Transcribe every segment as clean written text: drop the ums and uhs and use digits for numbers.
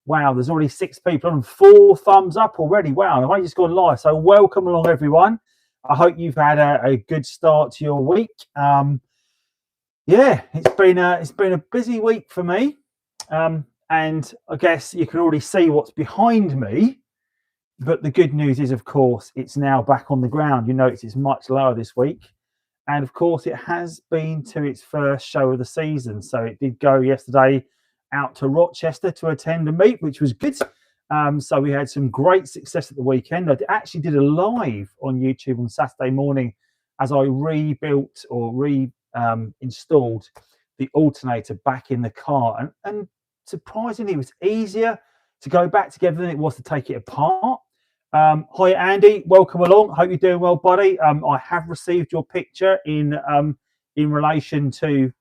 Wow, there's already 6 people on, 4 thumbs up already. Wow, I've only just gone live. So welcome along, everyone. I hope you've had a good start to your week. Yeah, it's been a busy week for me, and I guess you can already see what's behind me. But the good news is, of course, it's now back on the ground. You notice it's much lower this week, and of course, it has been to its first show of the season. So it did go yesterday out to Rochester to attend a meet, which was good. So we had some great success at the weekend. I actually did a live on YouTube on Saturday morning as I rebuilt or installed the alternator back in the car. And surprisingly, it was easier to go back together than it was to take it apart. Hi, Andy. Welcome along. Hope you're doing well, buddy. I have received your picture in relation to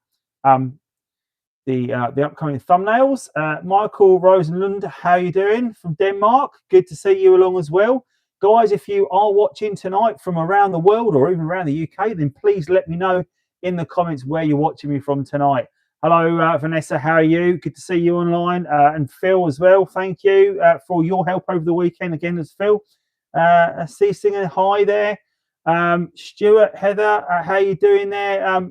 the upcoming thumbnails. Michael Rosenlund, how you doing from Denmark? Good to see you along as well. Guys, if you are watching tonight from around the world or even around the UK, then please let me know in the comments where you're watching me from tonight. Hello, Vanessa, how are you? Good to see you online. And Phil as well, thank you for all your help over the weekend again as Phil. See singing hi there. Stuart, Heather, how you doing there?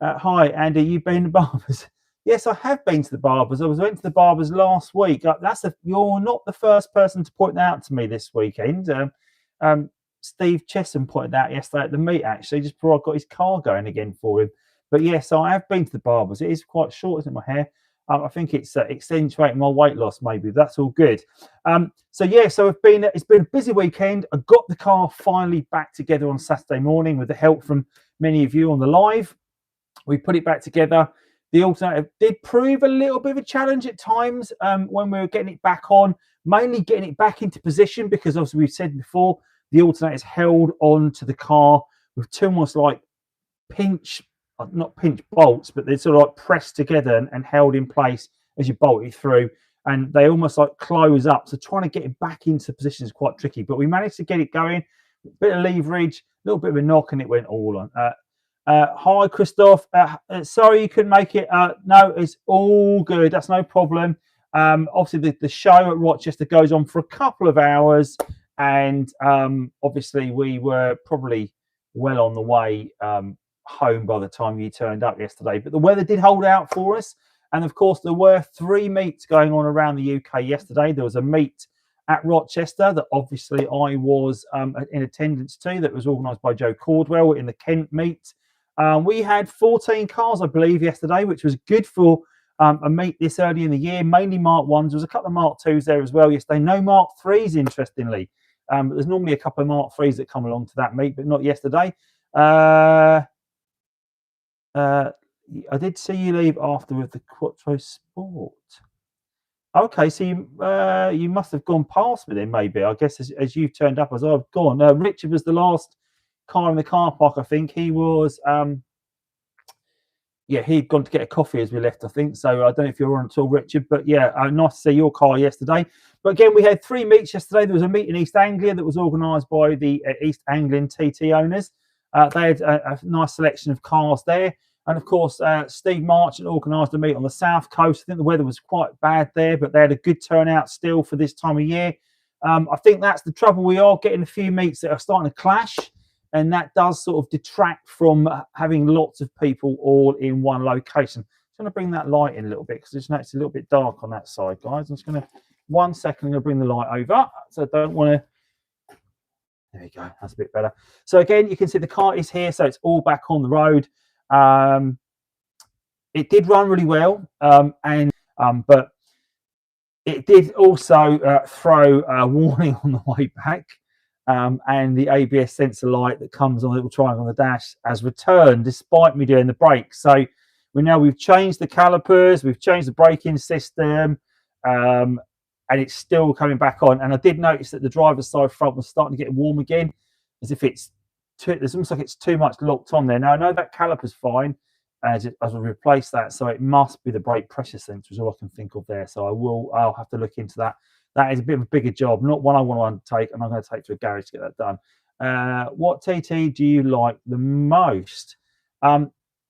Hi, Andy, you've been to barbers? Yes, I have been to the barbers. I went to the barbers last week. You're not the first person to point that out to me this weekend. Steve Chesham pointed out yesterday at the meet, actually, just before I got his car going again for him. But yes, I have been to the barbers. It is quite short, isn't it, my hair? I think it's accentuating my weight loss, maybe. That's all good. So it's been a busy weekend. I got the car finally back together on Saturday morning with the help from many of you on the live. We put it back together. The alternator did prove a little bit of a challenge at times when we were getting it back on, mainly getting it back into position because, obviously, we've said before, the alternator is held onto the car with two almost like not pinch bolts, but they're sort of like pressed together and held in place as you bolt it through. And they almost like close up. So trying to get it back into position is quite tricky. But we managed to get it going. A bit of leverage, a little bit of a knock, and it went all on. Hi, Christoph. Sorry you couldn't make it. No, it's all good. That's no problem. Obviously, the show at Rochester goes on for a couple of hours. And obviously, we were probably well on the way home by the time you turned up yesterday. But the weather did hold out for us. And, of course, there were 3 meets going on around the UK yesterday. There was a meet at Rochester that obviously I was in attendance to, that was organised by Joe Cordwell in the Kent meet. We had 14 cars, I believe, yesterday, which was good for a meet this early in the year, mainly Mark 1s. There was a couple of Mark 2s there as well yesterday. No Mark 3s, interestingly. But there's normally a couple of Mark 3s that come along to that meet, but not yesterday. I did see you leave after with the Quattro Sport. Okay, so you must have gone past me then, maybe. I guess as you've turned up as I've gone. Richard was the last car in the car park, I think. He was, he'd gone to get a coffee as we left, I think. So I don't know if you're on at all, Richard. But yeah, nice to see your car yesterday. But again, we had 3 meets yesterday. There was a meet in East Anglia that was organised by the East Anglian TT owners. They had a nice selection of cars there. And, of course, Steve Marchant organised a meet on the south coast. I think the weather was quite bad there, but they had a good turnout still for this time of year. I think that's the trouble. We are getting a few meets that are starting to clash, and that does sort of detract from having lots of people all in one location. I'm going to bring that light in a little bit because it's a little bit dark on that side, guys. I'm just going to, 1 second, I'm going to bring the light over. So I don't want to... There we go. That's a bit better. So, again, you can see the car is here, so it's all back on the road. It did run really well, but it did also throw a warning on the way back, and the ABS sensor light that comes on the little triangle on the dash has returned despite me doing the brakes. So we've changed the calipers, we've changed the braking system, and it's still coming back on. And I did notice that the driver's side front was starting to get warm again, as if it's almost like it's too much locked on there. Now I know that caliper's fine as I replace that, so it must be the brake pressure sensor is all I can think of there. So I'll have to look into that. That is a bit of a bigger job, not one I want to undertake, and I'm going to take to a garage to get that done. What TT do you like the most?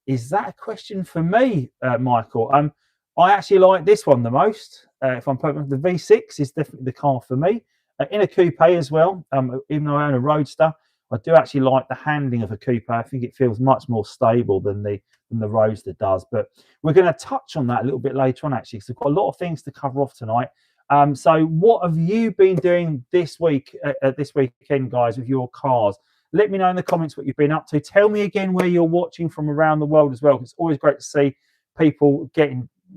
Is that a question for me, Michael? I actually like this one the most. If I'm putting the V6 is definitely the car for me. In a coupe as well, even though I own a Roadster, I do actually like the handling of a coupe. I think it feels much more stable than the Roadster does. But we're going to touch on that a little bit later on, actually, because we've got a lot of things to cover off tonight. So what have you been doing this week, this weekend, guys, with your cars? Let me know in the comments what you've been up to. Tell me again where you're watching from around the world as well. It's always great to see people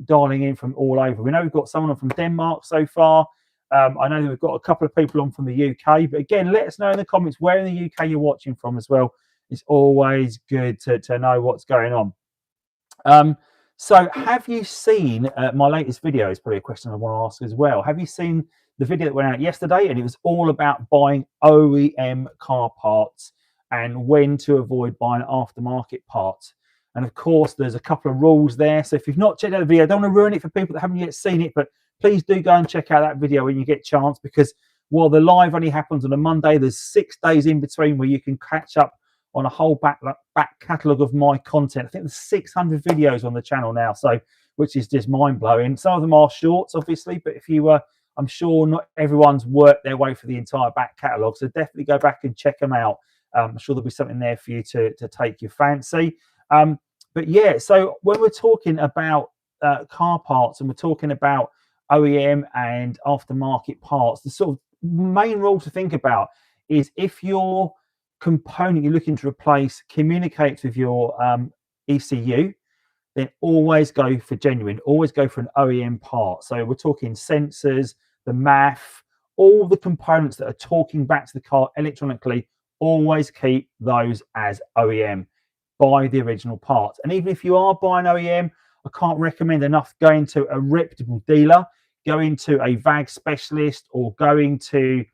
dialing in from all over. We know we've got someone from Denmark so far. I know that we've got a couple of people on from the UK, but again, let us know in the comments where in the UK you're watching from as well. It's always good to know what's going on. So have you seen my latest video? Is probably a question I want to ask as well. Have you seen the video that went out yesterday? And it was all about buying OEM car parts and when to avoid buying aftermarket parts. And of course, there's a couple of rules there. So if you've not checked out the video, I don't want to ruin it for people that haven't yet seen it, but please do go and check out that video when you get a chance, because while the live only happens on a Monday, there's 6 days in between where you can catch up on a whole back catalogue of my content. I think there's 600 videos on the channel now, so which is just mind-blowing. Some of them are shorts, obviously, but if you I'm sure not everyone's worked their way for the entire back catalogue, so definitely go back and check them out. I'm sure there'll be something there for you to take your fancy. But yeah, so when we're talking about car parts and we're talking about OEM and aftermarket parts, the sort of main rule to think about is if your component you're looking to replace communicates with your ECU, then always go for genuine, always go for an OEM part. So we're talking sensors, the MAF, all the components that are talking back to the car electronically, always keep those as OEM. Buy the original parts. And even if you are buying OEM, I can't recommend enough going to a reputable dealer, going to a VAG specialist, or going to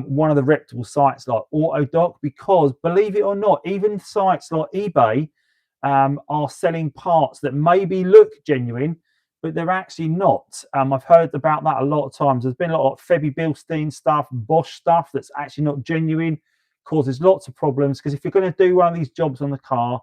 one of the reputable sites like AutoDoc, because believe it or not, even sites like eBay are selling parts that maybe look genuine, but they're actually not. I've heard about that a lot of times. There's been a lot of Febby Bilstein stuff, Bosch stuff that's actually not genuine, causes lots of problems, because if you're going to do one of these jobs on the car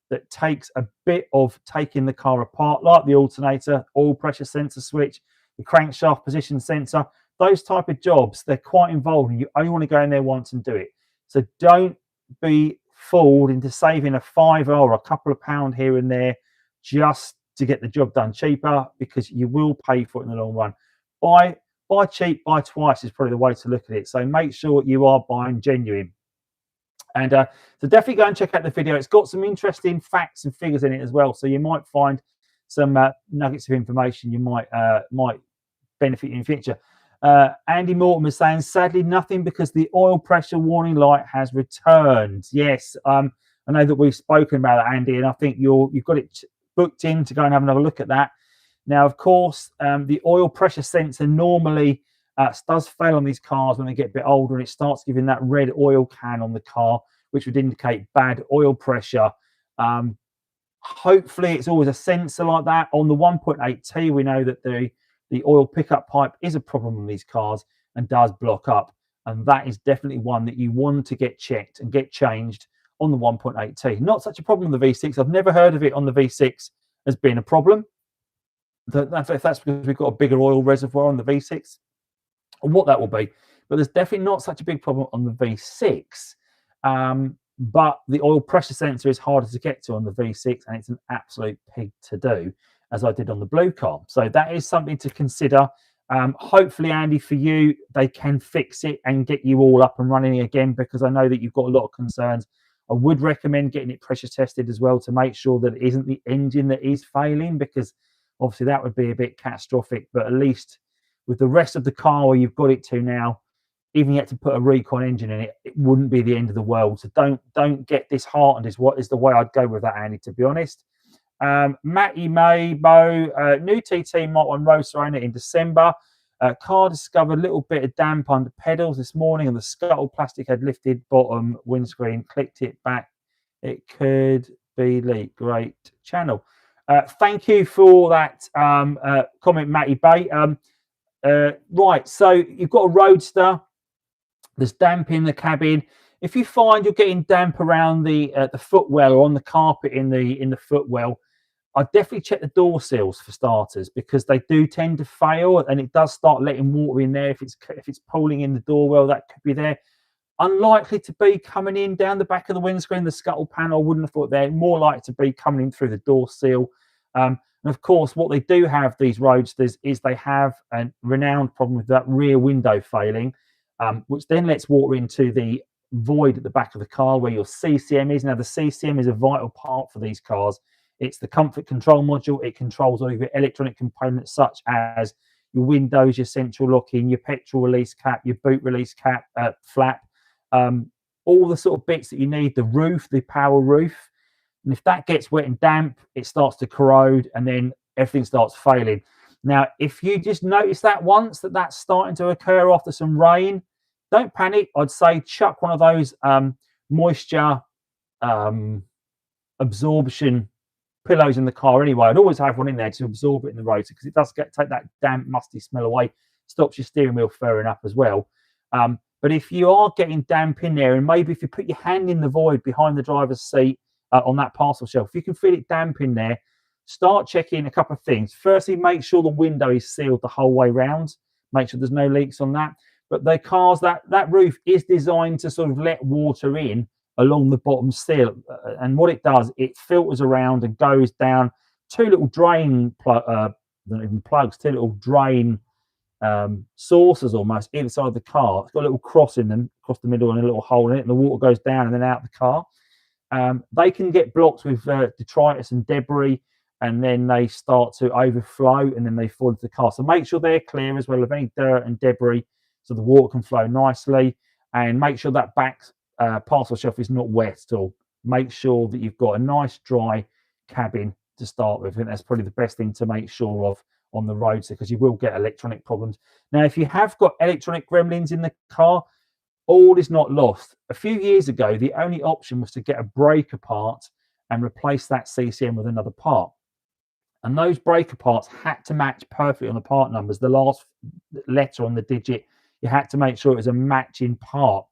that takes a bit of taking the car apart, like the alternator, oil pressure sensor switch, the crankshaft position sensor, those type of jobs, they're quite involved, and you only want to go in there once and do it. So don't be fooled into saving a £5 or a couple of pounds here and there just to get the job done cheaper, because you will pay for it in the long run. Buy cheap, buy twice is probably the way to look at it. So make sure you are buying genuine. And so definitely go and check out the video. It's got some interesting facts and figures in it as well, so you might find some nuggets of information you might benefit you in the future. Andy Morton is saying, sadly, nothing, because the oil pressure warning light has returned. Yes, I know that we've spoken about it, Andy, and I think you've got it booked in to go and have another look at that. Now, of course, the oil pressure sensor normally does fail on these cars when they get a bit older, and it starts giving that red oil can on the car, which would indicate bad oil pressure. Hopefully, it's always a sensor like that. On the 1.8T, we know that the oil pickup pipe is a problem on these cars and does block up, and that is definitely one that you want to get checked and get changed on the 1.8T. Not such a problem on the V6. I've never heard of it on the V6 as being a problem. That's because we've got a bigger oil reservoir on the V6, or what that will be, but there's definitely not such a big problem on the V6. But the oil pressure sensor is harder to get to on the V6, and it's an absolute pig to do, as I did on the blue car. So that is something to consider. Hopefully, Andy, for you, they can fix it and get you all up and running again, because I know that you've got a lot of concerns. I would recommend getting it pressure tested as well to make sure that it isn't the engine that is failing, because obviously that would be a bit catastrophic. But at least with the rest of the car where you've got it to now, even you had to put a recon engine in it, it wouldn't be the end of the world. So don't get disheartened is what is the way I'd go with that, Andy, to be honest. Matty May, Bo, new TT Mk1 Roadster owner in December. Car discovered a little bit of damp under pedals this morning, and the scuttle plastic had lifted bottom windscreen, clicked it back. It could be leak. Great channel. Thank you for that comment, Matty Bay. Right, so you've got a Roadster. There's damp in the cabin. If you find you're getting damp around the footwell or on the carpet in the footwell, I'd definitely check the door seals for starters, because they do tend to fail, and it does start letting water in there. If it's pooling in the door well, that could be there. Unlikely to be coming in down the back of the windscreen, the scuttle panel. I wouldn't have thought there. More likely to be coming in through the door seal. And of course, what they do have, these Roadsters, is they have a renowned problem with that rear window failing, which then lets water into the void at the back of the car where your CCM is. Now, the CCM is a vital part for these cars. It's the comfort control module. It controls all of your electronic components, such as your windows, your central locking, your petrol release cap, your boot release cap, flap, all the sort of bits that you need, the roof, the power roof. And if that gets wet and damp, it starts to corrode, and then everything starts failing. Now, if you just notice that once that's starting to occur after some rain, don't panic. I'd say chuck one of those moisture absorption pillows in the car anyway. I'd always have one in there to absorb it in the rotor, because it does take that damp, musty smell away. Stops your steering wheel furring up as well. But if you are getting damp in there, and maybe if you put your hand in the void behind the driver's seat on that parcel shelf, if you can feel it damp in there, start checking a couple of things. Firstly, make sure the window is sealed the whole way round. Make sure there's no leaks on that. But the cars, that roof is designed to sort of let water in along the bottom seal. And what it does, it filters around and goes down two little drain not even plugs, two little drain sources almost inside the car. It's got a little cross in them, across the middle, and a little hole in it, and the water goes down and then out the car. They can get blocked with detritus and debris, and then they start to overflow, and then they fall into the car. So make sure they're clear as well of any dirt and debris, so the water can flow nicely. And make sure that back parcel shelf is not wet at all. Make sure that you've got a nice dry cabin to start with. I think that's probably the best thing to make sure of on the Roadster, because you will get electronic problems. Now, if you have got electronic gremlins in the car, all is not lost. A few years ago, the only option was to get a breaker part and replace that CCM with another part. And those breaker parts had to match perfectly on the part numbers. The last letter on the digit, you had to make sure it was a matching part.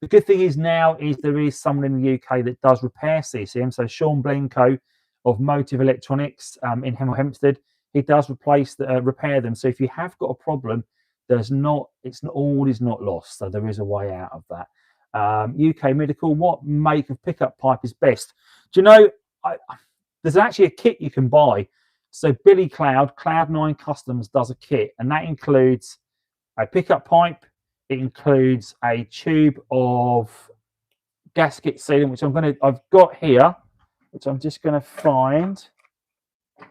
The good thing is now is there is someone in the UK that does repair CCM. So Sean Blenko of Motive Electronics in Hemel Hempstead, he does repair them. So if you have got a problem, all is not lost. So there is a way out of that. UK Medical, what make of pickup pipe is best? Do you know, there's actually a kit you can buy. So Billy Cloud9 Customs does a kit, and that includes a pickup pipe. It includes a tube of gasket sealant, which I've got here, which I'm just going to find,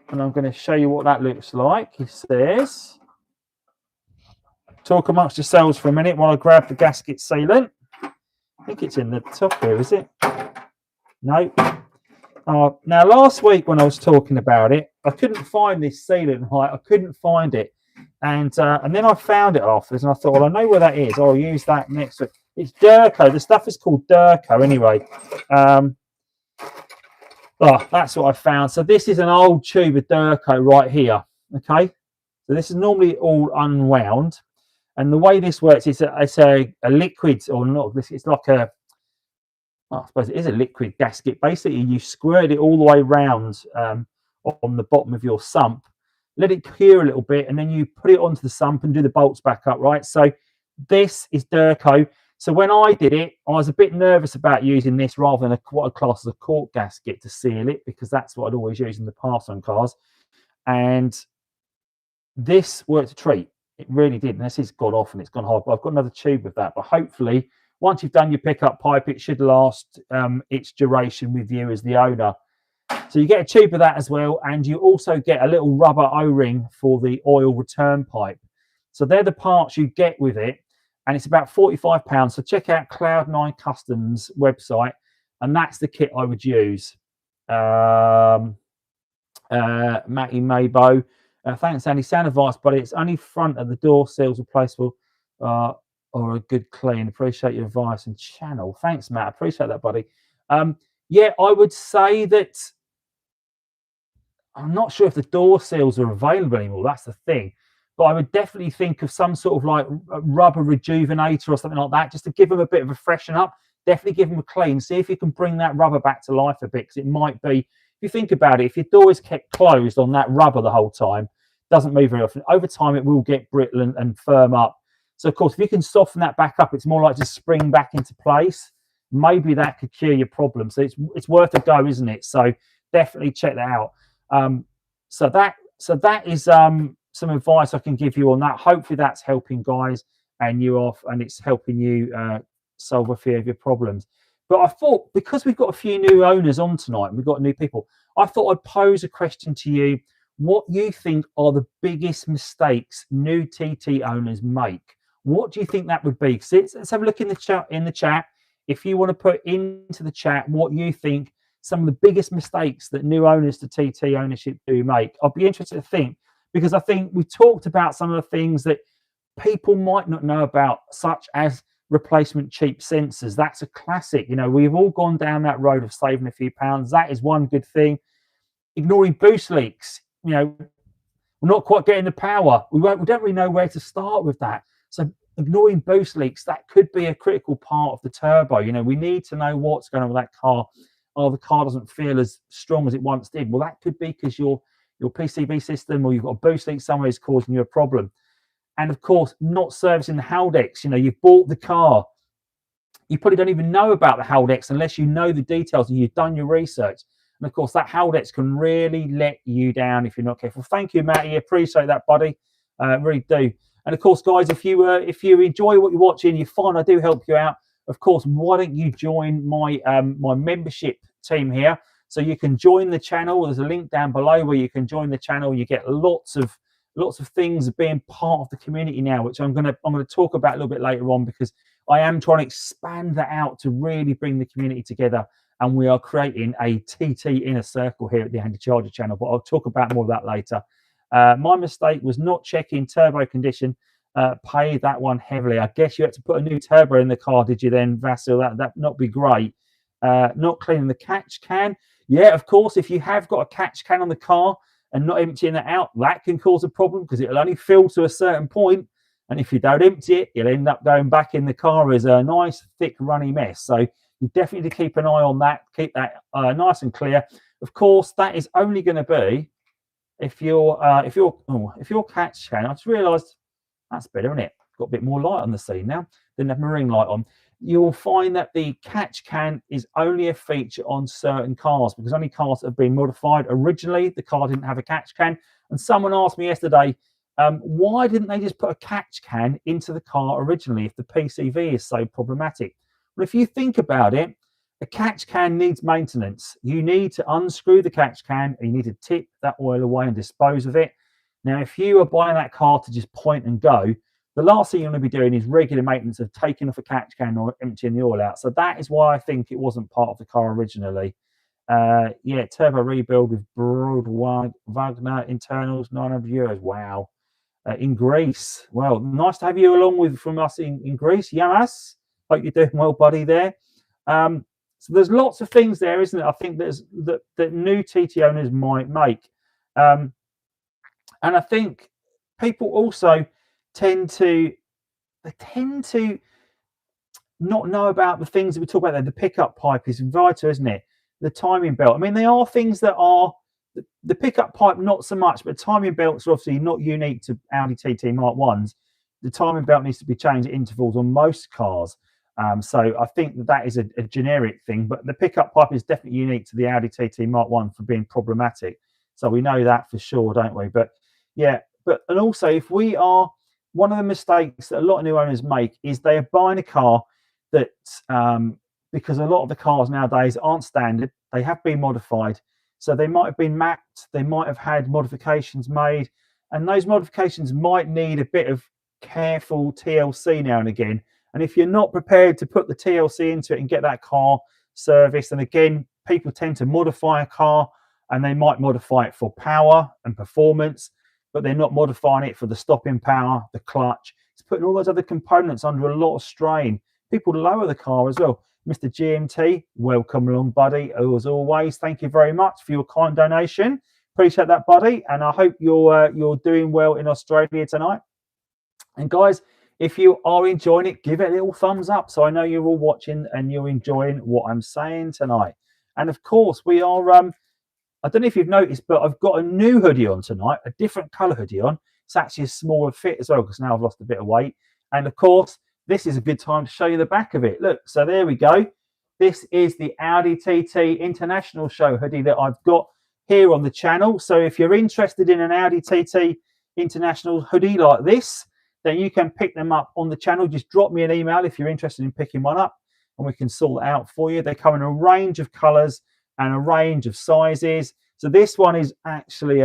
and I'm going to show you what that looks like. He says, talk amongst yourselves for a minute while I grab the gasket sealant. I think it's in the top here, is it? No. Now, last week when I was talking about it, I couldn't find this sealant height. I couldn't find it. And then I found it afterwards, and I thought, well, I know where that is. I'll use that next week. It's Durco. The stuff is called Durco anyway. That's what I found. So this is an old tube of Durco right here. Okay. So this is normally all unwound. And the way this works is it's a liquid, or not, it's like I suppose it is a liquid gasket. Basically, you squirt it all the way around on the bottom of your sump, let it cure a little bit, and then you put it onto the sump and do the bolts back up, right? So this is Durco. So when I did it, I was a bit nervous about using this rather than what I class as a cork gasket to seal it, because that's what I'd always use in the past on cars. And this worked a treat. It really did. And this has gone off and it's gone hard. But I've got another tube of that. But hopefully, once you've done your pickup pipe, it should last its duration with you as the owner. So you get a tube of that as well, and you also get a little rubber O-ring for the oil return pipe. So they're the parts you get with it, and it's about £45. So check out Cloud9 Customs website, and that's the kit I would use. Matty Maybo, thanks, Andy. Sound advice, but it's only front of the door seals replaceable or a good clean. Appreciate your advice and channel. Thanks, Matt. Appreciate that, buddy. Yeah, I would say that I'm not sure if the door seals are available anymore. That's the thing. But I would definitely think of some sort of like rubber rejuvenator or something like that, just to give them a bit of a freshen up. Definitely give them a clean. See if you can bring that rubber back to life a bit, because it might be you think about it, if your door is kept closed on that rubber the whole time, doesn't move very often, over time it will get brittle and firm up. So of course, if you can soften that back up, it's more likely to spring back into place. Maybe that could cure your problem. So it's worth a go, isn't it? So definitely check that out. So that is some advice I can give you on that. Hopefully that's helping guys and you off, and it's helping you solve a few of your problems. But I thought, because we've got a few new owners on tonight and we've got new people, I thought I'd pose a question to you. What you think are the biggest mistakes new TT owners make? What do you think that would be? So let's have a look in the chat. If you want to put into the chat what you think some of the biggest mistakes that new owners to TT ownership do make, I'll be interested to think, because I think we talked about some of the things that people might not know about, such as replacement cheap sensors. That's a classic. You know, we've all gone down that road of saving a few pounds. That is one good thing. Ignoring boost leaks. You know, we're not quite getting the power. We don't really know where to start with that. So ignoring boost leaks, that could be a critical part of the turbo. You know, we need to know what's going on with that car. Oh, the car doesn't feel as strong as it once did. Well, that could be because your PCB system, or you've got a boost leak somewhere, is causing you a problem. And of course, not servicing the Haldex. You know, you've bought the car, you probably don't even know about the Haldex unless you know the details and you've done your research. And of course, that Haldex can really let you down if you're not careful. Thank you, Matty. Appreciate that, buddy. Really do. And of course, guys, if you enjoy what you're watching, you find I do help you out, of course, why don't you join my my membership team here? So you can join the channel. There's a link down below where you can join the channel. You get lots of things being part of the community now, which I'm gonna talk about a little bit later on, because I am trying to expand that out to really bring the community together. And we are creating a TT inner circle here at the Andycharger channel, but I'll talk about more of that later. My mistake was not checking turbo condition. Pay that one heavily. I guess you had to put a new turbo in the car, did you then, Vasil? That not be great. Not cleaning the catch can. Yeah, of course, if you have got a catch can on the car and not emptying that out, that can cause a problem, because it'll only fill to a certain point. And if you don't empty it, you'll end up going back in the car as a nice, thick, runny mess. So you definitely need to keep an eye on that. Keep that nice and clear. Of course, that is only going to be if your catch can. I just realised that's better, isn't it? Got a bit more light on the scene now. Didn't have marine light on. You'll find that the catch can is only a feature on certain cars, because only cars that have been modified. Originally, the car didn't have a catch can. And someone asked me yesterday, why didn't they just put a catch can into the car originally if the PCV is so problematic? Well, if you think about it, a catch can needs maintenance. You need to unscrew the catch can, and you need to tip that oil away and dispose of it. Now, if you are buying that car to just point and go, the last thing you're going to be doing is regular maintenance of taking off a catch can or emptying the oil out. So that is why I think it wasn't part of the car originally. Yeah, turbo rebuild with broad Wagner internals, €900. Wow. In Greece. Well, nice to have you along from us in Greece. Yamas. Hope you're doing well, buddy, there. So there's lots of things there, isn't it? I think that new TT owners might make. And I think people also tend to not know about the things that we talk about there. The pickup pipe is vital, isn't it? The timing belt. I mean, they are things that are the pickup pipe, not so much, but timing belts are obviously not unique to Audi TT Mark 1s. The timing belt needs to be changed at intervals on most cars. So I think that is a generic thing, but the pickup pipe is definitely unique to the Audi TT Mark 1 for being problematic. So we know that for sure, don't we? But yeah, and also, if we are, one of the mistakes that a lot of new owners make is they are buying a car that, because a lot of the cars nowadays aren't standard, they have been modified. So they might have been mapped, they might have had modifications made, and those modifications might need a bit of careful TLC now and again. And if you're not prepared to put the TLC into it and get that car serviced, and again, people tend to modify a car and they might modify it for power and performance, but they're not modifying it for the stopping power, the clutch. It's putting all those other components under a lot of strain. People lower the car as well. Mr. GMT, welcome along, buddy. As always, thank you very much for your kind donation. Appreciate that, buddy. And I hope you're doing well in Australia tonight. And guys, if you are enjoying it, give it a little thumbs up so I know you're all watching and you're enjoying what I'm saying tonight. And of course, we are I don't know if you've noticed, but I've got a new hoodie on tonight, a different colour hoodie on. It's actually a smaller fit as well because now I've lost a bit of weight. And of course, this is a good time to show you the back of it. Look, so there we go. This is the Audi TT International Show hoodie that I've got here on the channel. So if you're interested in an Audi TT International hoodie like this, then you can pick them up on the channel. Just drop me an email if you're interested in picking one up and we can sort it out for you. They come in a range of colours and a range of sizes. So this one is actually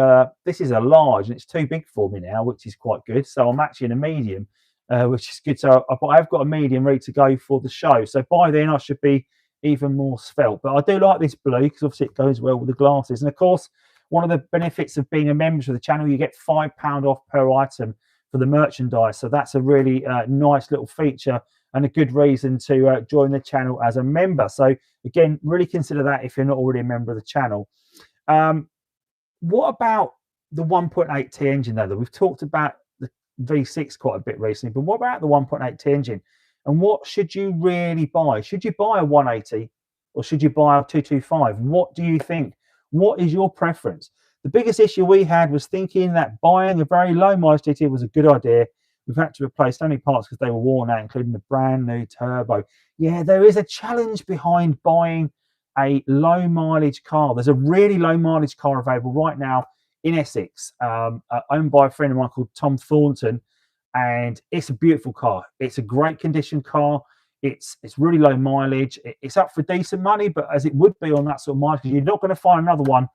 this is a large and it's too big for me now, which is quite good. So I'm actually in a medium, which is good. So I've got a medium ready to go for the show. So by then I should be even more svelte. But I do like this blue because obviously it goes well with the glasses. And of course, one of the benefits of being a member of the channel, you get £5 off per item for the merchandise. So that's a really nice little feature and a good reason to join the channel as a member. So again, really consider that if you're not already a member of the channel. What about the 1.8T engine though? We've talked about the V6 quite a bit recently, but what about the 1.8T engine? And what should you really buy? Should you buy a 180 or should you buy a 225? What do you think? What is your preference? The biggest issue we had was thinking that buying a very low mileage TT was a good idea. We've had to replace so many parts because they were worn out, including the brand new turbo. Yeah, there is a challenge behind buying a low mileage car. There's a really low mileage car available right now in Essex, owned by a friend of mine called Tom Thornton, and it's a beautiful car. It's a great condition car. It's really low mileage. It's up for decent money, but as it would be on that sort of mileage, you're not going to find another one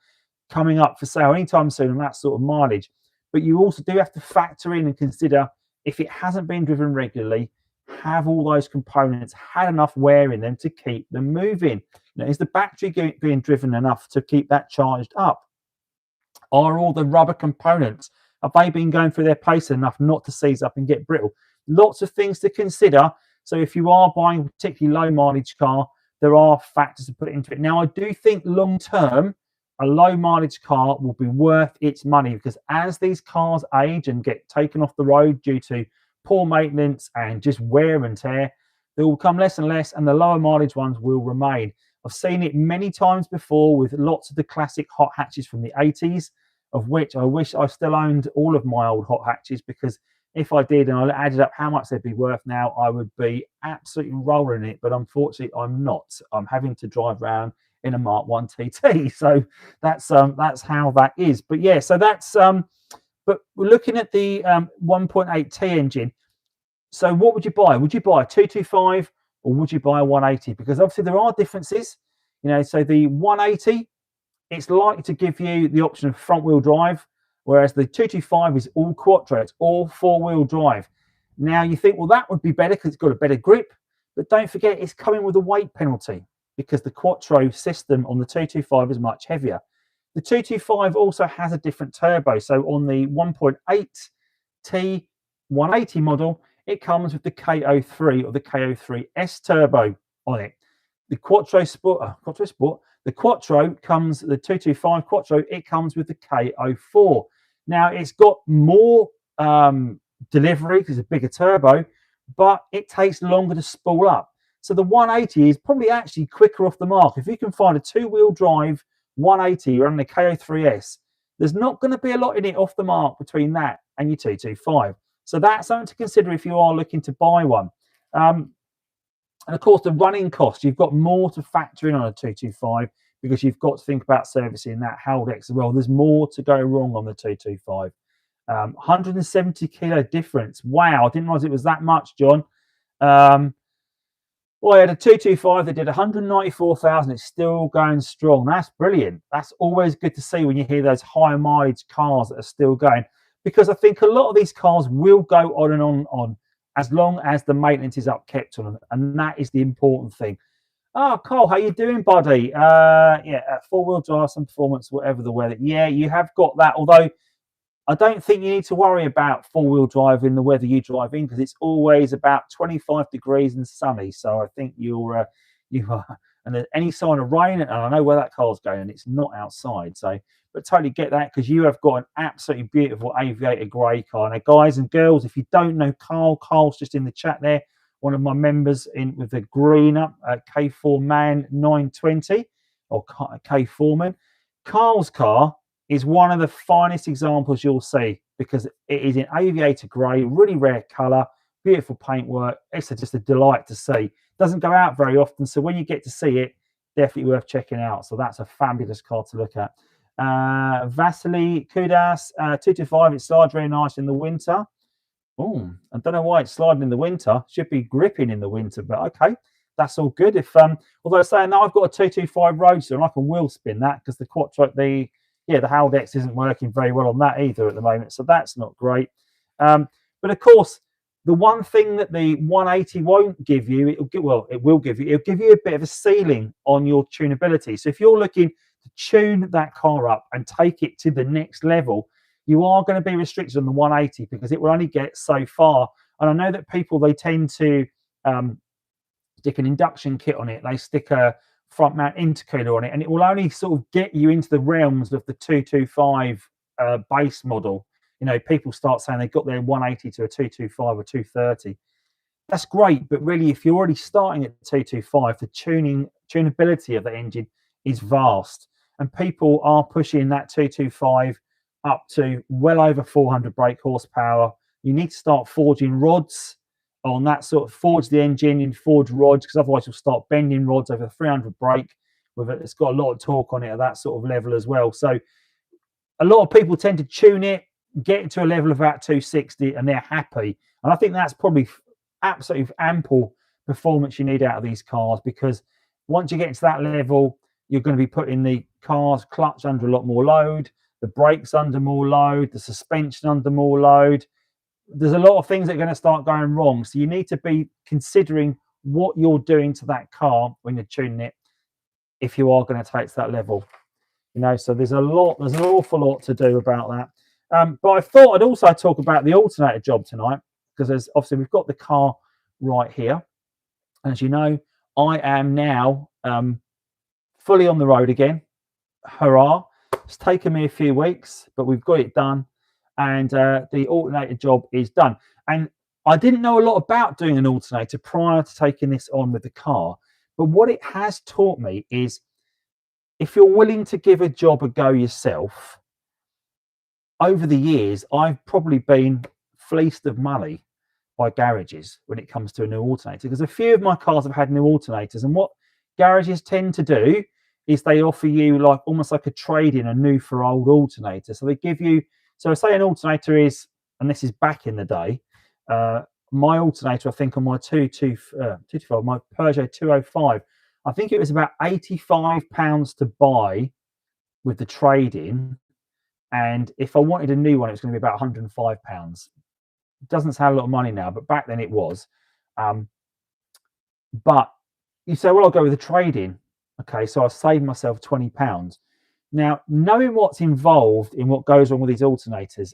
coming up for sale anytime soon on that sort of mileage. But you also do have to factor in and consider if it hasn't been driven regularly, have all those components had enough wear in them to keep them moving? Now, is the battery being driven enough to keep that charged up? Are all the rubber components, have they been going through their paces enough not to seize up and get brittle? Lots of things to consider. So if you are buying a particularly low mileage car, there are factors to put into it. Now, I do think long term, a low mileage car will be worth its money because as these cars age and get taken off the road due to poor maintenance and just wear and tear, they will come less and less, and the lower mileage ones will remain. I've seen it many times before with lots of the classic hot hatches from the 80s, of which I wish I still owned all of my old hot hatches, because if I did and I added up how much they'd be worth now, I would be absolutely rolling in it. But unfortunately, I'm not. I'm having to drive around in a Mk1 TT. So that's how that is. But yeah, so that's but we're looking at the 1.8T engine. So what would you buy? Would you buy a 225 or would you buy a 180? Because obviously there are differences. You know, so the 180, it's likely to give you the option of front wheel drive, whereas the 225 is all quattro, it's all four-wheel drive. Now you think, well, that would be better because it's got a better grip, but don't forget it's coming with a weight penalty because the quattro system on the 225 is much heavier. The 225 also has a different turbo. So on the 1.8T 180 model, it comes with the KO3 or the KO3S turbo on it. The Quattro Sport, the Quattro comes, the 225 Quattro, it comes with the KO4. Now it's got more delivery because it's a bigger turbo, but it takes longer to spool up. So the 180 is probably actually quicker off the mark. If you can find a two-wheel drive 180 running the KO3S, there's not going to be a lot in it off the mark between that and your 225. So that's something to consider if you are looking to buy one. And of course, the running cost, you've got more to factor in on a 225 because you've got to think about servicing that Haldex as well. There's more to go wrong on the 225. 170 kilo difference. Wow, I didn't realize it was that much, John. Well, I had a 225 that did 194,000. It's still going strong. That's brilliant. That's always good to see when you hear those high mileage cars that are still going, because I think a lot of these cars will go on and on as long as the maintenance is upkept on them, and that is the important thing. Oh, Cole, how you doing, buddy? Yeah, four-wheel drive, some performance, whatever the weather. Yeah, you have got that, although I don't think you need to worry about four-wheel drive in the weather you drive in, because it's always about 25 degrees and sunny. So I think you are, and there's any sign of rain, and I know where that car's going, it's not outside. So, but totally get that, because you have got an absolutely beautiful aviator grey car. Now, guys and girls, if you don't know Carl's just in the chat there, one of my members in with the green up K4 Man 920 or K4man. Carl's car is one of the finest examples you'll see because it is in aviator grey, really rare colour, beautiful paintwork. It's just a delight to see. Doesn't go out very often, so when you get to see it, definitely worth checking out. So that's a fabulous car to look at. Vasily Kudas 225. It slides very nice in the winter. Oh, I don't know why it's sliding in the winter. Should be gripping in the winter, but okay, that's all good. If although saying that, I've got a 225 Roadster and I can wheel spin that because the Quattro, the Haldex isn't working very well on that either at the moment, so that's not great. But of course, the one thing that the 180 won't give you, it will give you a bit of a ceiling on your tunability. So if you're looking to tune that car up and take it to the next level, you are going to be restricted on the 180 because it will only get so far. And I know that people, they tend to stick an induction kit on it. They stick a front mount intercooler on it, and it will only sort of get you into the realms of the 225 base model. You know, people start saying they got their 180 to a 225 or 230. That's great, but really, if you're already starting at 225, the tunability of the engine is vast, and people are pushing that 225 up to well over 400 brake horsepower. You need to start forging rods on that sort of, forge the engine in forged rods, because otherwise you'll start bending rods over 300 brake with it. It's got a lot of torque on it at that sort of level as well. So a lot of people tend to tune it, get it to a level of about 260, and they're happy. And I think that's probably absolutely ample performance you need out of these cars, because once you get to that level, you're going to be putting the car's clutch under a lot more load, the brakes under more load, the suspension under more load. There's a lot of things that are going to start going wrong. So you need to be considering what you're doing to that car when you're tuning it, if you are going to take to that level. You know, so there's an awful lot to do about that. But I thought I'd also talk about the alternator job tonight, because obviously we've got the car right here. And as you know, I am now fully on the road again. Hurrah. It's taken me a few weeks, but we've got it done. And the alternator job is done. And I didn't know a lot about doing an alternator prior to taking this on with the car. But what it has taught me is, if you're willing to give a job a go yourself, over the years, I've probably been fleeced of money by garages when it comes to a new alternator, because a few of my cars have had new alternators, and what garages tend to do is they offer you like almost like a trade-in, a new for old alternator. So they give you, so say an alternator is, and this is back in the day, my alternator, I think on my 225, my Peugeot 205, I think it was about £85 to buy with the trade-in. And if I wanted a new one, it was going to be about £105. It doesn't sound a lot of money now, but back then it was. But you say, well, I'll go with the trade-in. Okay, so I saved myself £20. Now, knowing what's involved in what goes on with these alternators,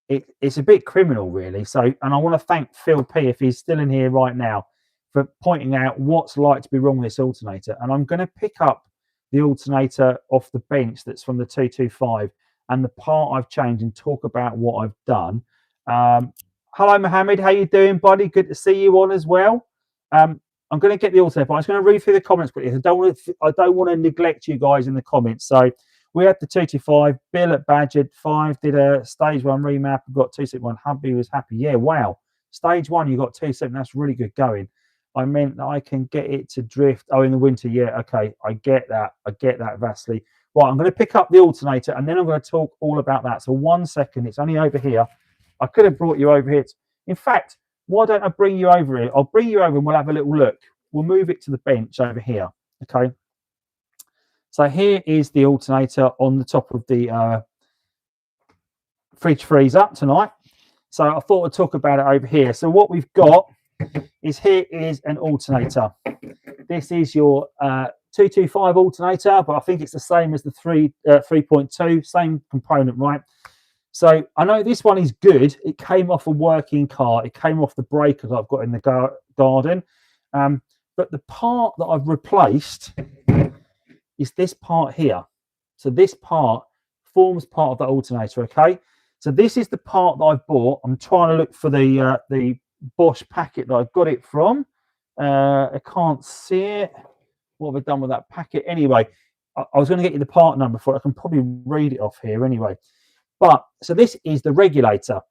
it's a bit criminal, really. So, and I want to thank Phil P, if he's still in here right now, for pointing out what's like to be wrong with this alternator. And I'm going to pick up the alternator off the bench that's from the 225 and the part I've changed, and talk about what I've done. Hello, Mohammed. How you doing, buddy? Good to see you on as well. I'm going to get the alternator, but I'm just going to read through the comments quickly. I don't want to neglect you guys in the comments. So we had the 225. Bill at Badger 5 did a stage 1 remap. Got 261. Hubby was happy. Yeah, wow. Stage 1, you got 27. That's really good going. I meant that I can get it to drift. Oh, in the winter. Yeah, okay. I get that. Vasily. Right, I'm going to pick up the alternator, and then I'm going to talk all about that. So 1 second. It's only over here. I could have brought you over here. In fact, why don't I bring you over here? I'll bring you over and we'll have a little look. We'll move it to the bench over here. Okay. So here is the alternator on the top of the fridge freezer tonight. So I thought I'd talk about it over here. So what we've got is, here is an alternator. This is your 225 alternator, but I think it's the same as the 3.2, same component, right? So I know this one is good. It came off a working car. It came off the breakers I've got in the garden. But the part that I've replaced is this part here. So this part forms part of the alternator, okay? So this is the part that I've bought. I'm trying to look for the Bosch packet that I got it from. I can't see it. What have I done with that packet? Anyway, I was going to get you the part number for it. I can probably read it off here anyway. But so this is the regulator,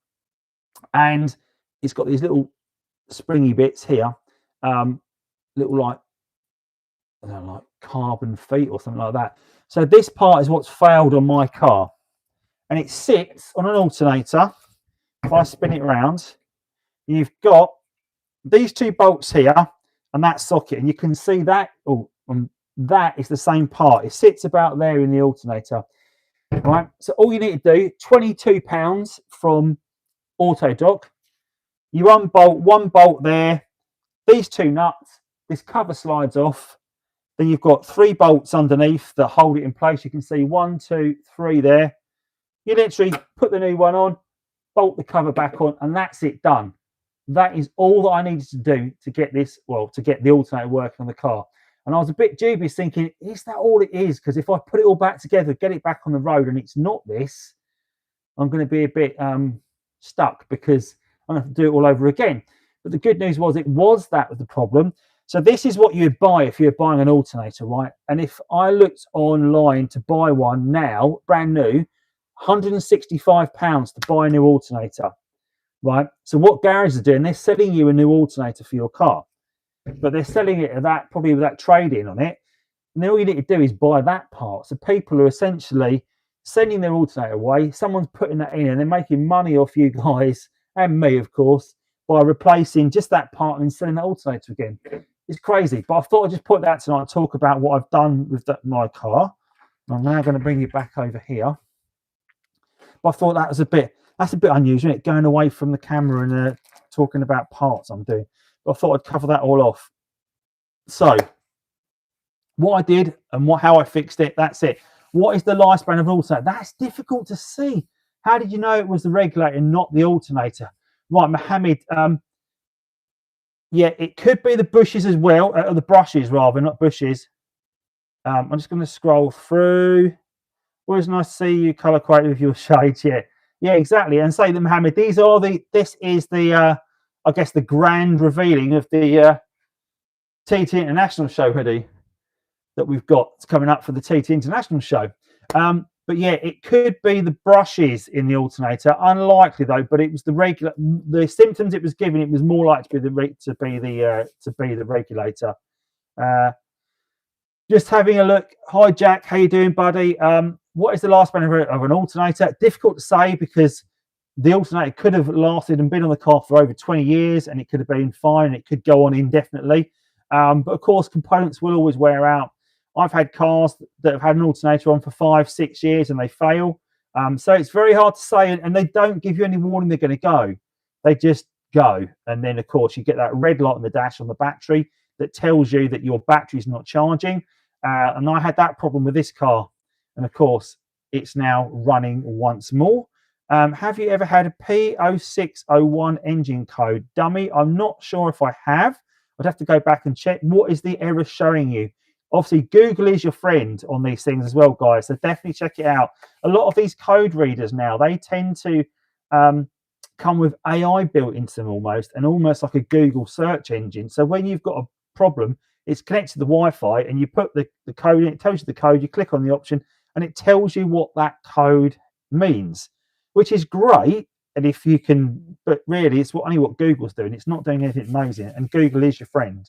and it's got these little springy bits here, little like, I don't know, like carbon feet or something like that. So this part is what's failed on my car, and it sits on an alternator. If I spin it around, you've got these two bolts here and that socket, and you can see that. Oh, that is the same part. It sits about there in the alternator, right? So all you need to do, £22 from Autodoc. You unbolt one bolt there, these two nuts, this cover slides off. Then you've got 3 bolts underneath that hold it in place. You can see 1, 2, 3 there. You literally put the new one on, bolt the cover back on, and that's it done. That is all that I needed to do to get this, well, to get the alternator working on the car. And I was a bit dubious, thinking, is that all it is? Because if I put it all back together, get it back on the road, and it's not this, I'm going to be a bit stuck, because I'm going to have to do it all over again. But the good news was, that was the problem. So this is what you'd buy if you're buying an alternator, right? And if I looked online to buy one now, brand new, £165 to buy a new alternator, right? So what garages are doing, they're selling you a new alternator for your car, but they're selling it at that, probably with that trade-in on it. And then all you need to do is buy that part. So people are essentially sending their alternator away. Someone's putting that in, and they're making money off you guys, and me, of course, by replacing just that part and selling that alternator again. It's crazy, but I thought I'd just put that tonight and talk about what I've done with my car. I'm now going to bring you back over here. But I thought that's a bit unusual, isn't it? Going away from the camera and talking about parts I'm doing. But I thought I'd cover that all off. So what I did and how I fixed it, that's it. What is the lifespan of an alternator? That's difficult to see. How did you know it was the regulator and not the alternator? Right, Mohammed. Yeah, it could be the bushes as well, or the brushes rather, not bushes. I'm just going to scroll through. Always nice to see you colour correctly with your shades. Yeah, exactly. And say that, Mohammed, this is the I guess the grand revealing of the TT International show hoodie that we've got coming up for the TT International show. But yeah, it could be the brushes in the alternator. Unlikely though, but it was the symptoms it was giving. It was more likely to be the regulator. Just having a look. Hi Jack, how you doing, buddy? What is the lifespan of an alternator? Difficult to say, because the alternator could have lasted and been on the car for over 20 years, and it could have been fine. It could go on indefinitely. But of course, components will always wear out. I've had cars that have had an alternator on for 5, 6 years and they fail. So it's very hard to say, and they don't give you any warning they're going to go. They just go. And then, of course, you get that red light on the dash on the battery that tells you that your battery's not charging. And I had that problem with this car. And, of course, it's now running once more. Have you ever had a P0601 engine code? Dummy, I'm not sure if I have. I'd have to go back and check. What is the error showing you? Obviously, Google is your friend on these things as well, guys. So definitely check it out. A lot of these code readers now, they tend to come with AI built into them almost like a Google search engine. So when you've got a problem, it's connected to the Wi-Fi, and you put the code in, it tells you the code, you click on the option, and it tells you what that code means, which is great. And if you can, but really, it's only what Google's doing. It's not doing anything amazing, and Google is your friend.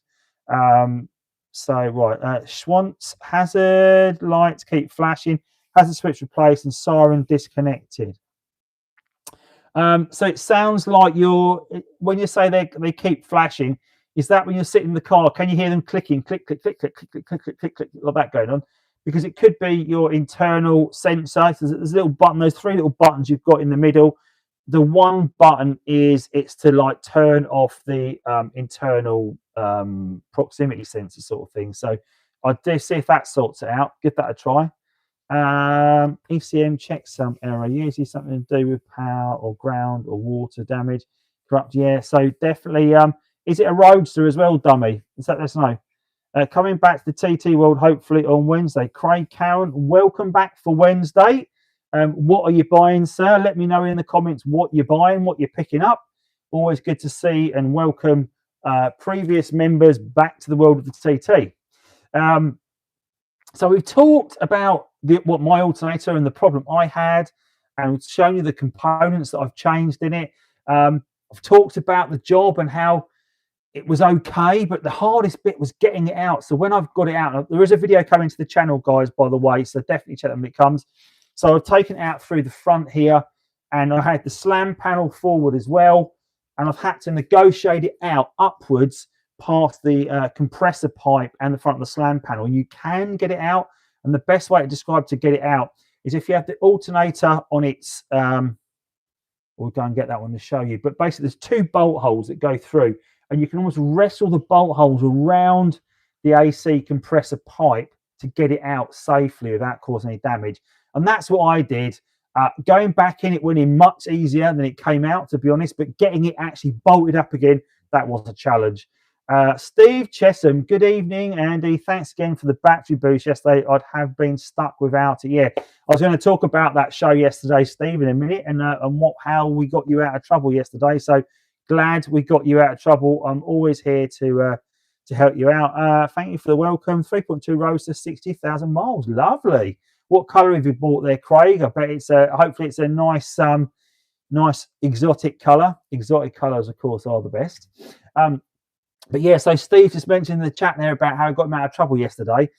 So, right, Schwantz, hazard lights keep flashing, hazard switch replaced, and siren disconnected. So it sounds like when you say they keep flashing, is that when you're sitting in the car, can you hear them clicking, click, click, click, click, click, click, click, click, click, click, like that going on? Because it could be your internal sensor. There's a little button, those 3 little buttons you've got in the middle. The one button it's to like turn off the internal proximity sensor sort of thing. So I'll see if that sorts it out. Give that a try. ECM check some error. Usually something to do with power or ground or water damage. Corrupt. Yeah. So definitely. Is it a Roadster as well, dummy? Let us know. Coming back to the TT World hopefully on Wednesday. Craig Cowan, welcome back for Wednesday. What are you buying, sir? Let me know in the comments what you're buying, what you're picking up. Always good to see and welcome previous members back to the world of the TT. So we've talked about what my alternator and the problem I had, and shown you the components that I've changed in it. I've talked about the job and how it was okay, but the hardest bit was getting it out. So when I've got it out, there is a video coming to the channel, guys, by the way, so definitely check that when it comes. So I've taken it out through the front here, and I had the slam panel forward as well, and I've had to negotiate it out upwards past the compressor pipe and the front of the slam panel. You can get it out, and the best way to describe to get it out is if you have the alternator on its we'll go and get that one to show you, but basically there's two bolt holes that go through, and you can almost wrestle the bolt holes around the AC compressor pipe to get it out safely without causing any damage. And that's what I did. Going back in, it went in much easier than it came out, to be honest, but getting it actually bolted up again, that was a challenge. Steve Chesham, good evening, Andy. Thanks again for the battery boost yesterday. I'd have been stuck without it. Yeah, I was going to talk about that show yesterday, Steve, in a minute, and how we got you out of trouble yesterday. So glad we got you out of trouble. I'm always here to help you out. Thank you for the welcome. 3.2 Roadster, 60,000 miles. Lovely. What colour have you bought there, Craig? I bet it's hopefully it's a nice nice exotic colour. Exotic colours, of course, are the best. But yeah, so Steve just mentioned in the chat there about how I got him out of trouble yesterday.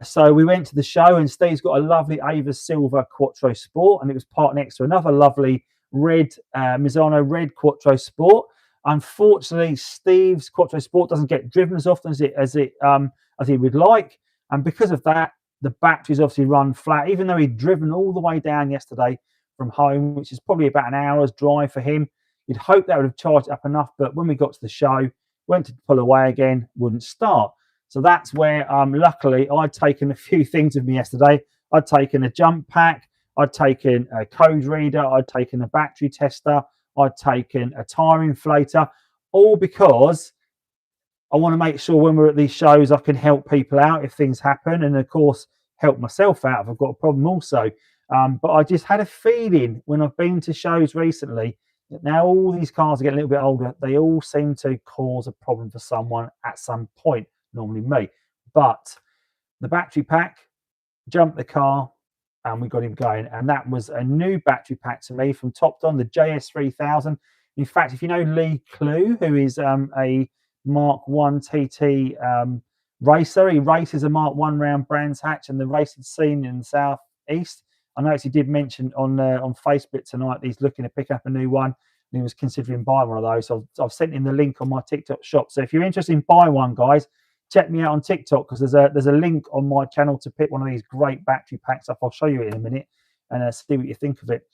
So we went to the show, and Steve's got a lovely Ava Silver Quattro Sport, and it was parked next to another lovely red Misano Red Quattro Sport. Unfortunately, Steve's Quattro Sport doesn't get driven as often as he would like, and because of that, the batteries obviously run flat. Even though he'd driven all the way down yesterday from home, which is probably about an hour's drive for him, you'd hope that would have charged up enough. But when we got to the show, went to pull away again, wouldn't start. So that's where, luckily, I'd taken a few things with me yesterday. I'd taken a jump pack, I'd taken a code reader, I'd taken a battery tester, I'd taken a tire inflator, all because I want to make sure when we're at these shows, I can help people out if things happen, and of course, help myself out if I've got a problem also. But I just had a feeling when I've been to shows recently, now all these cars are getting a little bit older, they all seem to cause a problem for someone at some point, normally me. But the battery pack jumped the car, and we got him going. And that was a new battery pack to me from Topdon, the JS3000. In fact, if you know Lee Clue, who is a Mk1 TT racer, he races a Mk1 round Brands Hatch and the racing scene in the southeast. I noticed he did mention on Facebook tonight that he's looking to pick up a new one, and he was considering buying one of those. So I've sent him the link on my TikTok shop. So if you're interested in buying one, guys, check me out on TikTok, because there's a link on my channel to pick one of these great battery packs up. I'll show you it in a minute and see what you think of it.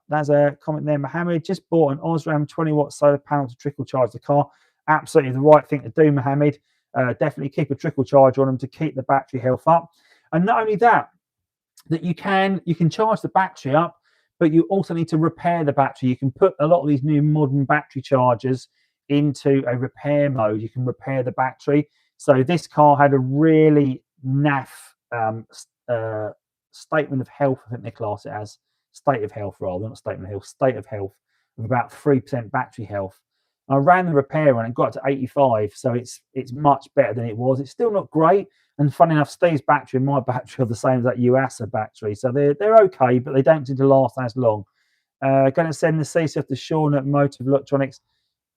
There's a comment there. Mohammed just bought an Osram 20-watt solar panel to trickle charge the car. Absolutely the right thing to do, Mohammed. Definitely keep a trickle charge on them to keep the battery health up. And not only that you can charge the battery up, but you also need to repair the battery. You can put a lot of these new modern battery chargers into a repair mode. You can repair the battery. So this car had a really naff statement of health, I think they class it as. State of health, rather, not statement of health, state of health, of about 3% battery health. I ran the repair on it, got to 85, so it's much better than it was. It's still not great, and funny enough, Steve's battery and my battery are the same as that UASA battery, so they're okay, but they don't seem to last as long. Going to send the CC off to Sean at Motive Electronics.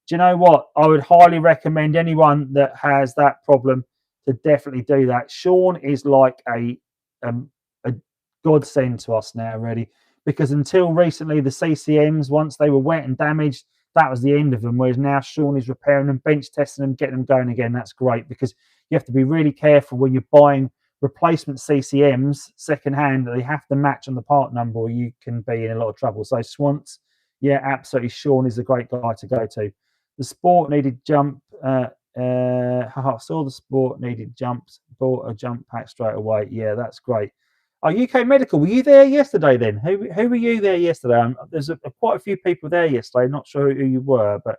Do you know what? I would highly recommend anyone that has that problem to definitely do that. Sean is like a godsend to us now, really, because until recently, the CCMs, once they were wet and damaged, that was the end of them. Whereas now Sean is repairing them, bench testing them, getting them going again. That's great, because you have to be really careful when you're buying replacement CCMs secondhand that they have to match on the part number, or you can be in a lot of trouble. So Swans, yeah, absolutely. Sean is a great guy to go to. The Sport needed jump. I saw the Sport needed jumps. Bought a jump pack straight away. Yeah, that's great. Oh, UK Medical, were you there yesterday then? Who were you there yesterday? There's quite a few people there yesterday. Not sure who you were, but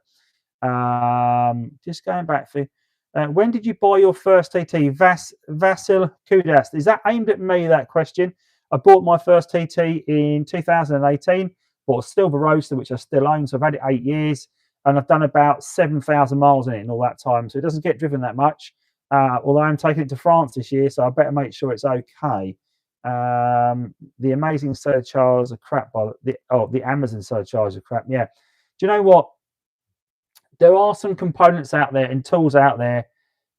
just going back for when did you buy your first TT? Vasil Kudas. Is that aimed at me, that question? I bought my first TT in 2018. Bought a silver Roadster, which I still own. So I've had it 8 years, and I've done about 7,000 miles in it in all that time. So it doesn't get driven that much. although I'm taking it to France this year, so I better make sure it's okay. The amazing surcharges are crap. The Amazon surcharges are crap. Yeah. Do you know what? There are some components out there and tools out there.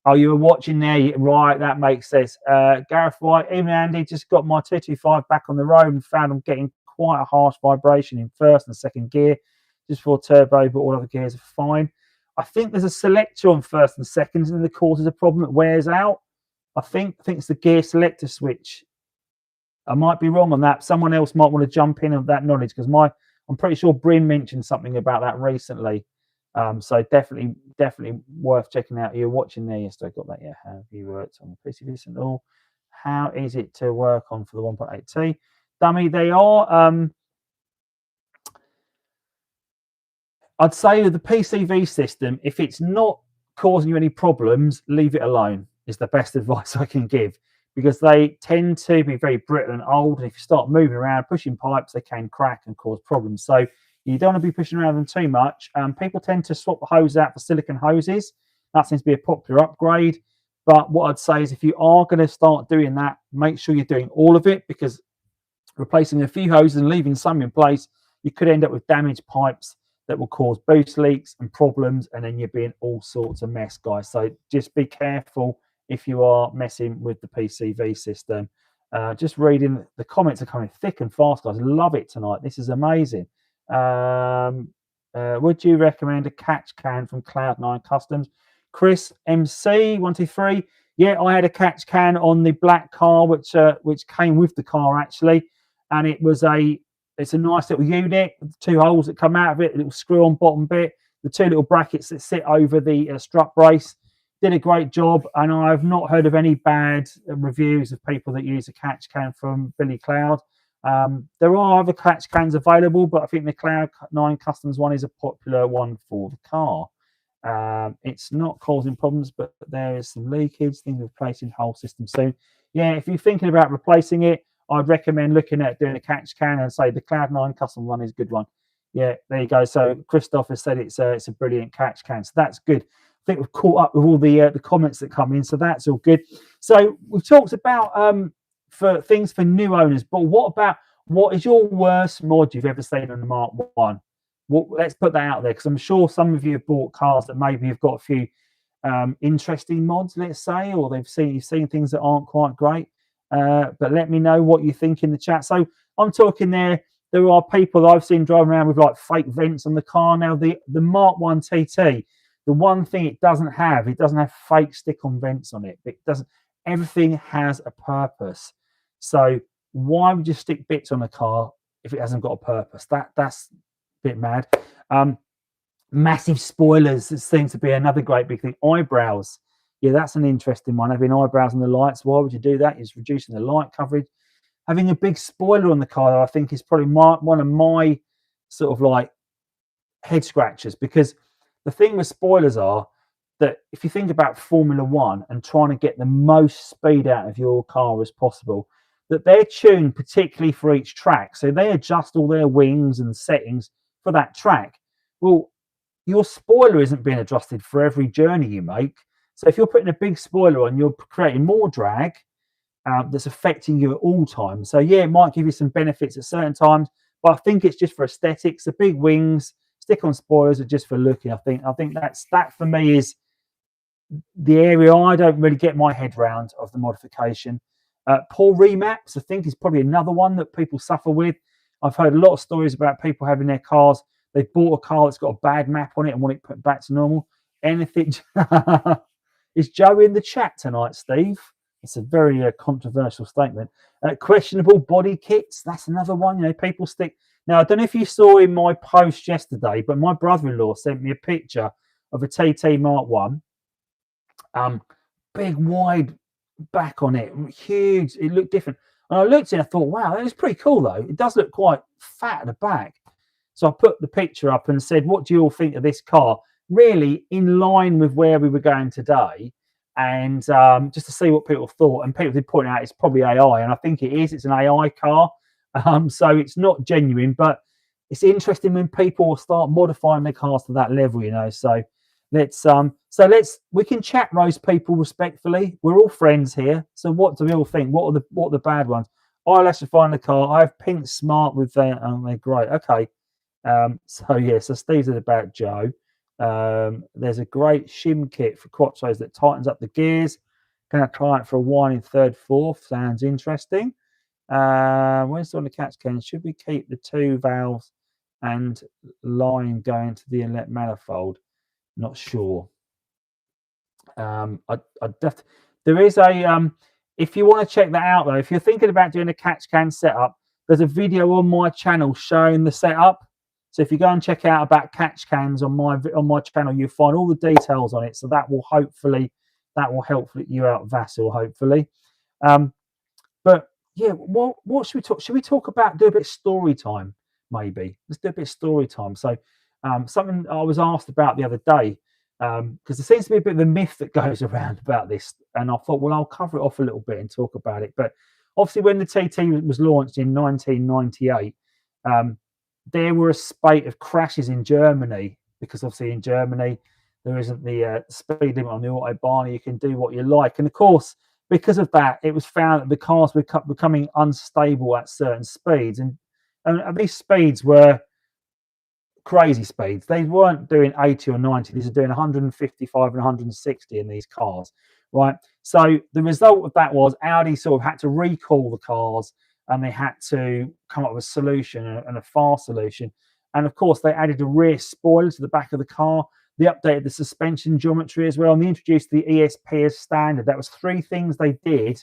Oh, you were watching there, right? That makes sense. Gareth White, even Andy, just got my 225 back on the road and found I'm getting quite a harsh vibration in first and second gear, just for turbo, but all other gears are fine. I think there's a selector on first and seconds, and the causes a problem that wears out. I think it's the gear selector switch. I might be wrong on that. Someone else might want to jump in of that knowledge, because I'm pretty sure Bryn mentioned something about that recently. So definitely worth checking out. You're watching there yesterday. Got that? Yeah. Have you worked on the PCV at all? How is it to work on for the 1.8T? Dummy, they are. I'd say with the PCV system, if it's not causing you any problems, leave it alone, is the best advice I can give, because they tend to be very brittle and old. And if you start moving around, pushing pipes, they can crack and cause problems. So you don't want to be pushing around them too much. People tend to swap the hose out for silicon hoses. That seems to be a popular upgrade. But what I'd say is, if you are going to start doing that, make sure you're doing all of it, because replacing a few hoses and leaving some in place, you could end up with damaged pipes that will cause boost leaks and problems, and then you'll be in all sorts of mess, guys. So just be careful if you are messing with the PCV system. Just reading the comments are coming thick and fast, guys. Love it tonight. This is amazing. Would you recommend a catch can from Cloud9 Customs? Chris MC123. Yeah, I had a catch can on the black car, which came with the car actually, and it's a nice little unit with 2 holes that come out of it, a little screw on bottom bit, the 2 little brackets that sit over the strut brace. Did a great job, and I've not heard of any bad reviews of people that use a catch can from Billy Cloud. There are other catch cans available, but I think the Cloud9 Customs one is a popular one for the car. It's not causing problems, but there is some leakage, things replacing the whole system soon. Yeah, if you're thinking about replacing it, I'd recommend looking at doing a catch can, and say the Cloud9 Custom one is a good one. Yeah, there you go. So Christoph has said it's a brilliant catch can, so that's good. I think we've caught up with all the comments that come in, so that's all good. So we've talked about for things for new owners, but what is your worst mod you've ever seen on the Mark 1? Let's put that out there, because I'm sure some of you have bought cars that maybe have got a few interesting mods, let's say, or you've seen things that aren't quite great. But let me know what you think in the chat. So I'm talking there are people I've seen driving around with like fake vents on the car. Now the Mark 1 TT, the one thing it doesn't have fake stick-on vents on it. It doesn't. Everything has a purpose. So why would you stick bits on a car if it hasn't got a purpose? That's a bit mad. Massive spoilers seems to be another great big thing. Eyebrows. Yeah, that's an interesting one. Having eyebrows on the lights. Why would you do that? It's reducing the light coverage. Having a big spoiler on the car, I think, is probably one of my sort of like head scratchers, because the thing with spoilers are that if you think about Formula One and trying to get the most speed out of your car as possible, that they're tuned particularly for each track. So they adjust all their wings and settings for that track. Well, your spoiler isn't being adjusted for every journey you make. So if you're putting a big spoiler on, you're creating more drag that's affecting you at all times. So yeah, it might give you some benefits at certain times, but I think it's just for aesthetics. The big wings, stick-on spoilers are just for looking. I think that for me is the area I don't really get my head around of the modification. Poor remaps, I think, is probably another one that people suffer with. I've heard a lot of stories about people having their cars. They bought a car that's got a bad map on it and want it put back to normal. Anything. Is Joe in the chat tonight, Steve? It's a very controversial statement. Questionable body kits. That's another one. You know, people stick. Now, I don't know if you saw in my post yesterday, but my brother-in-law sent me a picture of a TT Mark 1. Big wide back on it, huge. It looked different. And I looked at it, I thought, wow, that is pretty cool though. It does look quite fat at the back. So I put the picture up and said, what do you all think of this car? Really in line with where we were going today. And just to see what people thought. And people did point out it's probably AI. And I think it is. It's an AI car. So it's not genuine. But it's interesting when people start modifying their cars to that level, you know. So We can chat roast people respectfully. We're all friends here. So what do we all think? What are the bad ones? I'll actually find the car. I have Pink Smart with their they're great. Okay. So yeah, so Steve's about Joe. There's a great shim kit for quattros that tightens up the gears. Gonna try it for a while in third, fourth. Sounds interesting. When's on the catch can? Should we keep the 2 valves and line going to the inlet manifold? Not sure. There is a if you want to check that out though, if you're thinking about doing a catch can setup, there's a video on my channel showing the setup. So if you go and check out about catch cans on my channel, you'll find all the details on it. So that will help you out, Vassal, hopefully. But yeah, what should we talk? Should we talk about do a bit of story time? Maybe let's do a bit of story time. So something I was asked about the other day, because there seems to be a bit of a myth that goes around about this, and I thought, well, I'll cover it off a little bit and talk about it. But obviously, when the TT was launched in 1998, there were a spate of crashes in Germany, because obviously in Germany there isn't the speed limit on the autobahn. You can do what you like, and of course, because of that, it was found that the cars were becoming unstable at certain speeds, and these speeds were crazy speeds. They weren't doing 80 or 90. These are doing 155 and 160 in these cars, right? So the result of that was Audi sort of had to recall the cars, and they had to come up with a solution, and a fast solution. And of course, they added a rear spoiler to the back of the car. They updated the suspension geometry as well, and they introduced the ESP as standard. That was 3 things they did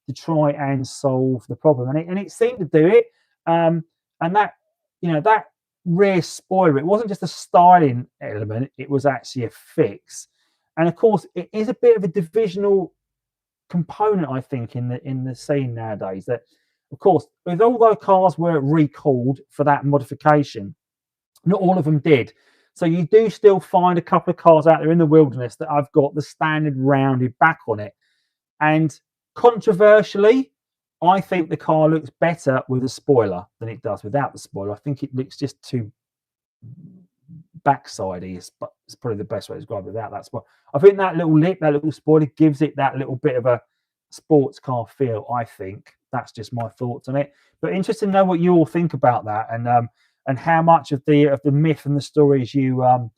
to try and solve the problem, and it seemed to do it. And that, that rear spoiler, it wasn't just a styling element; it was actually a fix. And of course, it is a bit of a divisional component, I think, in the scene nowadays. That, of course, although cars were recalled for that modification, not all of them did. So you do still find a couple of cars out there in the wilderness that have got the standard rounded back on it. And controversially, I think the car looks better with a spoiler than it does without the spoiler. I think it looks just too backsidey. It's probably the best way to describe it without that spoiler. I think that little lip, that little spoiler, gives it that little bit of a sports car feel. I think that's just my thoughts on it. But interested to know what you all think about that, and how much of the myth and the stories you're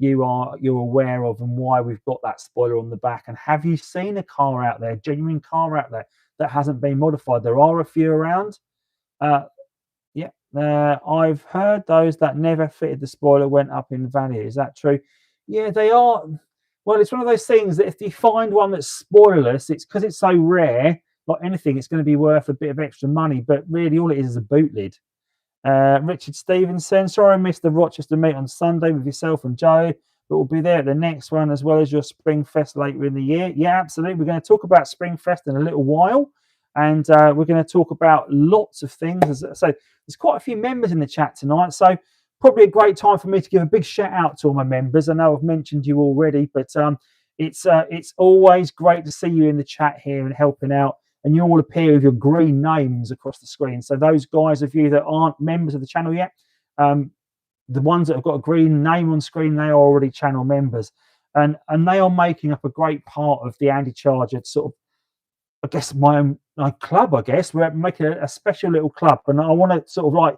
aware of, and why we've got that spoiler on the back. And have you seen a car out there, genuine car out there, that hasn't been modified? There are a few around. I've heard those that never fitted the spoiler went up in value. Is that true? Yeah, they are. Well, it's one of those things that if you find one that's spoilerless, it's because it's so rare. Like anything, it's going to be worth a bit of extra money. But really, all it is a boot lid. Richard Stevenson, sorry I missed the Rochester meet on Sunday with yourself and Joe, but we'll be there at the next one as well as your Spring Fest later in the year. Yeah, absolutely. We're going to talk about Spring Fest in a little while, and we're going to talk about lots of things. So there's quite a few members in the chat tonight, so probably a great time for me to give a big shout out to all my members. I know I've mentioned you already, but it's always great to see you in the chat here and helping out. And you all appear with your green names across the screen. So those guys of you that aren't members of the channel yet, the ones that have got a green name on screen, they are already channel members. And they are making up a great part of the Andycharger sort of, I guess, my club, I guess. We're making a special little club. And I want to sort of like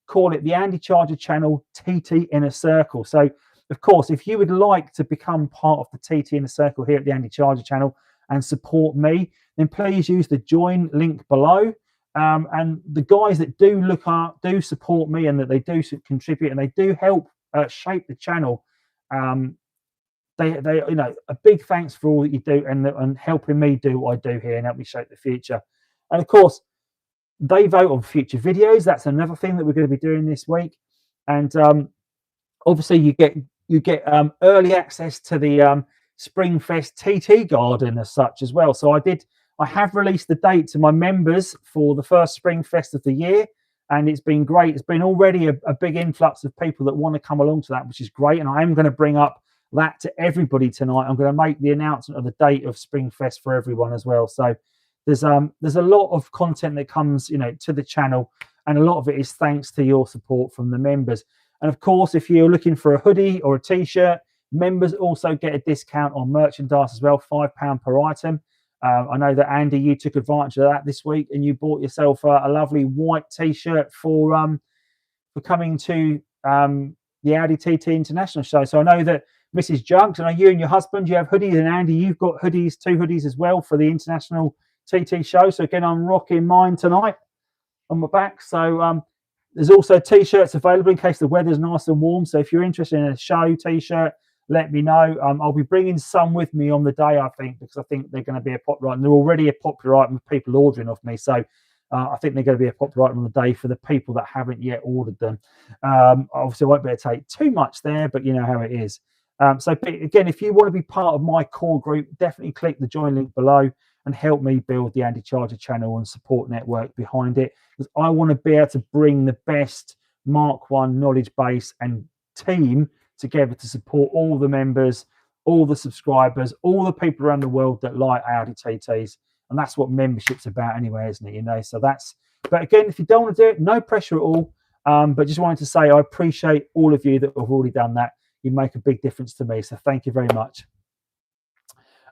call it the Andycharger channel TT Inner Circle. So, of course, if you would like to become part of the TT Inner Circle here at the Andycharger channel and support me, then please use the join link below. And the guys that do support me, and that they do contribute, and they do help shape the channel. They a big thanks for all that you do, and helping me do what I do here and help me shape the future. And of course, they vote on future videos. That's another thing that we're going to be doing this week. And obviously, you get early access to the Springfest TT Garden as such as well. So I have released the date to my members for the first Springfest of the year, and it's been great. It's been already a big influx of people that want to come along to that, which is great. And I am going to bring up that to everybody tonight. I'm going to make the announcement of the date of Springfest for everyone as well. So there's a lot of content that comes to the channel, and a lot of it is thanks to your support from the members. And of course, if you're looking for a hoodie or a t-shirt, Members also get a discount on merchandise as well, £5 per item. I know that Andy, you took advantage of that this week, and you bought yourself a lovely white T-shirt for coming to the Audi TT International show. So I know that Mrs. Jugs, I know you and your husband, you have hoodies, and Andy, you've got hoodies, 2 hoodies as well for the International TT show. So again, I'm rocking mine tonight on my back. So there's also T-shirts available in case the weather's nice and warm. So if you're interested in a show T-shirt, let me know. I'll be bringing some with me on the day, I think, because I think they're going to be a popular item. They're already a popular item with people ordering off me. So I think they're going to be a popular item on the day for the people that haven't yet ordered them. Obviously, I won't be able to take too much there, but you know how it is. So again, if you want to be part of my core group, definitely click the join link below and help me build the Andycharger channel and support network behind it, because I want to be able to bring the best Mk1 knowledge base and team together to support all the members, all the subscribers, all the people around the world that like Audi TTs. And that's what membership's about anyway, isn't it? You know, so that's, but again, if you don't want to do it, no pressure at all. But just wanted to say I appreciate all of you that have already done that. You make a big difference to me. So thank you very much.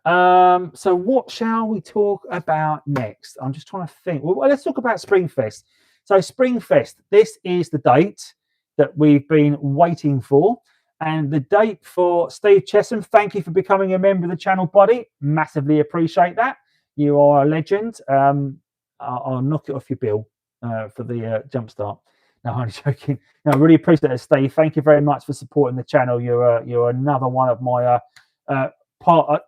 So what shall we talk about next? I'm just trying to think. Well, let's talk about Springfest. So Springfest, this is the date that we've been waiting for. And the date for Steve Chesham, thank you for becoming a member of the channel, buddy. Massively appreciate that. You are a legend. I'll knock it off your bill for the jump start. No, I'm joking. No, I really appreciate it, Steve. Thank you very much for supporting the channel. You're another one of my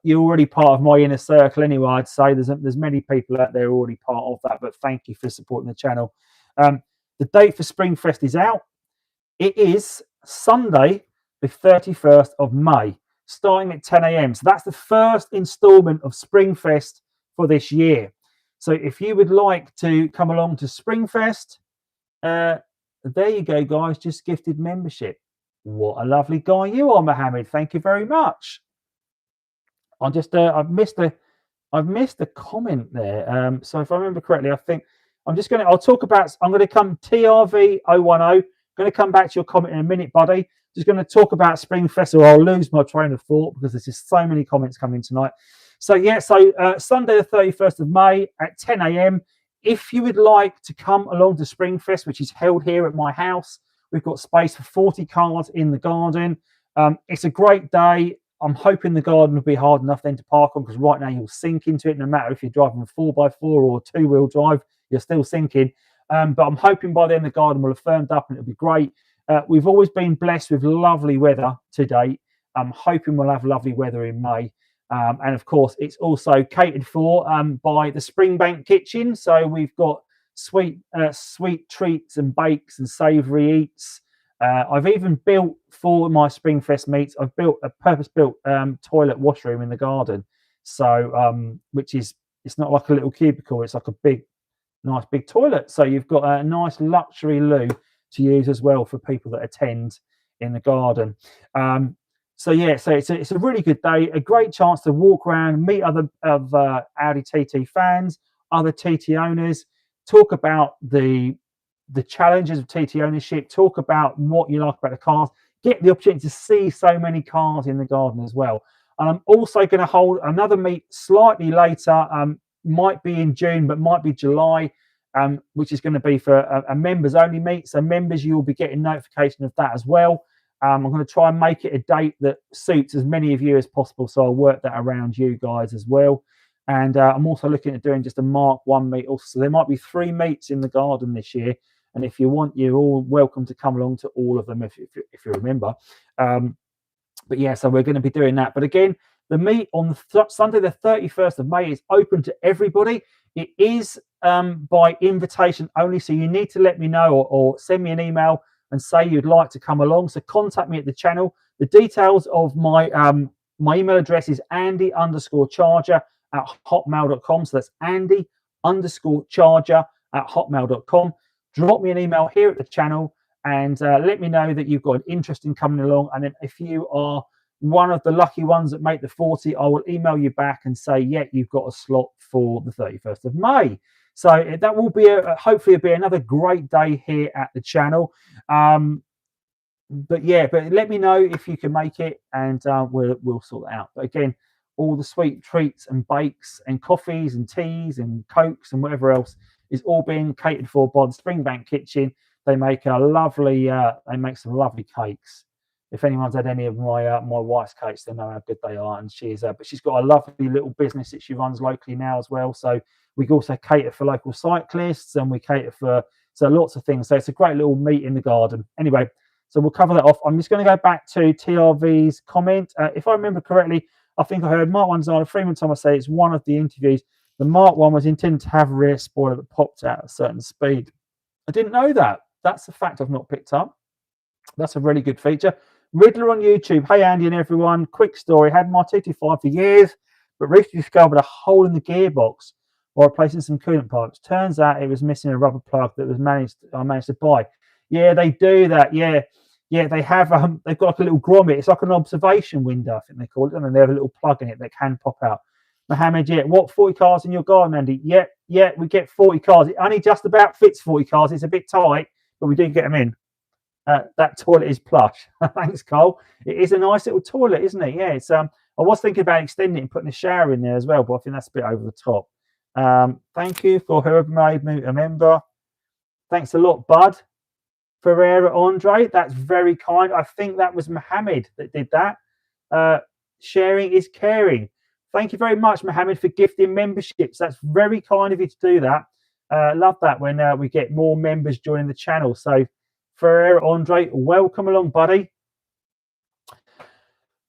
you're already part of my inner circle anyway. I'd say there's many people out there already part of that, but thank you for supporting the channel. The date for Springfest is out. It is Sunday, the 31st of May, starting at 10 a.m. So that's the first installment of Springfest for this year. So if you would like to come along to Springfest, there you go, guys. Just gifted membership. What a lovely guy you are, Mohammed. Thank you very much. I just I've missed a comment there. So if I remember correctly, I think I'm going to come TRV 010. Going to come back to your comment in a minute, buddy. Just going to talk about Springfest, or I'll lose my train of thought because there's just so many comments coming tonight. So yeah, Sunday the 31st of May at 10 a.m. If you would like to come along to Springfest, which is held here at my house, we've got space for 40 cars in the garden. It's a great day. I'm hoping the garden will be hard enough then to park on, because right now you'll sink into it. No matter if you're driving a 4x4 or 2-wheel drive, you're still sinking. But I'm hoping by then the garden will have firmed up and it'll be great. We've always been blessed with lovely weather to date. I'm hoping we'll have lovely weather in May. And of course, it's also catered for by the Springbank Kitchen. So we've got sweet treats and bakes and savoury eats. I've even built, for my Springfest meets, I've built a purpose-built toilet washroom in the garden. So which is, it's not like a little cubicle, it's like a nice big toilet. So you've got a nice luxury loo to use as well for people that attend in the garden. So yeah, so it's a really good day, a great chance to walk around, meet other Audi TT fans, other TT owners, talk about the challenges of TT ownership, talk about what you like about the cars, get the opportunity to see so many cars in the garden as well. And I'm also going to hold another meet slightly later, might be in June, but might be July, which is going to be for a members only meet. So members, you'll be getting notification of that as well. I'm going to try and make it a date that suits as many of you as possible, so I'll work that around you guys as well. And I'm also looking at doing just a Mk1 meet also. So there might be 3 meets in the garden this year, and if you want, you're all welcome to come along to all of them if you remember. But yeah, so we're going to be doing that. But again, the meet on Sunday the 31st of May is open to everybody. It is by invitation only, so you need to let me know or send me an email and say you'd like to come along. So contact me at the channel. The details of my my email address is andy_charger@hotmail.com. So that's andy_charger@hotmail.com. Drop me an email here at the channel and let me know that you've got an interest in coming along. And then if you are one of the lucky ones that make the 40, I will email you back and say, yeah, you've got a slot for the 31st of May. So that will be hopefully it'll be another great day here at the channel. but yeah, but let me know if you can make it, and we'll sort that out. But again, all the sweet treats and bakes and coffees and teas and cokes and whatever else is all being catered for by the Springbank Kitchen. They make a lovely, they make some lovely cakes. If anyone's had any of my my wife's cakes, they know how good they are. And but she's got a lovely little business that she runs locally now as well. So we also cater for local cyclists, and we cater for lots of things. So it's a great little meet in the garden. Anyway, so we'll cover that off. I'm just going to go back to TRV's comment. If I remember correctly, I think I heard Mark 1's on Freeman Thomas say it's one of the interviews. The Mark 1 was intended to have a rear spoiler that popped out at a certain speed. I didn't know that. That's a fact I've not picked up. That's a really good feature. Riddler on YouTube. Hey, Andy and everyone. Quick story. Had my TT5 for years, but recently discovered a hole in the gearbox while replacing some coolant pipes. Turns out it was missing a rubber plug that I managed to buy. Yeah, they do that. Yeah, they have. They've got like a little grommet. It's like an observation window, I think they call it, and they have a little plug in it that can pop out. Mohammed, yeah. What 40 cars in your garden, Andy? Yeah. We get 40 cars. It only just about fits 40 cars. It's a bit tight, but we do get them in. That toilet is plush. Thanks, Cole. It is a nice little toilet, isn't it? Yeah. It's I was thinking about extending it and putting a shower in there as well, but I think that's a bit over the top. Thank you for whoever made me a member. Thanks a lot, Bud. Ferreira Andre, that's very kind. I think that was Mohammed that did that. Sharing is caring. Thank you very much, Mohammed, for gifting memberships. That's very kind of you to do that. Love that when we get more members joining the channel. So Ferreira Andre, welcome along, buddy.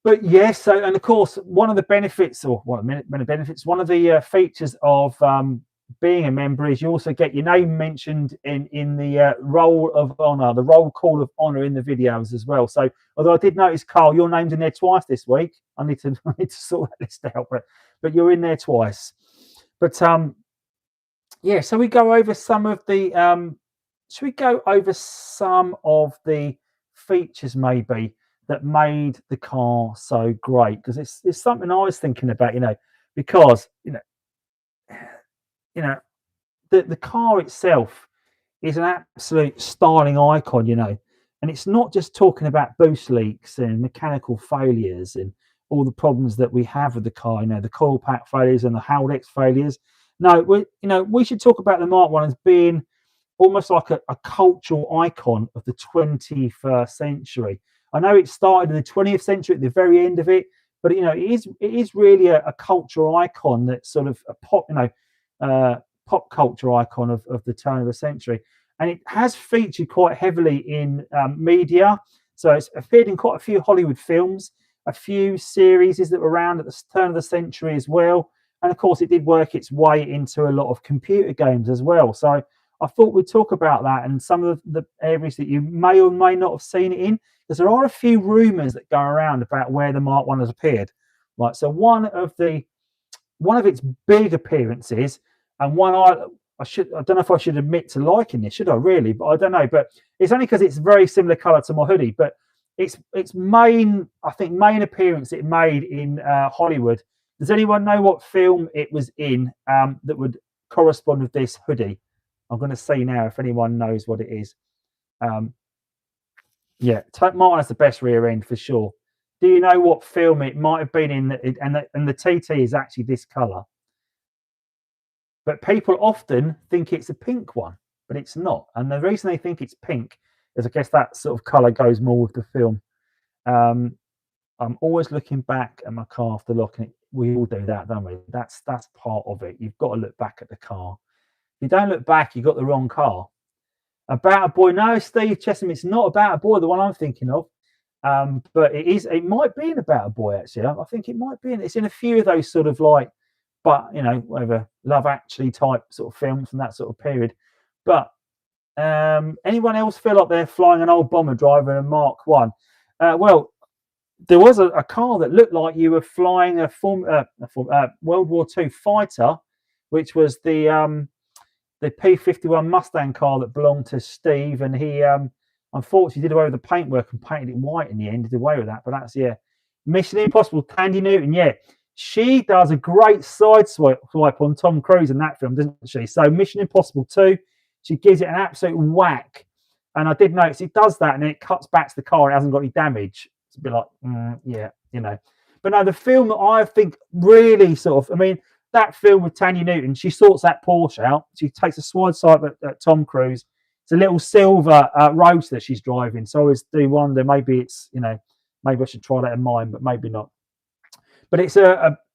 But yes, so and of course, one of the benefits, or one of the features of being a member is you also get your name mentioned in the roll of honor, the roll call of honor in the videos as well. So although I did notice, Carl, your name's in there twice this week. I need to sort that list out, but you're in there twice. But yeah, so we go over some of the should we go over some of the features maybe that made the car so great? Because it's something I was thinking about, because the car itself is an absolute styling icon, and it's not just talking about boost leaks and mechanical failures and all the problems that we have with the car, the coil pack failures and the Haldex failures. No, we should talk about the Mark 1 as being almost like a cultural icon of the 21st century. I know it started in the 20th century at the very end of it, but it is really a cultural icon that's sort of a pop culture icon of the turn of the century, and it has featured quite heavily in media. So it's appeared in quite a few Hollywood films, a few series that were around at the turn of the century as well, and of course it did work its way into a lot of computer games as well. So I thought we'd talk about that and some of the areas that you may or may not have seen it in, because there are a few rumors that go around about where the Mark 1 has appeared. Right, so one of its big appearances, and one I don't know if I should admit to liking this, should I really? But I don't know. But it's only because it's very similar colour to my hoodie. But its main appearance it made in Hollywood. Does anyone know what film it was in that would correspond with this hoodie? I'm going to see now if anyone knows what it is. Yeah, Martin has the best rear end for sure. Do you know what film it might have been in? And the TT is actually this colour. But people often think it's a pink one, but it's not. And the reason they think it's pink is I guess that sort of colour goes more with the film. I'm always looking back at my car after locking it. We all do that, don't we? That's part of it. You've got to look back at the car. If you don't look back, you've got the wrong car. About a Boy. No, Steve Chesham, it's not About a Boy, the one I'm thinking of. But it might be in About a Boy, actually. I think it might be it's in a few of those sort of like, but whatever, Love Actually type sort of films from that sort of period. But anyone else feel like they're flying an old bomber driver in a Mark 1? Well, there was a car that looked like you were flying a World War II fighter, which was the P-51 Mustang car that belonged to Steve, and he unfortunately did away with the paintwork and painted it white in the end. Did away with that, but that's Mission Impossible. Tandy Newton, she does a great side swipe on Tom Cruise in that film, doesn't she? So Mission Impossible 2, she gives it an absolute whack And I did notice it does that, and then it cuts back to the car and it hasn't got any damage. It's a bit like, yeah, you know. But no, the film that I think really sort of, I mean, that film with Tanya Newton, she sorts that Porsche out. She takes a swide sight at Tom Cruise. It's a little silver Roadster she's driving. So I always do wonder, maybe it's, you know, maybe I should try that in mine, but maybe not. But it's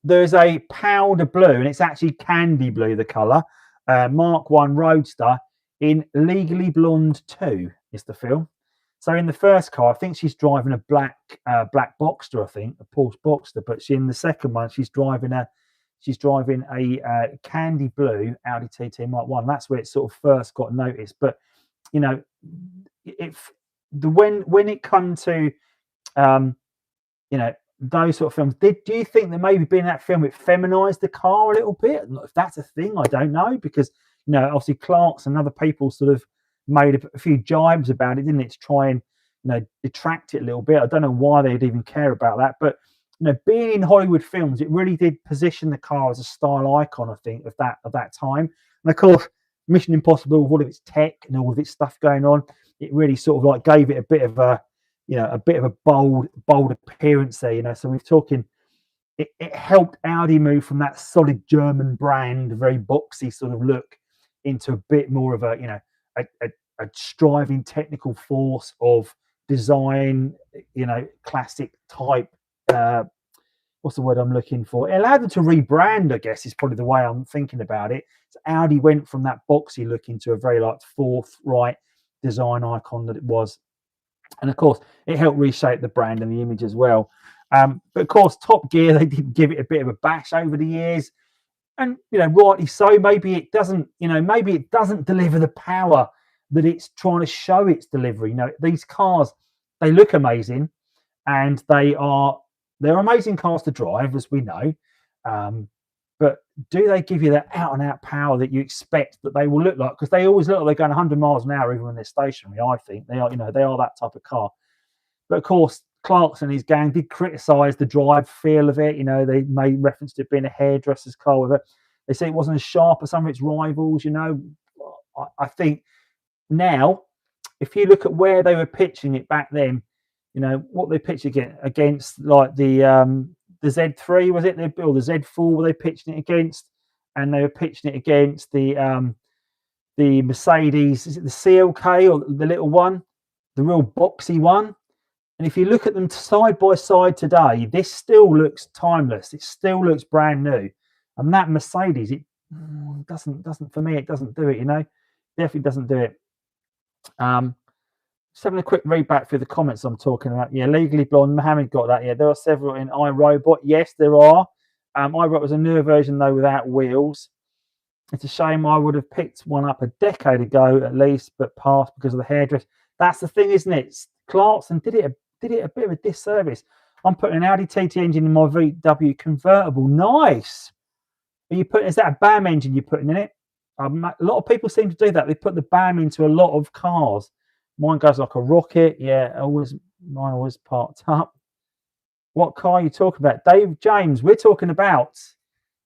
there's a powder blue, and it's actually candy blue, the colour. Mk1 Roadster in Legally Blonde 2 is the film. So in the first car, I think she's driving a black Boxster, I think, a Porsche Boxster. But in the second one, she's driving a candy blue Audi TT Mk1. That's where it sort of first got noticed. But you know, when it comes to you know, those sort of films, do you think that maybe being that film it feminized the car a little bit? If that's a thing, I don't know, because you know, obviously Clarkson and other people sort of made a few jibes about it, didn't it, to try and, you know, detract it a little bit. I don't know why they'd even care about that, but you know, being in Hollywood films, it really did position the car as a style icon, I think, of that time. And of course, Mission Impossible, with all of its tech and all of its stuff going on, it really sort of like gave it a bit of a, you know, a bit of a bold appearance there, you know. So we're talking, it helped Audi move from that solid German brand, very boxy sort of look, into a bit more of a, you know, a striving technical force of design, you know, classic type. What's the word I'm looking for? It allowed them to rebrand, I guess, is probably the way I'm thinking about it. So Audi went from that boxy look into a very like forthright design icon that it was. And of course, it helped reshape the brand and the image as well. But of course, Top Gear, they did give it a bit of a bash over the years. And, you know, rightly so. Maybe it doesn't, you know, maybe it doesn't deliver the power that it's trying to show it's delivering. You know, these cars, they look amazing, and they're amazing cars to drive, as we know. But do they give you that out-and-out power that you expect that they will look like? Because they always look like they're going 100 miles an hour, even when they're stationary. I think they are, you know, they are that type of car. But of course, Clarkson and his gang did criticise the drive feel of it. You know, they made reference to it being a hairdresser's car with it. They say it wasn't as sharp as some of its rivals. You know, I think now, if you look at where they were pitching it back then, you know what they pitched against, like the Z3, was it? Or the Z4 were they pitching it against, and they were pitching it against the Mercedes. Is it the CLK or the little one, the real boxy one? And if you look at them side by side today, this still looks timeless. It still looks brand new. And that Mercedes, it doesn't for me. It doesn't do it. You know, definitely doesn't do it. Just having a quick read back through the comments I'm talking about. Yeah, Legally Blonde. Mohammed got that. Yeah, there are several in iRobot. Yes, there are. iRobot was a newer version though, without wheels. It's a shame. I would have picked one up a decade ago at least, but passed because of the hairdress. That's the thing, isn't it? Clarkson did it a bit of a disservice. I'm putting an Audi TT engine in my VW convertible. Nice. Are you putting? Is that a BAM engine you're putting in it? A lot of people seem to do that. They put the BAM into a lot of cars. Mine goes like a rocket. Yeah, mine always parked up. What car are you talking about, Dave James? We're talking about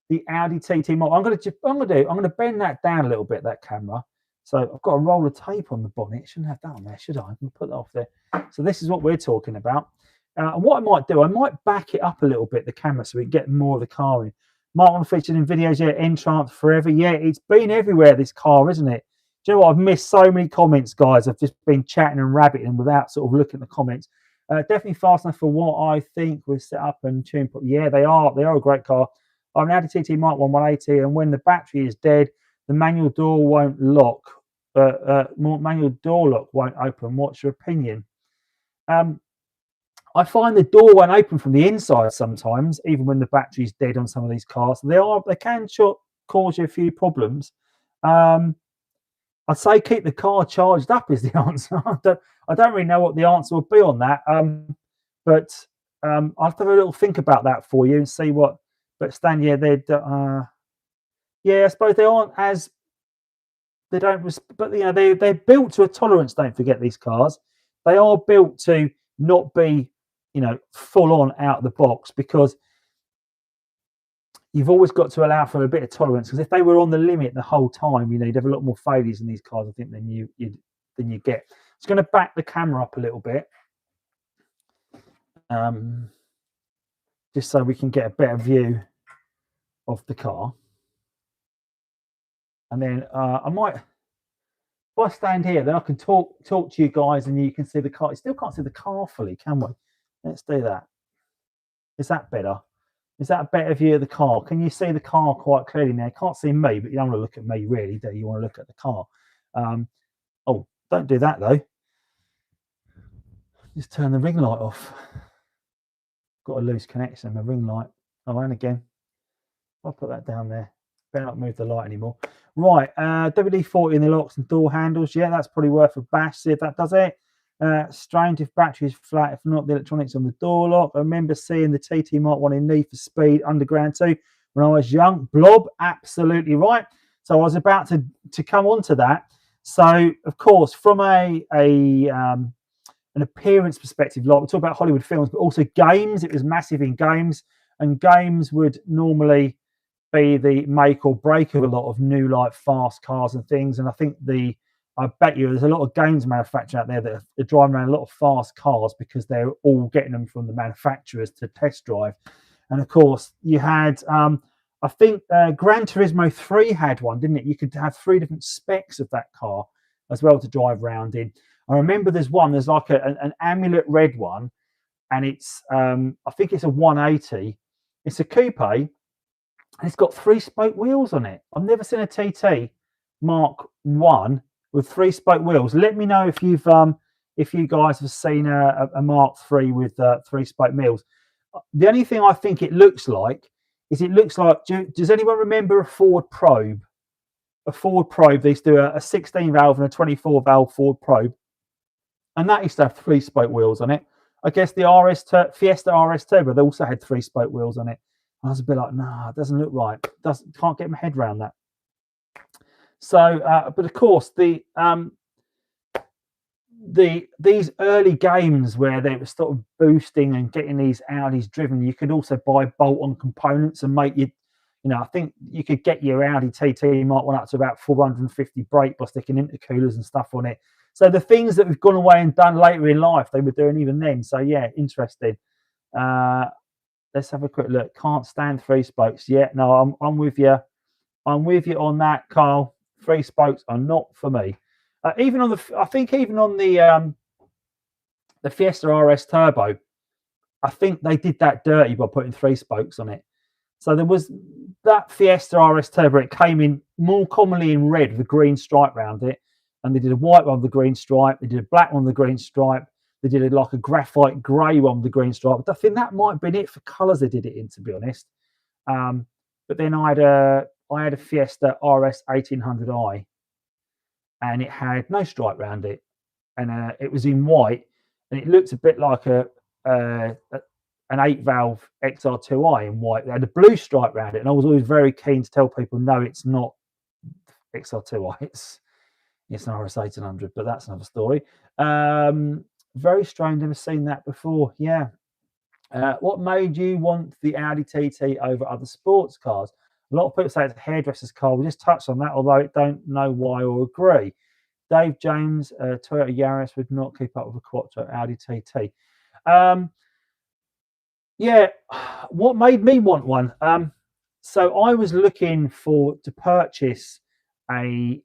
the Audi TT model. I'm going to bend that down a little bit, that camera. So I've got a roll of tape on the bonnet. Shouldn't have that on there, should I? I'm going to put that off there. So this is what we're talking about. And what I might do, I might back it up a little bit, the camera, so we get more of the car in. Mk1 featured in videos, yeah, Entrance forever. Yeah, it's been everywhere, this car, isn't it? Do you know what? I've missed so many comments, guys. I've just been chatting and rabbiting without sort of looking at the comments. Definitely fast enough for what I think was set up and tuned. Yeah, they are a great car. I'm an Audi TT Mk1 180, and when the battery is dead, the manual door won't lock. Manual door lock won't open. What's your opinion? I find the door won't open from the inside sometimes, even when the battery's dead on some of these cars. They can cause you a few problems. I'd say keep the car charged up is the answer. I don't really know what the answer will be on that. But I'll have to have a little think about that for you and see what. But Stan, yeah, I suppose they aren't as. They don't, but you know, they're built to a tolerance. Don't forget these cars. They are built to not be, you know, full on out of the box, because you've always got to allow for a bit of tolerance. Because if they were on the limit the whole time, you know, you'd have a lot more failures in these cars, I think, than you get. Just going to back the camera up a little bit, just so we can get a better view of the car. And then I might, if I stand here, then I can talk to you guys, and you can see the car. You still can't see the car fully, can we? Let's do that. Is that better? Is that a better view of the car? Can you see the car quite clearly now? You can't see me, but you don't want to look at me, really, do you? You want to look at the car. Oh, don't do that, though. Just turn the ring light off. Got a loose connection, my ring light. Oh, and again. I'll put that down there. Better not move the light anymore. Right, WD-40 in the locks and door handles. Yeah, that's probably worth a bash. See if that does it. Strange if battery is flat, if not the electronics on the door lock. I remember seeing the TT Mk1 in Need for Speed Underground 2 when I was young. Blob, absolutely right. So I was about to come on to that. So, of course, from an appearance perspective, like we talk about Hollywood films, but also games. It was massive in games, and games would normally be the make or break of a lot of new, like, fast cars and things. And I think I bet you there's a lot of games manufacturers out there that are driving around a lot of fast cars because they're all getting them from the manufacturers to test drive. And of course, you had, I think Gran Turismo 3 had one, didn't it? You could have 3 different specs of that car as well to drive around in. I remember there's like an amulet red one, and it's, I think it's a 180. It's a coupe, and it's got 3-spoke wheels on it. I've never seen a TT Mk1 with 3-spoke wheels. Let me know if you guys have seen a Mark III with 3-spoke wheels. The only thing I think it looks like is does anyone remember a Ford Probe? A Ford Probe, they used to do a 16 valve and a 24 valve Ford Probe, and that used to have 3-spoke wheels on it. I guess the Fiesta RS Turbo, they also had 3-spoke wheels on it. I was a bit like, nah, it doesn't look right. Can't get my head around that. So, but of course, these early games where they were sort of boosting and getting these Audis driven, you could also buy bolt-on components and make I think you could get your Audi TT Mk1 up to about 450 brake by sticking intercoolers and stuff on it. So the things that we've gone away and done later in life, they were doing even then. So yeah, interesting. Let's have a quick look. Can't stand 3 spokes. Yeah, no, I'm with you. I'm with you on that, Carl. 3 spokes are not for me. Even on the Fiesta RS Turbo, I think they did that dirty by putting 3 spokes on it. So there was that Fiesta RS Turbo. It came in more commonly in red with a green stripe around it, and they did a white one with the green stripe. They did a black one with the green stripe. They did like a graphite grey one with the green stripe. I think that might have been it for colours they did it in, to be honest. But then I had a Fiesta RS 1800i, and it had no stripe around it, and it was in white, and it looked a bit like an 8-valve XR2i in white. They had a blue stripe around it, and I was always very keen to tell people, no, it's not XR2i. It's an RS 1800, but that's another story. Very strange, never seen that before. Yeah. What made you want the Audi TT over other sports cars? A lot of people say it's a hairdresser's car. We just touched on that, although I don't know why or agree. Dave James, Toyota Yaris would not keep up with a Quattro Audi TT. Yeah, what made me want one? So I was looking to purchase a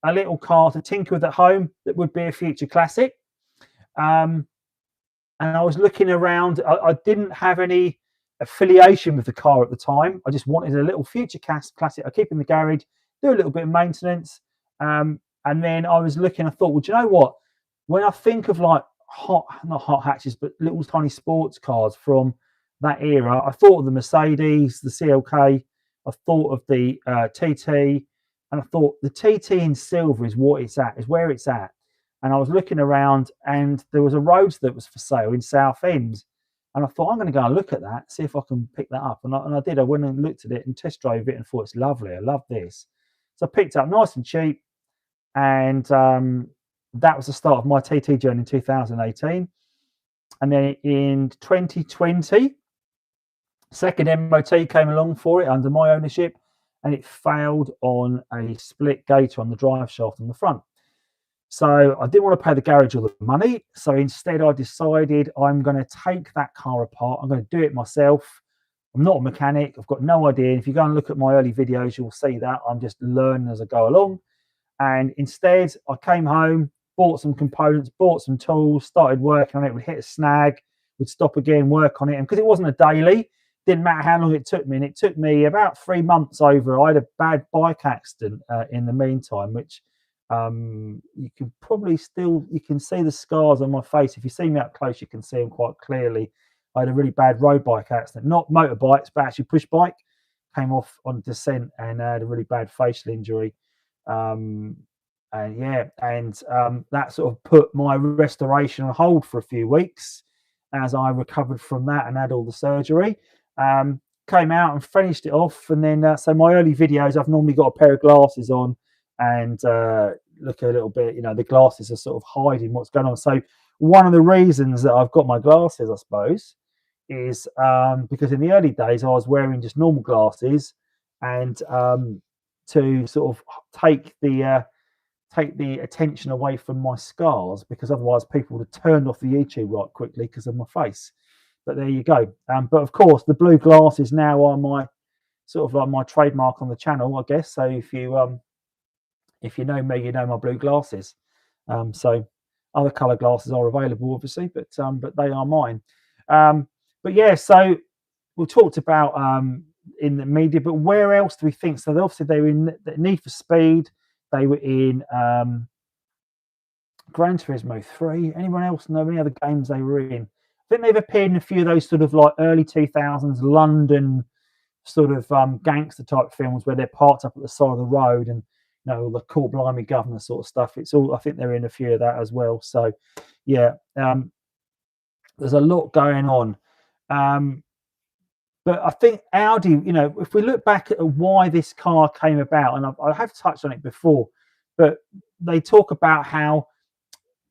little car to tinker with at home that would be a future classic. And I was looking around. I didn't have any affiliation with the car at the time. I just wanted a little future classic I keep in the garage, do a little bit of maintenance. And then I was looking, I thought, well, do you know what? When I think of like not hot hatches, but little tiny sports cars from that era, I thought of the Mercedes, the CLK, I thought of the TT, and I thought the TT in silver is where it's at. And I was looking around, and there was a Roadster that was for sale in Southend. And I thought, I'm going to go and look at that, see if I can pick that up. And I did. I went and looked at it and test drove it and thought, it's lovely. I love this. So I picked it up nice and cheap. And that was the start of my TT journey in 2018. And then in 2020, second MOT came along for it under my ownership, and it failed on a split gator on the drive shaft on the front. So I didn't want to pay the garage all the money. So instead, I decided I'm going to take that car apart. I'm going to do it myself. I'm not a mechanic. I've got no idea. And if you go and look at my early videos, you'll see that I'm just learning as I go along. And instead, I came home, bought some components, bought some tools, started working on it, would hit a snag, would stop again, work on it. And because it wasn't a daily, didn't matter how long it took me. And it took me about 3 months over. I had a bad bike accident in the meantime, which you can probably still, you can see the scars on my face. If you see me up close, you can see them quite clearly. I had a really bad road bike accident, not motorbikes, but actually push bike. Came off on descent and had a really bad facial injury. And that sort of put my restoration on hold for a few weeks as I recovered from that and had all the surgery. Came out and finished it off, and then so my early videos, I've normally got a pair of glasses on and look a little bit, the glasses are sort of hiding what's going on. So one of the reasons that I've got my glasses, I suppose, is because in the early days I was wearing just normal glasses, and to sort of take the attention away from my scars, because otherwise people would have turned off the YouTube right quickly because of my face. But there you go. But of course, the blue glasses now are my sort of like my trademark on the channel, I guess. So if you know me, you know my blue glasses. So other color glasses are available, obviously, but they are mine. But yeah, so we talked about in the media, but where else do we think? So obviously they were in Need for Speed. They were in Gran Turismo 3. Anyone else know any other games they were in? I think they've appeared in a few of those sort of like early 2000s London sort of gangster type films where they're parked up at the side of the road and the cool blimey governor sort of stuff. It's all, I think they're in a few of that as well. So yeah, there's a lot going on. But I think Audi, if we look back at why this car came about, and I have touched on it before, but they talk about how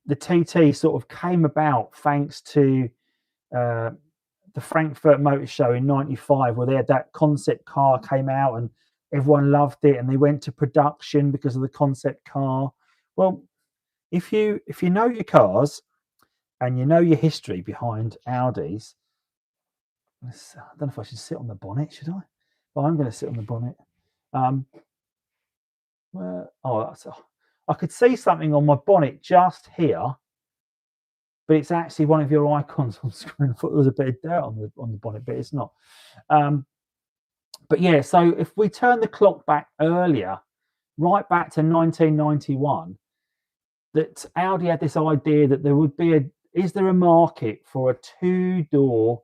the TT sort of came about thanks to the Frankfurt Motor Show in '95, where they had that concept car came out and everyone loved it, and they went to production because of the concept car. Well, if you know your cars and you know your history behind Audis, I don't know if I should sit on the bonnet, should I? Well, I'm going to sit on the bonnet. I could see something on my bonnet just here, but it's actually one of your icons on screen. I thought there was a bit of dirt on the bonnet, but it's not. But yeah, so if we turn the clock back earlier, right back to 1991, that Audi had this idea that there would be is there a market for a two-door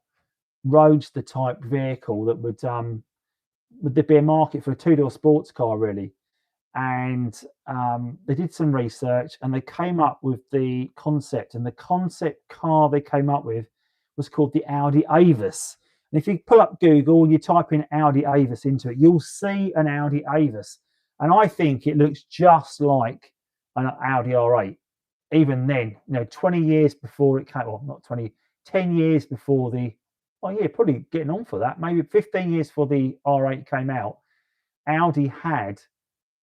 Roadster type vehicle that would there be a market for a two-door sports car, really? And they did some research and they came up with the concept, and the concept car they came up with was called the Audi Avis. And if you pull up Google and you type in Audi Avis into it, you'll see an Audi Avis, and I think it looks just like an Audi R8. Even then, 20 years before it came, well, not 20, 10 years before probably getting on for that, maybe 15 years before the R8 came out, Audi had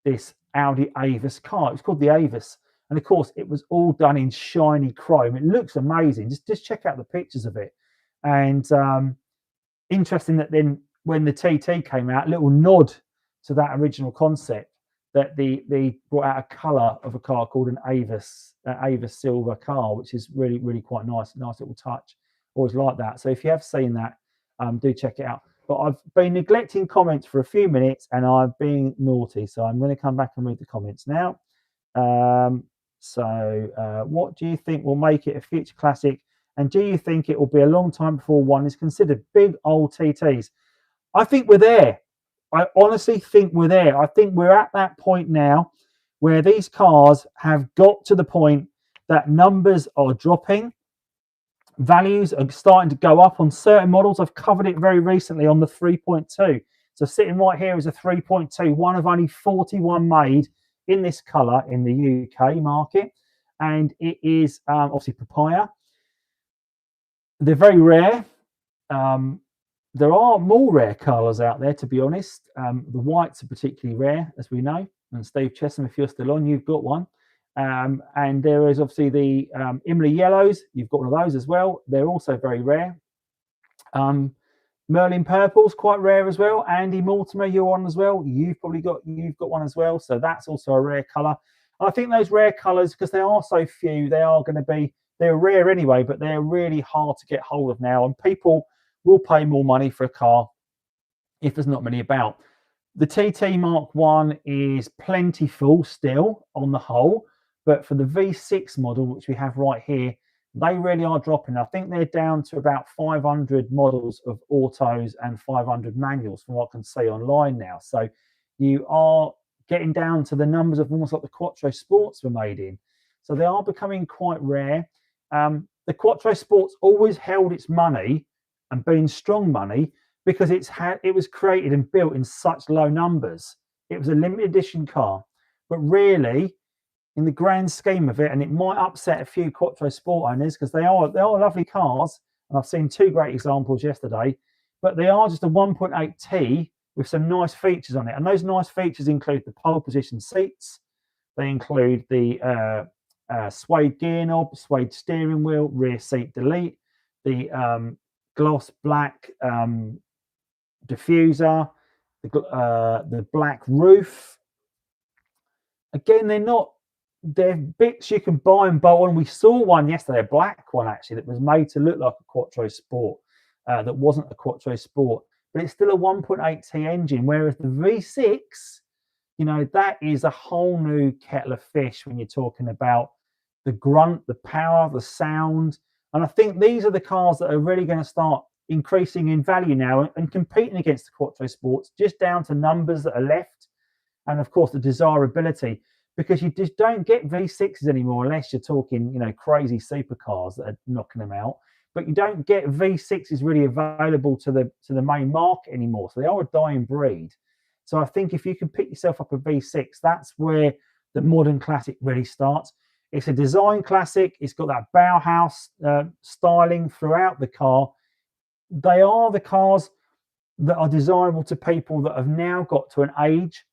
this Audi Avis car. It was called the Avis, and of course it was all done in shiny chrome. It looks amazing. Just check out the pictures of it. And interesting that then when the TT came out, a little nod to that original concept, that they brought out a color of a car called an Avis silver car, which is really, really quite nice little touch. Always like that. So if you have seen that, do check it out. But I've been neglecting comments for a few minutes and I've been naughty, so I'm going to come back and read the comments now. What do you think will make it a future classic, and do you think it will be a long time before one is considered? Big old TTs. I think we're there. I honestly think we're there. I think we're at that point now where these cars have got to the point that numbers are dropping. Values are starting to go up on certain models. I've covered it very recently on the 3.2. So sitting right here is a 3.2, one of only 41 made in this colour in the UK market. And it is obviously papaya. They're very rare. There are more rare colours out there, to be honest. The whites are particularly rare, as we know. And Steve Chesham, if you're still on, you've got one. And there is obviously the Imlay yellows. You've got one of those as well. They're also very rare. Merlin purple's quite rare as well. Andy Mortimer, you're on as well. You've got one as well. So that's also a rare colour. And I think those rare colours, because they are so few, they're rare anyway, but they're really hard to get hold of now. And people will pay more money for a car if there's not many about. The TT Mark 1 is plentiful still on the whole, but for the V6 model, which we have right here, they really are dropping. I think they're down to about 500 models of autos and 500 manuals from what I can see online now. So you are getting down to the numbers of almost like the Quattro Sports were made in. So they are becoming quite rare. The Quattro Sports always held its money and been strong money because it was created and built in such low numbers. It was a limited edition car, but really, in the grand scheme of it, and it might upset a few Quattro Sport owners because they are lovely cars, and I've seen two great examples yesterday, but they are just a 1.8T with some nice features on it, and those nice features include the pole position seats, they include the suede gear knob, suede steering wheel, rear seat delete, the gloss black diffuser, the black roof. Again, they're bits you can buy and bolt on. We saw one yesterday, a black one actually, that was made to look like a Quattro Sport, that wasn't a Quattro Sport, but it's still a 1.8T engine, whereas the V6, you know, that is a whole new kettle of fish when you're talking about the grunt, the power, the sound. And I think these are the cars that are really going to start increasing in value now and competing against the Quattro Sports, just down to numbers that are left, and of course the desirability, because you just don't get V6s anymore unless you're talking, you know, crazy supercars that are knocking them out. But you don't get V6s really available to the main market anymore. So they are a dying breed. So I think if you can pick yourself up a V6, that's where the modern classic really starts. It's a design classic. It's got that Bauhaus styling throughout the car. They are the cars that are desirable to people that have now got to an age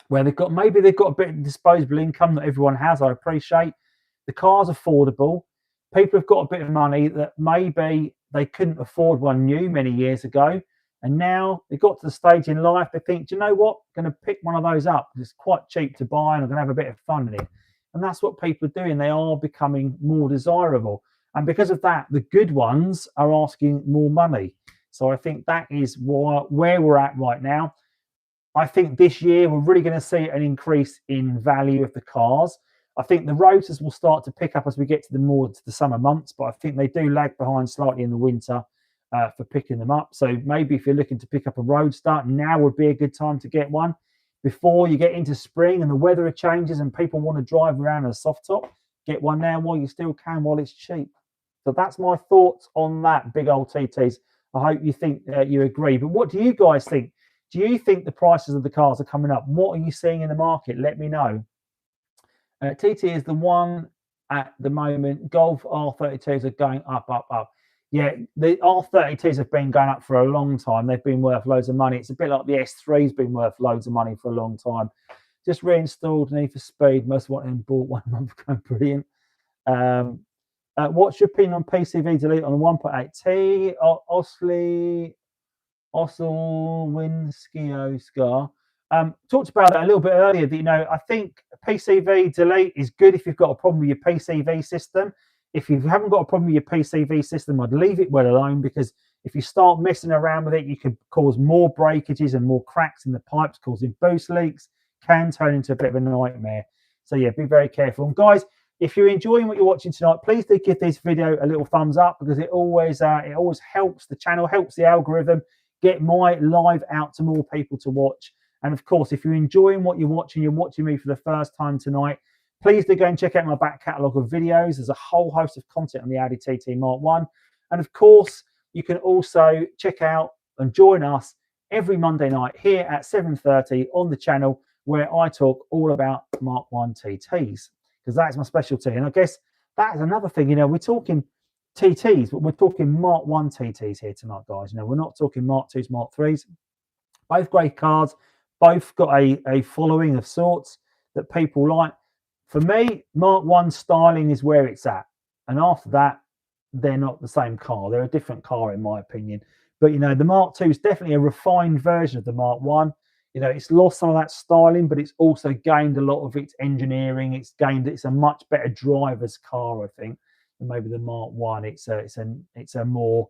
where they've got a bit of disposable income that everyone has. I appreciate the car's affordable. People have got a bit of money that maybe they couldn't afford one new many years ago, and now they've got to the stage in life they think, do you know what, I'm going to pick one of those up. It's quite cheap to buy and I'm going to have a bit of fun in it. And that's what people are doing. They are becoming more desirable. And because of that, the good ones are asking more money. So I think that is where we're at right now. I think this year we're really going to see an increase in value of the cars. I think the Roadsters will start to pick up as we get to the summer months, but I think they do lag behind slightly in the winter for picking them up. So maybe if you're looking to pick up a Roadster, now would be a good time to get one before you get into spring and the weather changes and people want to drive around in a soft top. Get one now while you still can, while it's cheap. So that's my thoughts on that, big old TTs. I hope you think you agree. But what do you guys think? Do you think the prices of the cars are coming up? What are you seeing in the market? Let me know. TT is the one at the moment. Golf R32s are going up, up, up. Yeah, the R32s have been going up for a long time. They've been worth loads of money. It's a bit like the S3's been worth loads of money for a long time. Just reinstalled Need for Speed. Most wanted and bought 1 month ago. Brilliant. What's your opinion on PCV delete on the 1.8T? Oslowinskio Scar. Talked about that a little bit earlier. That, you know, I think PCV delete is good if you've got a problem with your PCV system. If you haven't got a problem with your PCV system, I'd leave it well alone, because if you start messing around with it, you could cause more breakages and more cracks in the pipes, causing boost leaks, can turn into a bit of a nightmare. So yeah, be very careful. And guys, if you're enjoying what you're watching tonight, please do give this video a little thumbs up, because it always helps the channel, helps the algorithm get my live out to more people to watch. And of course, if you're enjoying what you're watching me for the first time tonight, please do go and check out my back catalogue of videos. There's a whole host of content on the Audi TT Mark 1. And of course, you can also check out and join us every Monday night here at 7:30 on the channel, where I talk all about Mark 1 TTs, because that's my specialty. And I guess that is another thing, you know, we're talking TTs, but we're talking Mark 1 TTs here tonight, guys. You know, we're not talking Mark 2s, Mark 3s. Both great cars, both got a following of sorts that people like. For me, Mark 1 styling is where it's at. And after that, they're not the same car. They're a different car, in my opinion. But, you know, the Mark 2 is definitely a refined version of the Mark 1. You know, it's lost some of that styling, but it's also gained a lot of its engineering. It's a much better driver's car, I think, than maybe the Mark 1. It's a more,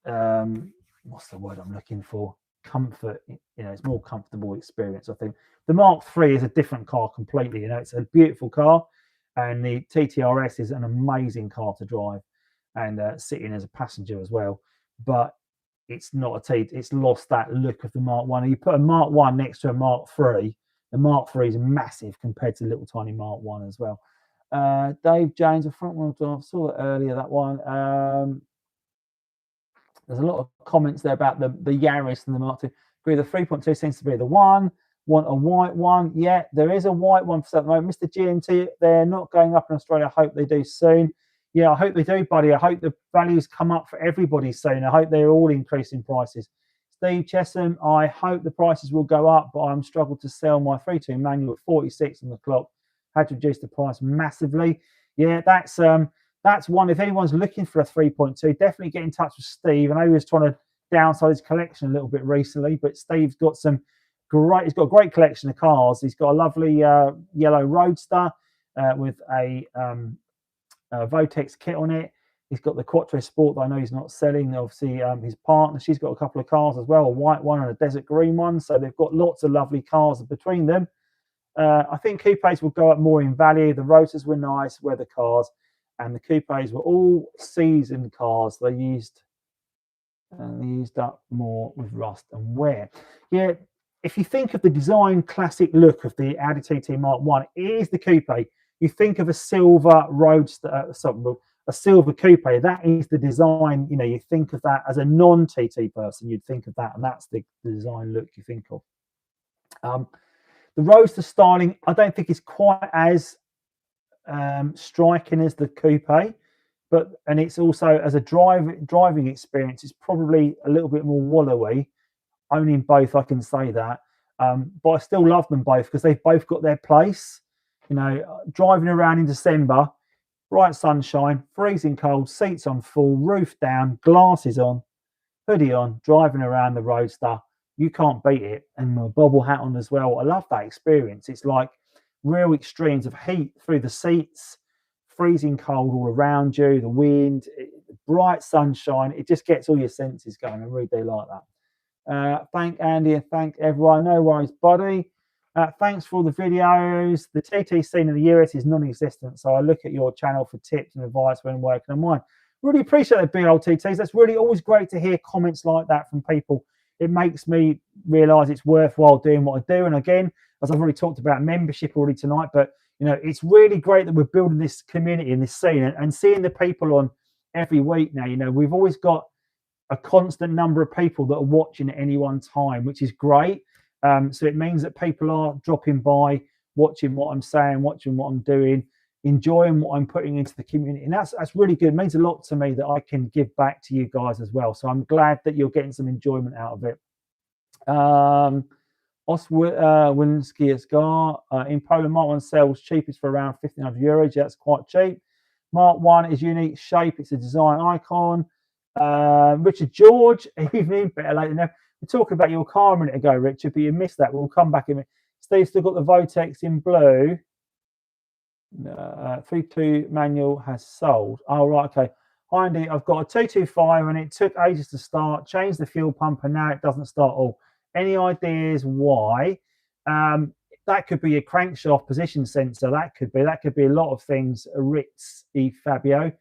what's the word I'm looking for? Comfort. You know, it's more comfortable experience, I think. The Mark 3 is a different car completely. You know, it's a beautiful car, and the TTRS is an amazing car to drive and sit in as a passenger as well. But it's not a T. It's lost that look of the Mark 1. You put a Mark 1 next to a Mark 3, the Mark 3 is massive compared to the little tiny Mark 1 as well. Dave James, a front wheel drive. Saw it earlier, that one. There's a lot of comments there about the Yaris and the Mark 2. Agree, the 3.2 seems to be the one. Want a white one? Yeah, there is a white one for the moment. Mr. GMT, they're not going up in Australia. I hope they do soon. Yeah, I hope they do, buddy. I hope the values come up for everybody soon. I hope they're all increasing prices. Steve Chesham, I hope the prices will go up, but I'm struggled to sell my 3.2 manual at 46 on the clock. Had to reduce the price massively. Yeah, that's one. If anyone's looking for a 3.2, definitely get in touch with Steve. I know he was trying to downsize his collection a little bit recently, but Steve's got he's got a great collection of cars. He's got a lovely yellow Roadster with a Votex kit on it. He's got the Quattro Sport that I know he's not selling. Obviously, his partner, she's got a couple of cars as well, a white one and a desert green one. So they've got lots of lovely cars between them. I think coupes will go up more in value. The Roadsters were nice weather cars, and the coupes were all seasoned cars. They used up more with rust and wear. Yeah, if you think of the design classic look of the Audi TT Mark 1, it is the coupe. You think of a silver Roadster, a silver coupe. That is the design. You know, you think of that as a non-TT person. You'd think of that, and that's the design look you think of. The Roadster styling, I don't think is quite as striking as the coupe, and it's also as a driving experience, it's probably a little bit more wallowy. Owning both, I can say that, but I still love them both because they've both got their place. You know, driving around in December, bright sunshine, freezing cold, seats on full, roof down, glasses on, hoodie on, driving around the Roadster, you can't beat it. And my bobble hat on as well. I love that experience. It's like real extremes of heat through the seats, freezing cold all around you, the wind, bright sunshine. It just gets all your senses going. I really do like that. Thank Andy and thank everyone. No worries, buddy. Thanks for all the videos. The TT scene in the US is non-existent, so I look at your channel for tips and advice when working on mine. Really appreciate the big old TTs. That's really always great to hear comments like that from people. It makes me realise it's worthwhile doing what I do. And again, as I've already talked about membership already tonight, but you know, it's really great that we're building this community in this scene and seeing the people on every week now. You know, we've always got a constant number of people that are watching at any one time, which is great. So it means that people are dropping by, watching what I'm saying, watching what I'm doing, enjoying what I'm putting into the community. And that's really good. It means a lot to me that I can give back to you guys as well. So I'm glad that you're getting some enjoyment out of it. Oswinski Scar in Poland, Mark 1 sells cheapest for around €1,500. Yeah, that's quite cheap. Mark 1 is unique shape. It's a design icon. Richard George, evening, better late than never. We're talking about your car a minute ago, Richard, but you missed that. We'll come back in a minute. Steve's still got the Votex in blue. 3.2 manual has sold. Oh, right, okay. Hi, Andy. I've got a 225 and it took ages to start. Changed the fuel pump and now it doesn't start all. Any ideas why? That could be a crankshaft position sensor. That could be a lot of things. Ritz E Fabio.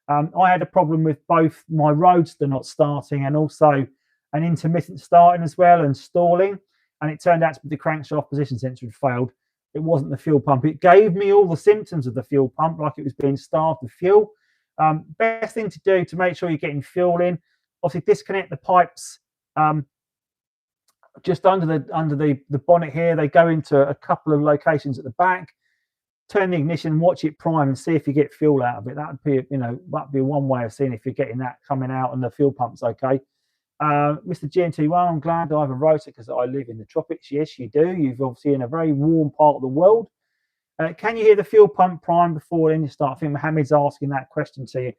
I had a problem with both my Roadster not starting and also an intermittent starting as well and stalling. And it turned out to be the crankshaft position sensor had failed. It wasn't the fuel pump. It gave me all the symptoms of the fuel pump, like it was being starved of fuel. Best thing to do to make sure you're getting fuel in, obviously disconnect the pipes just under the bonnet here. They go into a couple of locations at the back. Turn the ignition, watch it prime, and see if you get fuel out of it. That would be, that'd be one way of seeing if you're getting that coming out and the fuel pump's okay. Mr. GNT1, I'm glad I have a Roadster because I live in the tropics. Yes, you do. You've obviously in a very warm part of the world. Can you hear the fuel pump prime before then you start? I think Mohammed's asking that question to you.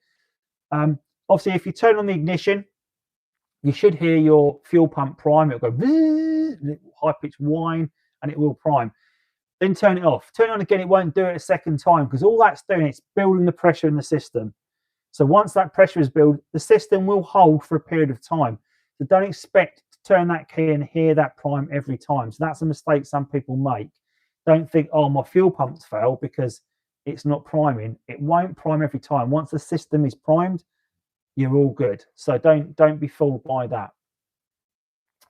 Obviously, if you turn on the ignition, you should hear your fuel pump prime. It'll go high-pitched whine, and it will prime. Then turn it off. Turn it on again. It won't do it a second time because all that's doing, it's building the pressure in the system. So once that pressure is built, the system will hold for a period of time. So don't expect to turn that key and hear that prime every time. So that's a mistake some people make. Don't think, oh, my fuel pump's failed because it's not priming. It won't prime every time. Once the system is primed, you're all good. So don't be fooled by that.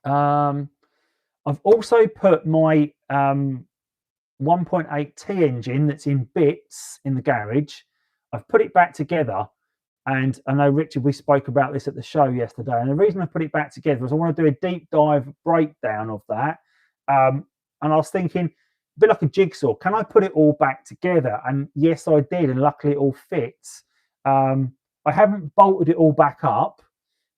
I've also put my 1.8T engine that's in bits in the garage. I've put it back together. And I know, Richard, we spoke about this at the show yesterday. And the reason I put it back together is I want to do a deep dive breakdown of that. And I was thinking, a bit like a jigsaw, can I put it all back together? And yes, I did. And luckily it all fits. I haven't bolted it all back up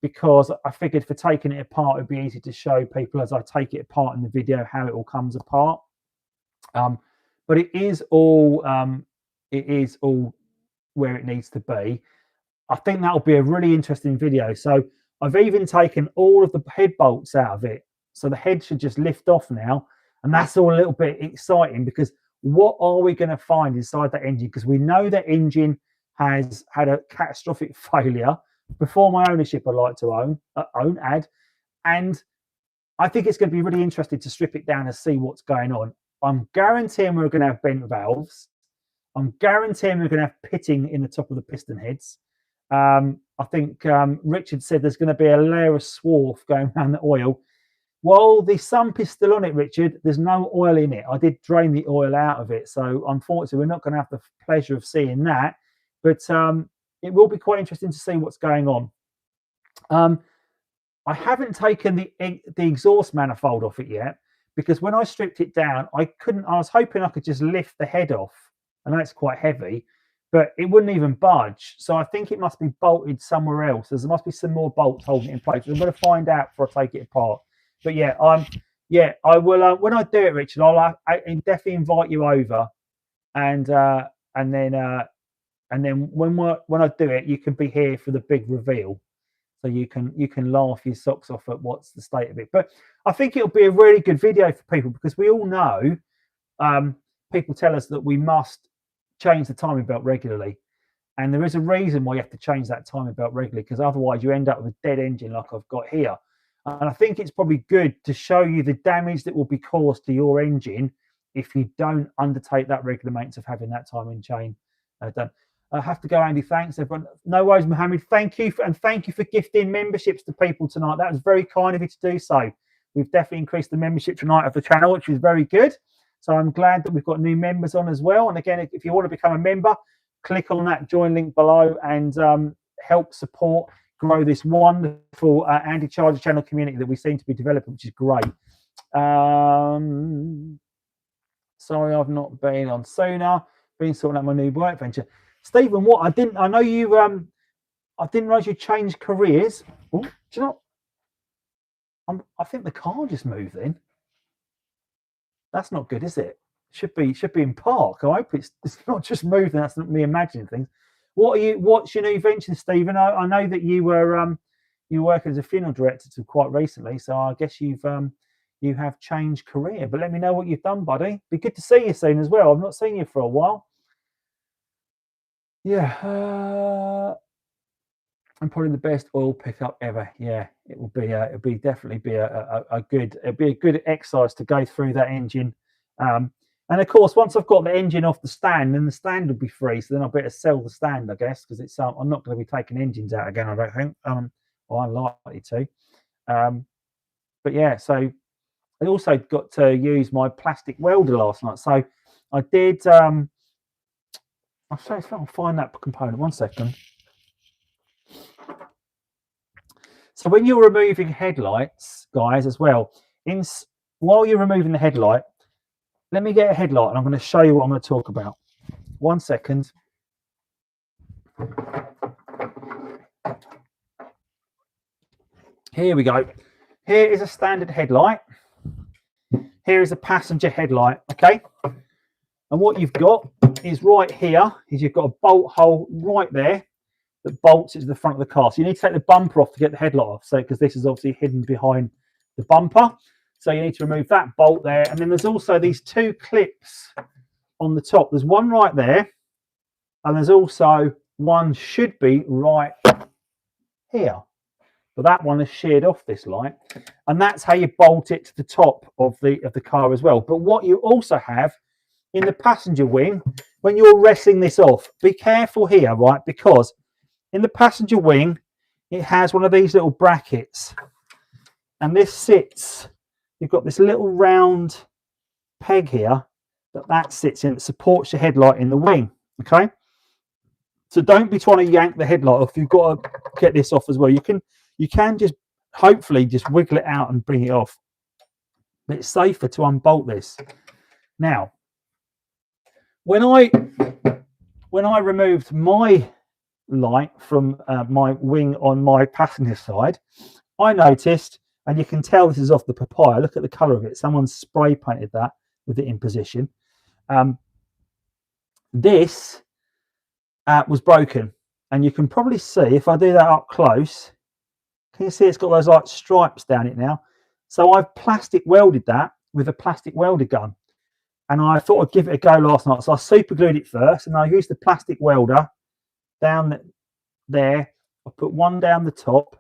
because I figured for taking it apart, it'd be easy to show people as I take it apart in the video how it all comes apart. But it is all where it needs to be. I think that'll be a really interesting video. So I've even taken all of the head bolts out of it. So the head should just lift off now. And that's all a little bit exciting because what are we going to find inside that engine? Because we know that engine has had a catastrophic failure before my ownership. I like to add. And I think it's going to be really interesting to strip it down and see what's going on. I'm guaranteeing we're going to have bent valves. I'm guaranteeing we're going to have pitting in the top of the piston heads. I think Richard said there's going to be a layer of swarf going around the oil. Well, the sump is still on it, Richard. There's no oil in it. I did drain the oil out of it. So unfortunately, we're not going to have the pleasure of seeing that. But it will be quite interesting to see what's going on. I haven't taken the exhaust manifold off it yet because when I stripped it down, I was hoping I could just lift the head off. I know it's quite heavy, but it wouldn't even budge. So I think it must be bolted somewhere else. There must be some more bolts holding it in place. I'm going to find out before I take it apart. But yeah, I will. When I do it, Richard, I'll definitely invite you over, and then when I do it, you can be here for the big reveal, so you can laugh your socks off at what's the state of it. But I think it'll be a really good video for people because we all know people tell us that we must change the timing belt regularly, and there is a reason why you have to change that timing belt regularly because otherwise you end up with a dead engine like I've got here. And I think it's probably good to show you the damage that will be caused to your engine if you don't undertake that regular maintenance of having that timing chain done. I have to go, Andy. Thanks, everyone. No worries, Mohammed. Thank you for gifting memberships to people tonight. That was very kind of you to do so. We've definitely increased the membership tonight of the channel, which is very good. So I'm glad that we've got new members on as well. And again, if you want to become a member, click on that join link below and help support grow this wonderful Andycharger channel community that we seem to be developing, which is great. Sorry, I've not been on sooner. Been sorting out my new work venture. Stephen, what I know you I didn't realize you changed careers. Ooh, do you know? I think the car just moved in. That's not good, is it? Should be in park. I hope it's not just moving. That's not me imagining things. What's your new venture, Stephen? I know that you were working as a funeral director till quite recently, so I guess you have changed career. But let me know what you've done, buddy. Be good to see you soon as well. I've not seen you for a while. Yeah, I'm probably the best oil pickup ever. Yeah, it'll definitely be a good exercise to go through that engine. And of course, once I've got the engine off the stand, then the stand will be free. So then I better sell the stand, I guess, because it's I'm not going to be taking engines out again, I don't think. Or I'm likely to. But yeah, so I also got to use my plastic welder last night. So I did. I'll say if I can find that component. 1 second. So when you're removing headlights, guys, as well, while you're removing the headlight. Let me get a headlight and I'm going to show you what I'm going to talk about. 1 second. Here we go. Here is a standard headlight. Here is a passenger headlight, okay? And And what you've got is right here is you've got a bolt hole right there that bolts into the front of the car. So you need to take the bumper off to get the headlight off. So because this is obviously hidden behind the bumper. So you need to remove that bolt there. And then there's also these two clips on the top. There's one right there. And there's also one should be right here. But that one is sheared off this light. And that's how you bolt it to the top of the car as well. But what you also have in the passenger wing, when you're wresting this off, be careful here, right? Because in the passenger wing, it has one of these little brackets. And this sits, you've got this little round peg here that sits in, that supports your headlight in the wing, okay? So don't be trying to yank the headlight off. You've got to get this off as well. You can just hopefully just wiggle it out and bring it off. But it's safer to unbolt this. Now, when I removed my light from my wing on my passenger side, I noticed, and you can tell this is off the papaya. Look at the colour of it. Someone spray painted that with it in position. This was broken, and you can probably see if I do that up close. Can you see it's got those like stripes down it now? So I've plastic welded that with a plastic welder gun, and I thought I'd give it a go last night. So I super glued it first, and I used the plastic welder down there. I put one down the top.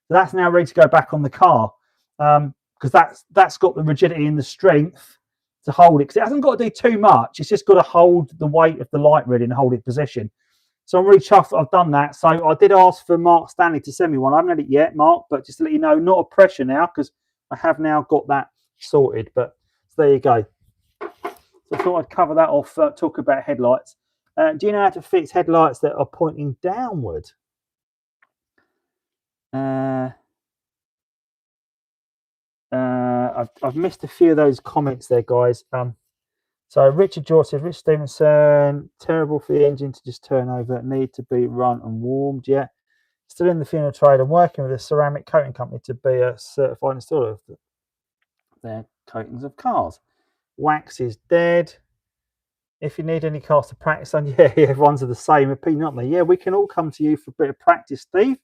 That's now ready to go back on the car, because that's got the rigidity and the strength to hold it. Because it hasn't got to do too much. It's just got to hold the weight of the light really and hold it in position. So I'm really chuffed that I've done that. So I did ask for Mark Stanley to send me one. I haven't had it yet, Mark, but just to let you know, not a pressure now, because I have now got that sorted. But so there you go. So I thought I'd cover that off, talk about headlights. Do you know how to fix headlights that are pointing downward? I've missed a few of those comments there, guys. So Richard George says, Rich Stevenson, terrible for the engine to just turn over, need to be run and warmed. Yeah, still in the funeral trade. I'm working with a ceramic coating company to be a certified installer of their coatings of cars. Wax is dead. If you need any cars to practice on, yeah, everyone's of the same opinion, aren't they? Yeah, we can all come to you for a bit of practice, Steve.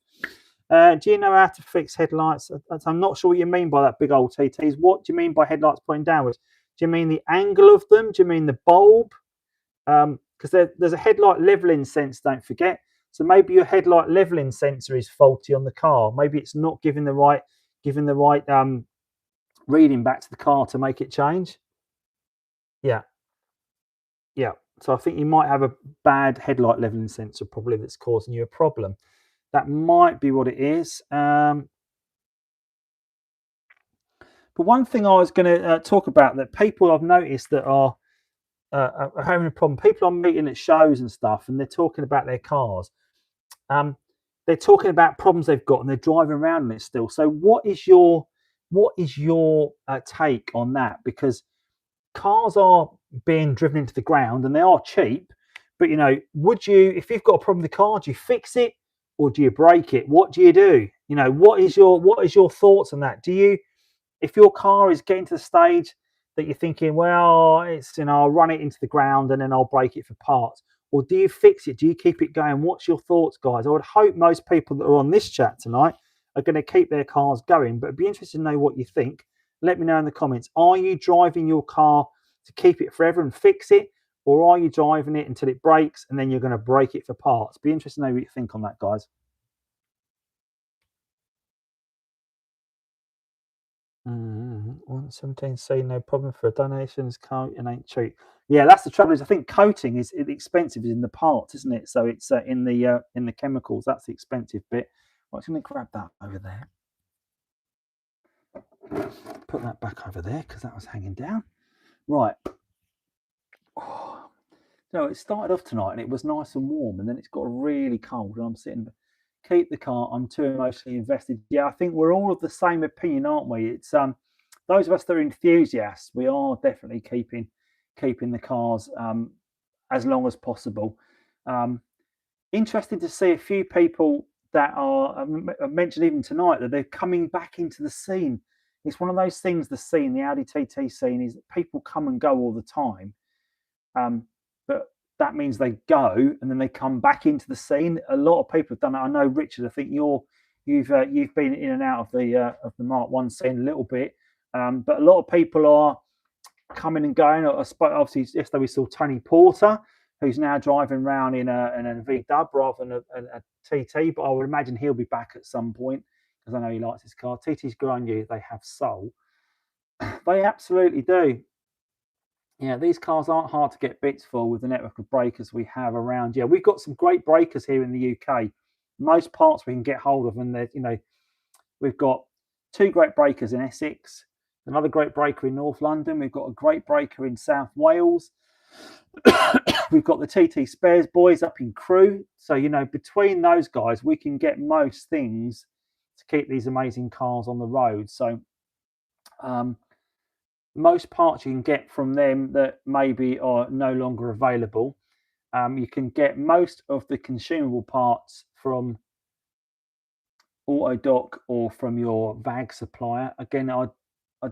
Do you know how to fix headlights? I'm not sure what you mean by that, big old TTs. What do you mean by headlights pointing downwards? Do you mean the angle of them? Do you mean the bulb? Because there's a headlight leveling sensor, don't forget. So maybe your headlight leveling sensor is faulty on the car. Maybe it's not giving the right reading back to the car to make it change. Yeah. So I think you might have a bad headlight leveling sensor probably that's causing you a problem. That might be what it is. But one thing I was going to talk about that people I've noticed that are having a problem, people I'm meeting at shows and stuff, and they're talking about their cars. They're talking about problems they've got, and they're driving around in it still. So what is your take on that? Because cars are being driven into the ground, and they are cheap. But you know, would you, if you've got a problem with the car, do you fix it or do you break it? What do you do? You know, what is your thoughts on that? Do you, if your car is getting to the stage that you're thinking, well, it's, you know, I'll run it into the ground and then I'll break it for parts, or do you fix it? Do you keep it going? What's your thoughts, guys? I would hope most people that are on this chat tonight are going to keep their cars going, but it'd be interesting to know what you think. Let me know in the comments. Are you driving your car to keep it forever and fix it, or are you driving it until it breaks and then you're going to break it for parts? Be interested to know what you think on that, guys. 117C, no problem for a donations. Coating ain't cheap. Yeah, that's the trouble. Is I think coating is expensive in the parts, isn't it? So it's in the chemicals. That's the expensive bit. I'm going to grab that over there. Put that back over there because that was hanging down. Right. Oh. No, it started off tonight and it was nice and warm, and then it's got really cold, and I'm sitting. Keep the car. I'm too emotionally invested. Yeah, I think we're all of the same opinion, aren't we? It's those of us that are enthusiasts, we are definitely keeping the cars as long as possible. Interesting to see a few people that are I mentioned even tonight that they're coming back into the scene. It's one of those things. The scene, the Audi TT scene, is that people come and go all the time. But that means they go and then they come back into the scene. A lot of people have done it. I know, Richard, I think you've been in and out of the Mark 1 scene a little bit, but a lot of people are coming and going. Obviously, yesterday we saw Tony Porter, who's now driving around in a V-Dub rather than a TT, but I would imagine he'll be back at some point because I know he likes his car. TT's good on you. They have soul. They absolutely do. Yeah, these cars aren't hard to get bits for with the network of breakers we have around. Yeah, we've got some great breakers here in the UK. Most parts we can get hold of, and we've got 2 great breakers in Essex, another great breaker in North London. We've got a great breaker in South Wales. We've got the TT Spares boys up in Crewe. So, between those guys, we can get most things to keep these amazing cars on the road. So, most parts you can get from them that maybe are no longer available. You can get most of the consumable parts from Autodoc or from your VAG supplier. Again, I'd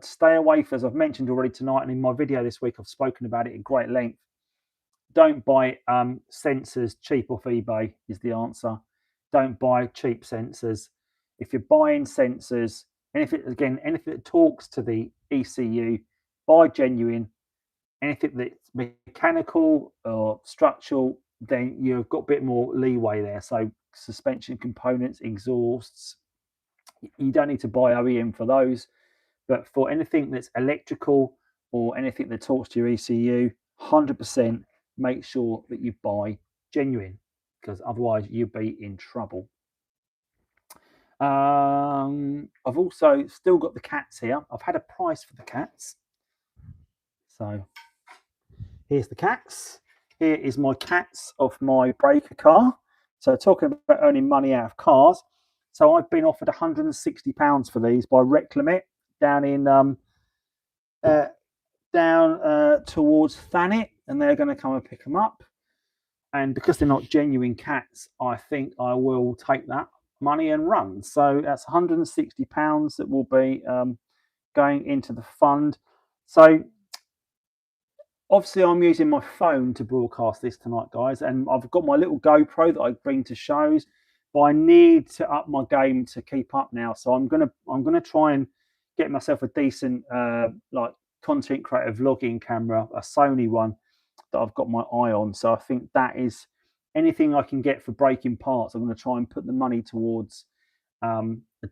stay away, as I've mentioned already tonight, and in my video this week I've spoken about it at great length. Don't buy sensors cheap off eBay is the answer. Don't buy cheap sensors. If you're buying sensors, anything that talks to the ECU, buy genuine. Anything that's mechanical or structural, then you've got a bit more leeway there. So suspension components, exhausts, you don't need to buy OEM for those. But for anything that's electrical or anything that talks to your ECU, 100% make sure that you buy genuine, because otherwise you'll be in trouble. I've also still got the cats here. I've had a price for the cats. So here's the cats. Here is my cats off my breaker car. So talking about earning money out of cars. So I've been offered £160 for these by Reclamit down in towards Thanet, and they're going to come and pick them up. And because they're not genuine cats, I think I will take that money and run. So that's £160 that will be going into the fund. So obviously I'm using my phone to broadcast this tonight, guys, and I've got my little GoPro that I bring to shows, but I need to up my game to keep up now. So I'm gonna try and get myself a decent like content creator vlogging camera, a Sony one that I've got my eye on. So I think that is anything I can get for breaking parts. I'm going to try and put the money towards a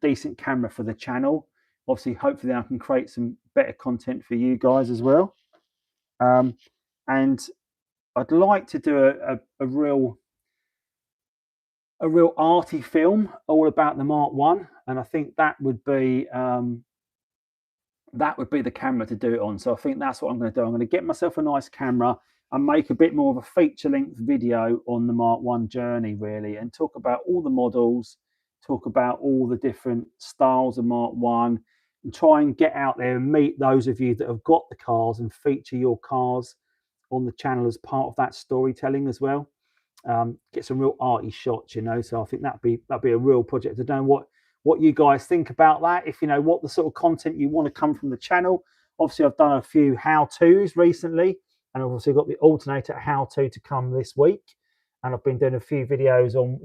decent camera for the channel. Obviously, hopefully I can create some better content for you guys as well. And I'd like to do a real arty film all about the Mark 1, and I think that would be the camera to do it on. So I think that's what I'm going to do. I'm going to get myself a nice camera and make a bit more of a feature-length video on the Mark 1 journey, really, and talk about all the models, talk about all the different styles of Mark 1, and try and get out there and meet those of you that have got the cars and feature your cars on the channel as part of that storytelling as well. Get some real arty shots, so I think that'd be a real project. I don't know what you guys think about that, if what the sort of content you want to come from the channel. Obviously I've done a few how-tos recently, and I've also got the Alternator how-to to come this week, and I've been doing a few videos on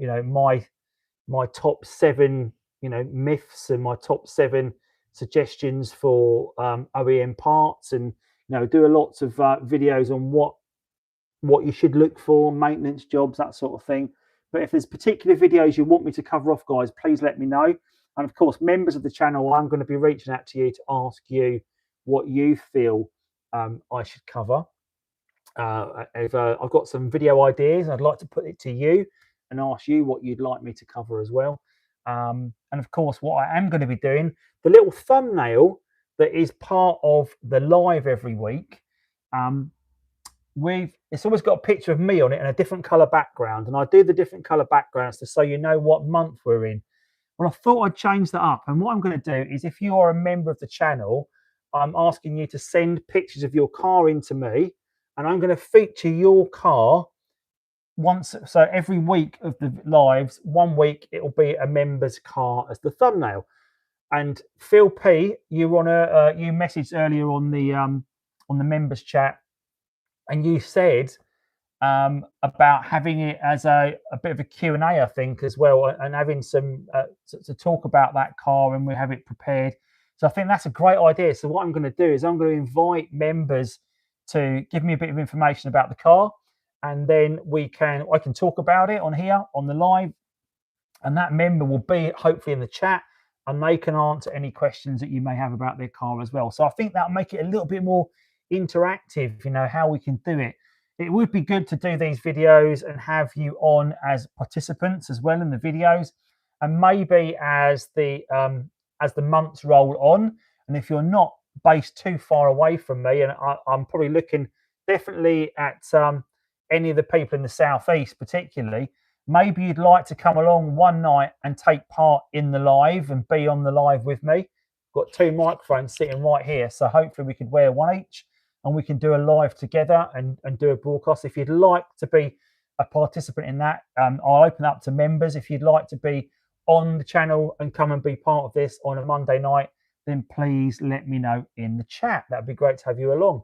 my top 7 myths and my top 7 suggestions for OEM parts, and do lots of videos on what you should look for, maintenance jobs, that sort of thing. But if there's particular videos you want me to cover off, guys, please let me know. And of course, members of the channel, I'm going to be reaching out to you to ask you what you feel I should cover. I've got some video ideas. I'd like to put it to you and ask you what you'd like me to cover as well. And of course, what I am going to be doing, the little thumbnail that is part of the live every week, it's always got a picture of me on it and a different color background, and I do the different color backgrounds so you know what month we're in. Well, I thought I'd change that up, and what I'm going to do is, if you are a member of the channel, I'm asking you to send pictures of your car into me, and I'm going to feature your car once. So every week of the lives, 1 week it will be a member's car as the thumbnail. And Phil P, you messaged earlier on the members chat and you said about having it as a bit of a Q&A, I think, as well, and having some to talk about that car, and we have it prepared. So I think that's a great idea. So what I'm going to do is I'm going to invite members to give me a bit of information about the car, and then I can talk about it on here on the live, and that member will be hopefully in the chat, and they can answer any questions that you may have about their car as well. So I think that'll make it a little bit more interactive, how we can do it. It would be good to do these videos and have you on as participants as well in the videos, and maybe as the months roll on, and if you're not based too far away from me, and I'm probably looking definitely at any of the people in the southeast particularly, maybe you'd like to come along one night and take part in the live and be on the live with me. Got two microphones sitting right here, so hopefully we could wear one each, and we can do a live together and do a broadcast. If you'd like to be a participant in that, I'll open up to members. If you'd like to be on the channel and come and be part of this on a Monday night, then please let me know in the chat. That'd be great to have you along.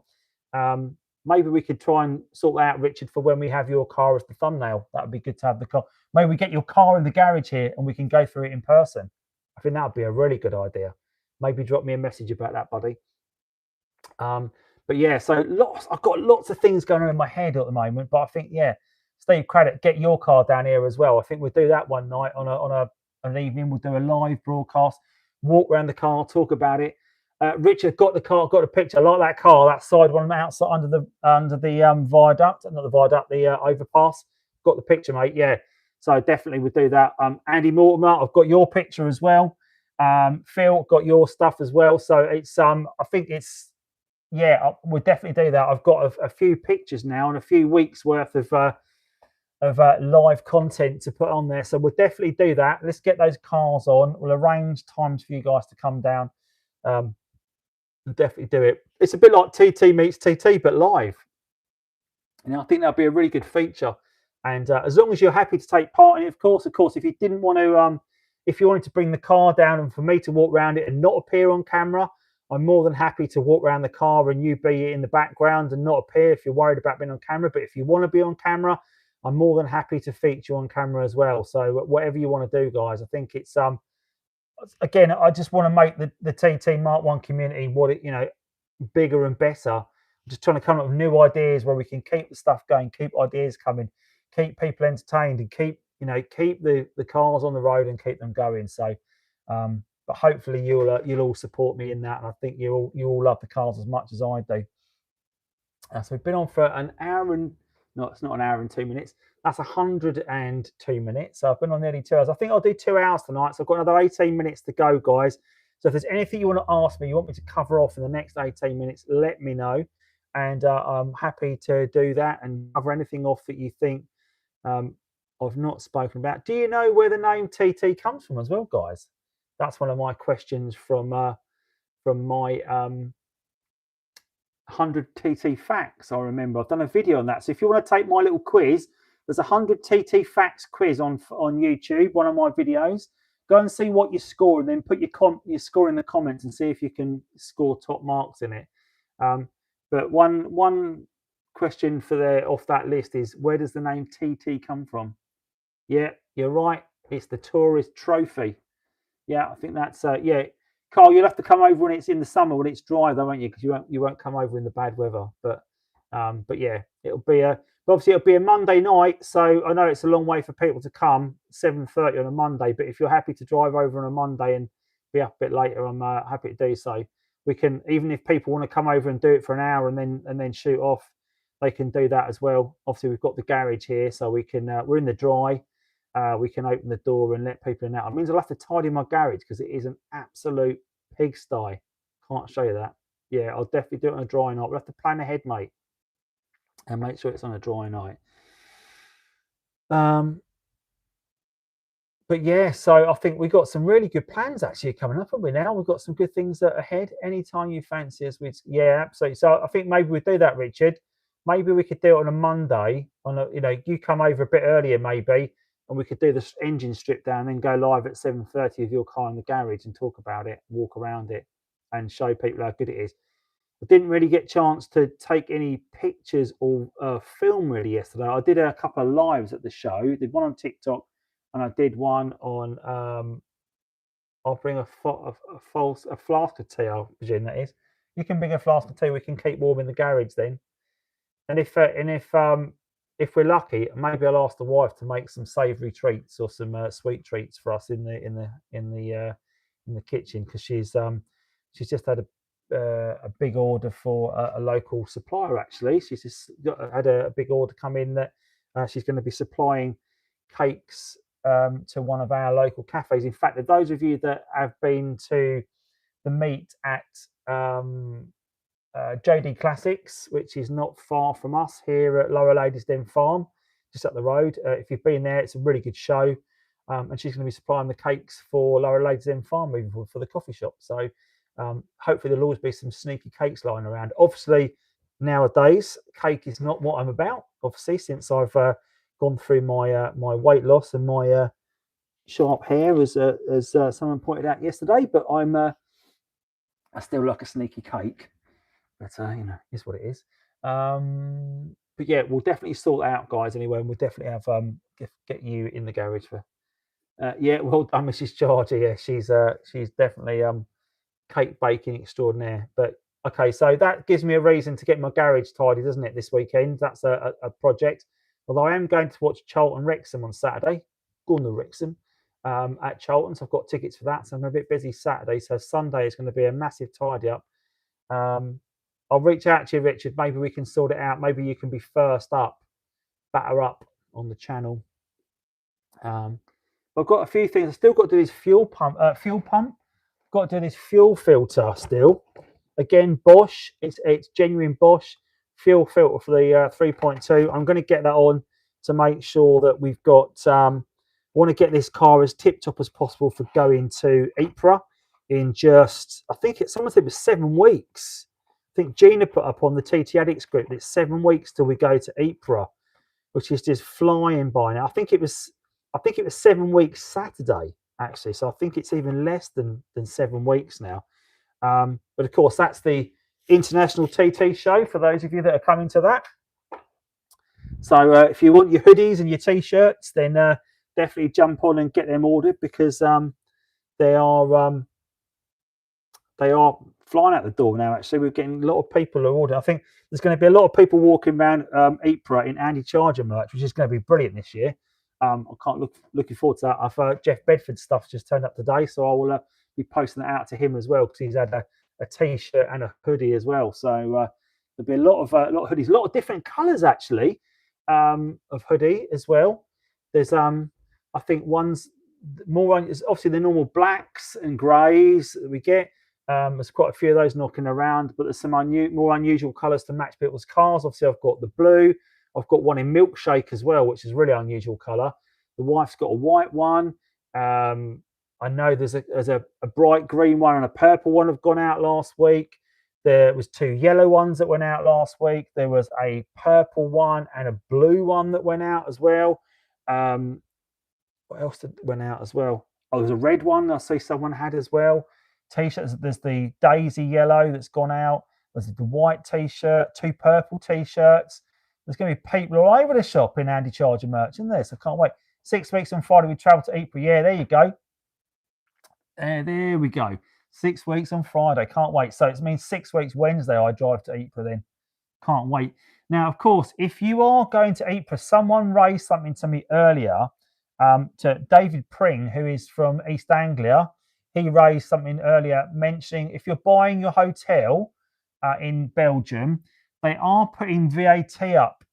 Maybe we could try and sort that out, Richard, for when we have your car as the thumbnail. That would be good to have the car. Maybe we get your car in the garage here and we can go through it in person. I think that would be a really good idea. Maybe drop me a message about that, buddy. But yeah, so I've got lots of things going on in my head at the moment. But I think, yeah, Steve Craddock, get your car down here as well. I think we'll do that one night on an evening. We'll do a live broadcast, walk around the car, talk about it. Richard got the car, got the picture. I like that car, that side one outside under the viaduct, not the viaduct, the overpass. Got the picture, mate. Yeah, so definitely would do that. Andy Mortimer, I've got your picture as well. Phil, got your stuff as well. So it's I think it's, yeah, we'll definitely do that. I've got a few pictures now and a few weeks worth of live content to put on there. So we'll definitely do that. Let's get those cars on. We'll arrange times for you guys to come down. We'll definitely do it. It's a bit like TT meets TT, but live. And I think that'll be a really good feature. And as long as you're happy to take part in it, of course, if you didn't want to, if you wanted to bring the car down and for me to walk around it and not appear on camera, I'm more than happy to walk around the car and you be in the background and not appear if you're worried about being on camera. But if you want to be on camera, I'm more than happy to feature on camera as well. So whatever you want to do, guys, I think it's again, I just want to make the TT Mark 1 community bigger and better. I'm just trying to come up with new ideas where we can keep the stuff going, keep ideas coming, keep people entertained, and keep the cars on the road and keep them going. So but hopefully you'll all support me in that, and I think you all love the cars as much as I do. So we've been on for an hour and no, it's not an hour and 2 minutes. That's 102 minutes. So I've been on nearly 2 hours. I think I'll do 2 hours tonight. So I've got another 18 minutes to go, guys. So if there's anything you want to ask me, you want me to cover off in the next 18 minutes, let me know. And I'm happy to do that and cover anything off that you think I've not spoken about. Do you know where the name TT comes from as well, guys? That's one of my questions from my 100 TT facts. I remember I've done a video on that. So if you want to take my little quiz, there's a 100 TT facts quiz on YouTube, one of my videos. Go and see what you score, and then put your score in the comments and see if you can score top marks in it. But one question off that list is, where does the name TT come from? Yeah, you're right. It's the Tourist Trophy. Yeah, I think that's yeah. Carl, you'll have to come over when it's in the summer, when it's dry, though, won't you? Because you won't come over in the bad weather. But yeah, obviously it'll be a Monday night, so I know it's a long way for people to come, 7:30 on a Monday. But if you're happy to drive over on a Monday and be up a bit later, I'm happy to do so. We can, even if people want to come over and do it for an hour and then shoot off, they can do that as well. Obviously, we've got the garage here, so we can. We're in the dry. We can open the door and let people in and out. It means I'll have to tidy my garage because it is an absolute pigsty. Can't show you that. Yeah, I'll definitely do it on a dry night. We'll have to plan ahead, mate, and make sure it's on a dry night. But yeah, so I think we've got some really good plans actually coming up, haven't we now? We've got some good things ahead. Anytime you fancy us, yeah, absolutely. So I think maybe we'd do that, Richard. Maybe we could do it on a Monday. You come over a bit earlier, maybe, and we could do the engine strip down, then go live at 7:30 with your car in the garage and talk about it, walk around it, and show people how good it is. I didn't really get a chance to take any pictures or film really yesterday. I did a couple of lives at the show. Did one on TikTok, and I did one on. I'll bring a flask of tea. I presume that is. You can bring a flask of tea. We can keep warm in the garage then. And if we're lucky, maybe I'll ask the wife to make some savoury treats or some sweet treats for us in the kitchen, because she's just had a big order for a local supplier. Actually, she's just had a big order come in that she's going to be supplying cakes to one of our local cafes. In fact, those of you that have been to the meet at JD Classics, which is not far from us here at Lower Ladysden Farm, just up the road. If you've been there, it's a really good show. And she's going to be supplying the cakes for Lower Ladysden Farm moving forward for the coffee shop. So hopefully there'll always be some sneaky cakes lying around. Obviously, nowadays, cake is not what I'm about, obviously, since I've gone through my my weight loss and my sharp hair, as someone pointed out yesterday. But I still like a sneaky cake. But is what it is. But yeah, we'll definitely sort out, guys. Anyway, and we'll definitely have get you in the garage for. Yeah, well done, Mrs. Charger. Yeah, she's definitely cake baking extraordinaire. But okay, so that gives me a reason to get my garage tidy, doesn't it? This weekend, that's a project. Although I am going to watch Charlton Wrexham on Saturday. Going to Wrexham at Charlton, so I've got tickets for that. So I'm a bit busy Saturday. So Sunday is going to be a massive tidy up. I'll reach out to you, Richard. Maybe we can sort it out. Maybe you can be first up, batter up on the channel. I've got a few things. I've still got to do this fuel pump. Got to do this fuel filter still. Again, Bosch. It's genuine Bosch fuel filter for the 3.2. I'm going to get that on to make sure that we've got. I want to get this car as tip top as possible for going to Ypres in just. I think someone said it was 7 weeks. I think Gina put up on the TT Addicts group that it's 7 weeks till we go to Ypres, which is just flying by now. I think it was 7 weeks Saturday, actually. So I think it's even less than 7 weeks now. But of course, that's the International TT show for those of you that are coming to that. So if you want your hoodies and your t-shirts, then definitely jump on and get them ordered, because they are flying out the door now. Actually, we're getting a lot of people who order. I think there's going to be a lot of people walking around Ypres in Andycharger merch, which is going to be brilliant this year. I can't looking forward to that. I've heard Jeff Bedford's stuff just turned up today, so I will be posting that out to him as well, because he's had a t-shirt and a hoodie as well. So there'll be a lot of hoodies, a lot of different colours actually of hoodie as well. There's I think one's more is obviously the normal blacks and greys that we get. There's quite a few of those knocking around, but there's some more unusual colours to match people's cars. Obviously, I've got the blue. I've got one in milkshake as well, which is a really unusual colour. The wife's got a white one. I know there's a bright green one and a purple one have gone out last week. There was 2 yellow ones that went out last week. There was a purple one and a blue one that went out as well. What else went out as well? Oh, there's a red one I see someone had as well. T-shirts. There's the Daisy yellow that's gone out. There's the white T-shirt, 2 purple T-shirts. There's going to be people all over the shop in Andycharger merch in there, so I can't wait. 6 weeks on Friday, we travel to Ypres. Yeah, there you go. There we go. 6 weeks on Friday. Can't wait. So it means 6 weeks Wednesday I drive to Ypres then. Can't wait. Now, of course, if you are going to Ypres, someone raised something to me earlier, to David Pring, who is from East Anglia. He raised something earlier mentioning if you're buying your hotel in Belgium, they are putting VAT up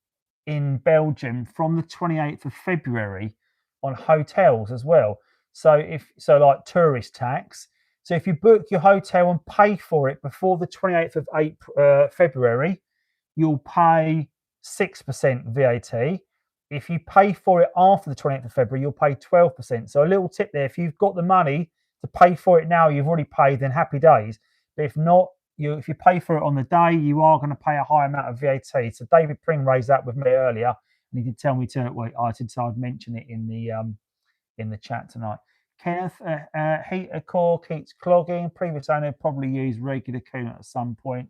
in Belgium from the 28th of February on hotels as well. So like tourist tax. So if you book your hotel and pay for it before the 28th of February, you'll pay 6% VAT. If you pay for it after the 28th of February, you'll pay 12%. So a little tip there, if you've got the money to pay for it now, you've already paid, then happy days. But if not, if you pay for it on the day, you are going to pay a high amount of VAT. So David Pring raised that with me earlier, and he did tell me to. Well, I'd mention it in the chat tonight. Kenneth, heater core keeps clogging. Previous owner probably used regular coolant at some point.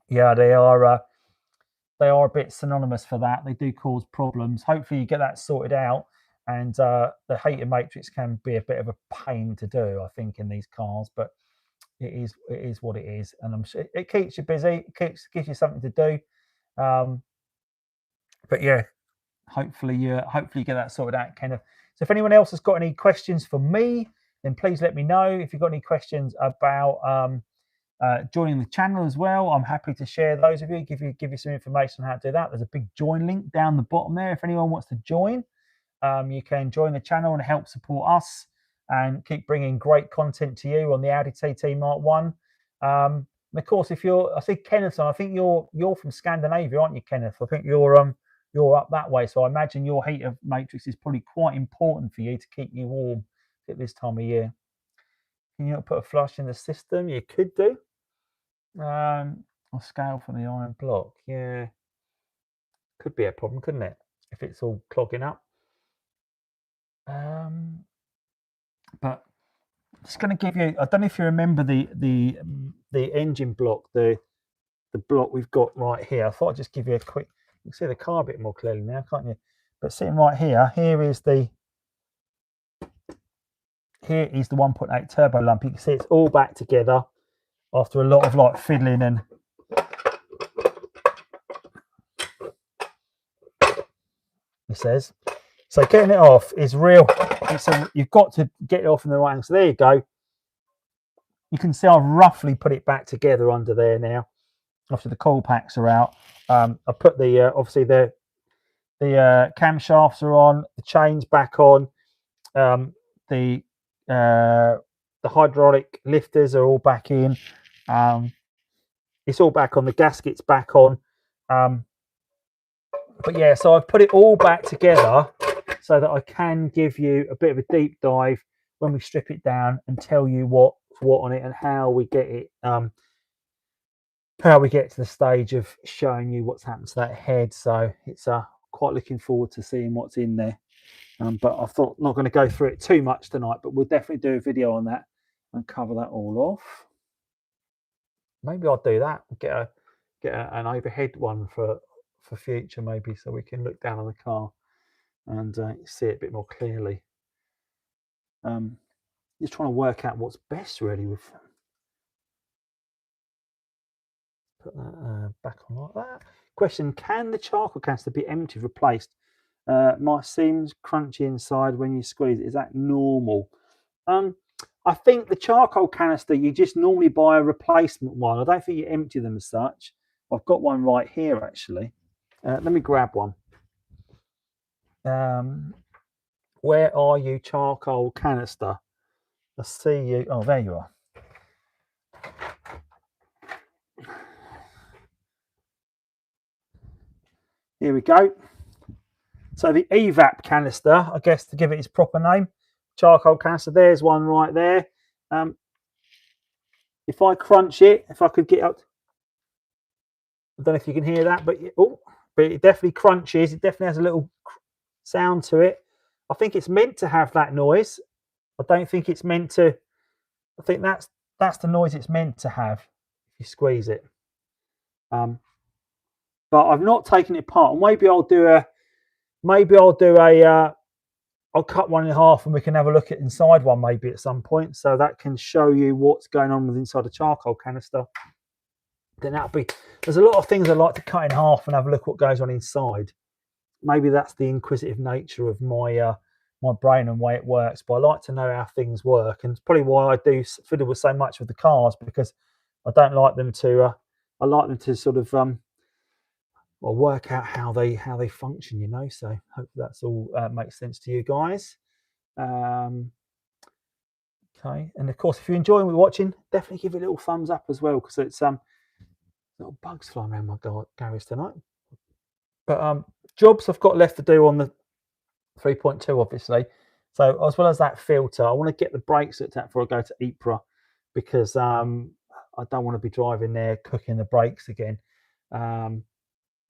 Yeah, they are a bit synonymous for that. They do cause problems. Hopefully, you get that sorted out. And the heater matrix can be a bit of a pain to do, I think, in these cars, but it is what it is, and I'm sure it keeps you busy. It gives you something to do. But yeah, hopefully you get that sorted out, Kenneth. So if anyone else has got any questions for me, then please let me know. If you've got any questions about joining the channel as well, I'm happy to share those with you. Give you some information on how to do that. There's a big join link down the bottom there. If anyone wants to join, you can join the channel and help support us and keep bringing great content to you on the Audi TT Mark 1. And of course, I think Kenneth, I think you're from Scandinavia, aren't you, Kenneth? I think you're up that way, so I imagine your heater matrix is probably quite important for you to keep you warm at this time of year. Can you not put a flush in the system? You could do. Or scale from the iron block. Yeah, could be a problem, couldn't it? If it's all clogging up. But I'm just going to give you. I don't know if you remember the engine block, the block we've got right here. I thought I'd just give you a quick. You can see the car a bit more clearly now, can't you? But sitting right here, here is the 1.8 turbo lump. You can see it's all back together after a lot of like fiddling and it says. So getting it off is real. You've got to get it off in the right angle. So there you go. You can see I've roughly put it back together under there now. After the coil packs are out, I put the obviously the camshafts are on, the chains back on, the hydraulic lifters are all back in. It's all back on. The gasket's back on. But yeah, so I've put it all back together so that I can give you a bit of a deep dive when we strip it down and tell you what's what on it and how we get it. How we get to the stage of showing you what's happened to that head. So it's quite looking forward to seeing what's in there. But I thought not going to go through it too much tonight, but we'll definitely do a video on that and cover that all off. Maybe I'll do that. Get an overhead one for future, maybe, so we can look down on the car and see it a bit more clearly. Just trying to work out what's best really with. Put that back on like that. Question: can the charcoal canister be empty, replaced? My seams crunchy inside when you squeeze it. Is that normal? I think the charcoal canister, you just normally buy a replacement one. I don't think you empty them as such. I've got one right here actually. Let me grab one. Where are you, charcoal canister? I see you. Oh, there you are. Here we go. So the evap canister, I guess to give it its proper name, charcoal canister. There's one right there. If I crunch it, if I could get up, I don't know if you can hear that, but it definitely crunches. It definitely has a little sound to it. I think it's meant to have that noise. I don't think it's meant to. I think that's the noise it's meant to have if you squeeze it. But I've not taken it apart. Maybe I'll do a. I'll cut one in half and we can have a look at inside one maybe at some point, so that can show you what's going on with inside a charcoal canister. Then that'll be. There's a lot of things I like to cut in half and have a look what goes on inside. Maybe that's the inquisitive nature of my my brain and way it works. But I like to know how things work, and it's probably why I do fiddle with so much with the cars, because I don't like them to. I like them to sort of work out how they function, you know. So hopefully that's all makes sense to you guys. Okay, and of course, if you're enjoying watching, definitely give it a little thumbs up as well, because it's little bugs flying around my garage tonight. But jobs I've got left to do on the 3.2, obviously. So as well as that filter, I want to get the brakes looked at before I go to Ypres, because I don't want to be driving there cooking the brakes again. Got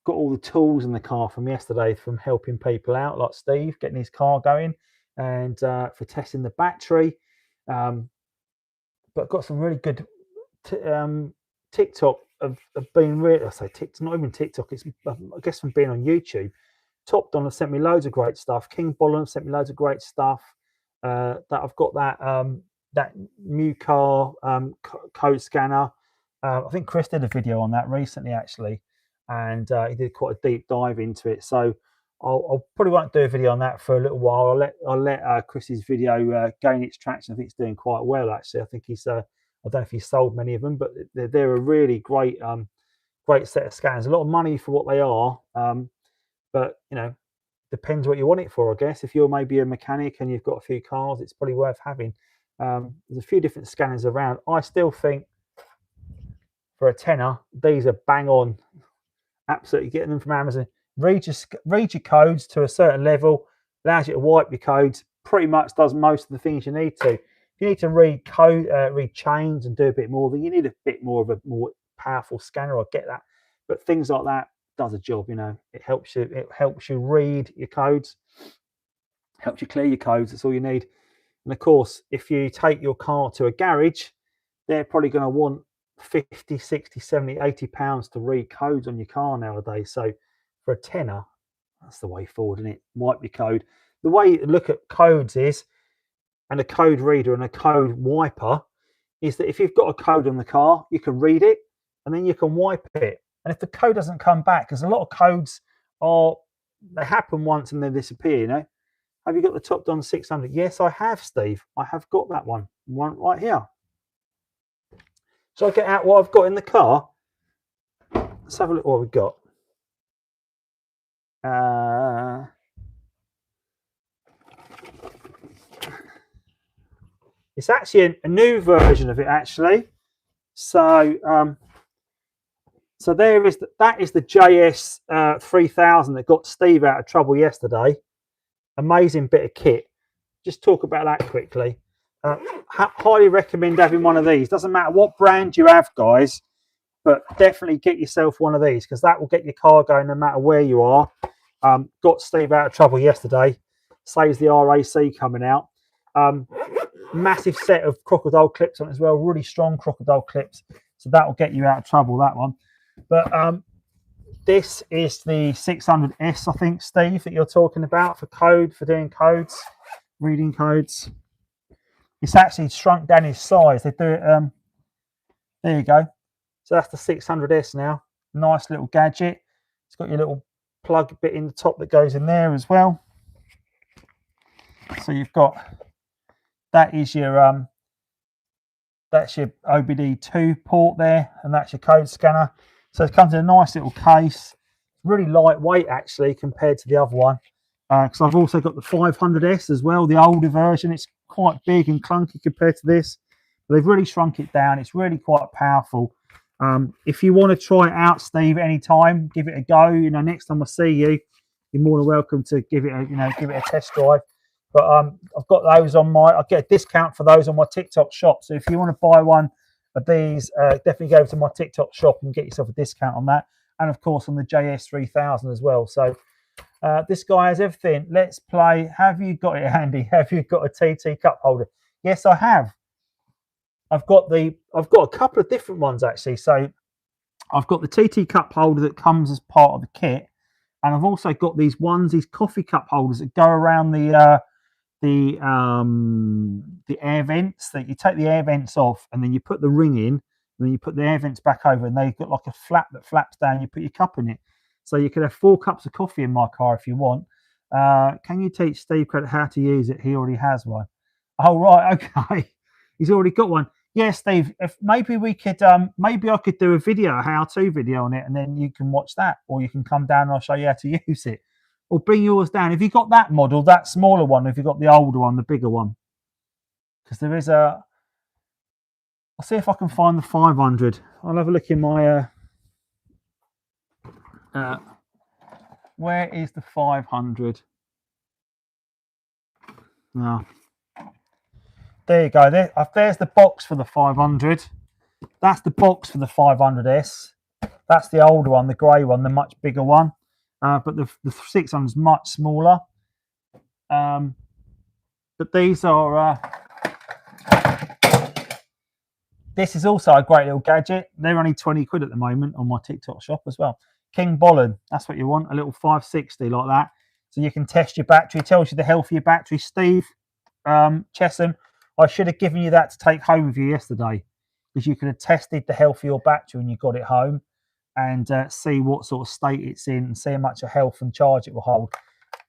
all the tools in the car from yesterday from helping people out, like Steve, getting his car going, and for testing the battery. But got some really good TikTok have been really, I say TikTok, not even TikTok, it's I guess from being on YouTube. Top Don have sent me loads of great stuff. King Bolland have sent me loads of great stuff. That I've got that Mk1 code scanner. I think Chris did a video on that recently, actually, and he did quite a deep dive into it. So I'll probably won't do a video on that for a little while. I'll let Chris's video gain its traction. I think it's doing quite well, actually. I think he's I don't know if he's sold many of them, but they're a really great great set of scanners. A lot of money for what they are, but you know, depends what you want it for, I guess. If you're maybe a mechanic and you've got a few cars, it's probably worth having. There's a few different scanners around. I still think for a tenner, these are bang on. Absolutely getting them from Amazon. Read your codes to a certain level, allows you to wipe your codes, pretty much does most of the things you need to. If you need to read chains and do a bit more, then you need a bit more of a more powerful scanner. I get that. But things like that does a job, you know. It helps you read your codes, helps you clear your codes. That's all you need. And of course, if you take your car to a garage, they're probably going to want 50, 60, 70, 80 pounds to read codes on your car nowadays. So for a tenner, that's the way forward, isn't it? Wipe your code. The way you look at codes is, and a code reader and a code wiper, is that if you've got a code on the car, you can read it and then you can wipe it. And if the code doesn't come back, because a lot of codes they happen once and they disappear, you know. Have you got the Top Don 600? Yes, I have, Steve. I have got that one right here. So I get out what I've got in the car. Let's have a look what we've got. It's actually a new version of it, actually. So there is that is the JS 3000 that got Steve out of trouble yesterday. Amazing bit of kit. Just talk about that quickly. Highly recommend having one of these. Doesn't matter what brand you have, guys, but definitely get yourself one of these because that will get your car going no matter where you are. Got Steve out of trouble yesterday. Saves the RAC coming out. Massive set of crocodile clips on it as well. Really strong crocodile clips. So that will get you out of trouble, that one. But this is the 600S, I think, Steve, that you're talking about for doing codes, reading codes. It's actually shrunk down in size. They do it. There you go. So that's the 600S now. Nice little gadget. It's got your little plug bit in the top that goes in there as well. So you've got that's your OBD2 port there, and that's your code scanner. So it comes in a nice little case. Really lightweight actually compared to the other one. Because I've also got the 500S as well, the older version. It's quite big and clunky compared to this. But they've really shrunk it down. It's really quite powerful. If you want to try it out, Steve, anytime, give it a go. You know, next time I see you, you're more than welcome to give it a test drive. But I've got those on I get a discount for those on my TikTok shop. So if you want to buy one of these, definitely go to my TikTok shop and get yourself a discount on that. And of course on the JS 3000 as well. So this guy has everything. Let's play. Have you got it, Andy? Have you got a TT cup holder? Yes, I have. I've got a couple of different ones actually. So I've got the TT cup holder that comes as part of the kit, and I've also got these coffee cup holders that go around the air vents. That you take the air vents off, and then you put the ring in, and then you put the air vents back over, and they've got like a flap that flaps down. You put your cup in it, so you could have 4 cups of coffee in my car if you want. Can you teach Steve Credit how to use it? He already has one. Oh right, okay. He's already got one. Yeah, Steve. If maybe we could, maybe I could do a video, a how-to video on it, and then you can watch that, or you can come down and I'll show you how to use it. Or bring yours down. Have you got that model, that smaller one? Or have you got the older one, the bigger one? Because there is a. I'll see if I can find the 500. I'll have a look in my. Where is the 500? No. There you go. There's the box for the 500. That's the box for the 500S. That's the older one, the grey one, the much bigger one. But the 600 is much smaller. But these are This is also a great little gadget. They're only 20 quid at the moment on my TikTok shop as well. King Bollen, that's what you want, a little 560 like that. So you can test your battery. It tells you the health of your battery. Steve Chesham, I should have given you that to take home with you yesterday, because you could have tested the health of your battery when you got it home and see what sort of state it's in and see how much of health and charge it will hold.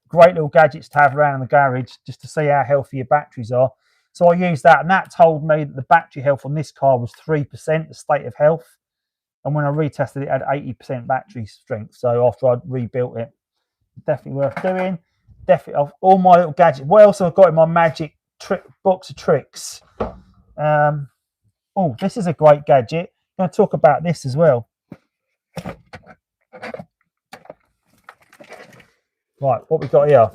Great little gadgets to have around in the garage just to see how healthy your batteries are. So I used that, and that told me that the battery health on this car was 3%, the state of health. And when I retested it, it had 80% battery strength. So after I'd rebuilt it, definitely worth doing. Definitely, of all my little gadgets. What else have I got in my magic box of tricks? Oh, this is a great gadget. I'm going to talk about this as well. Right, what we got here.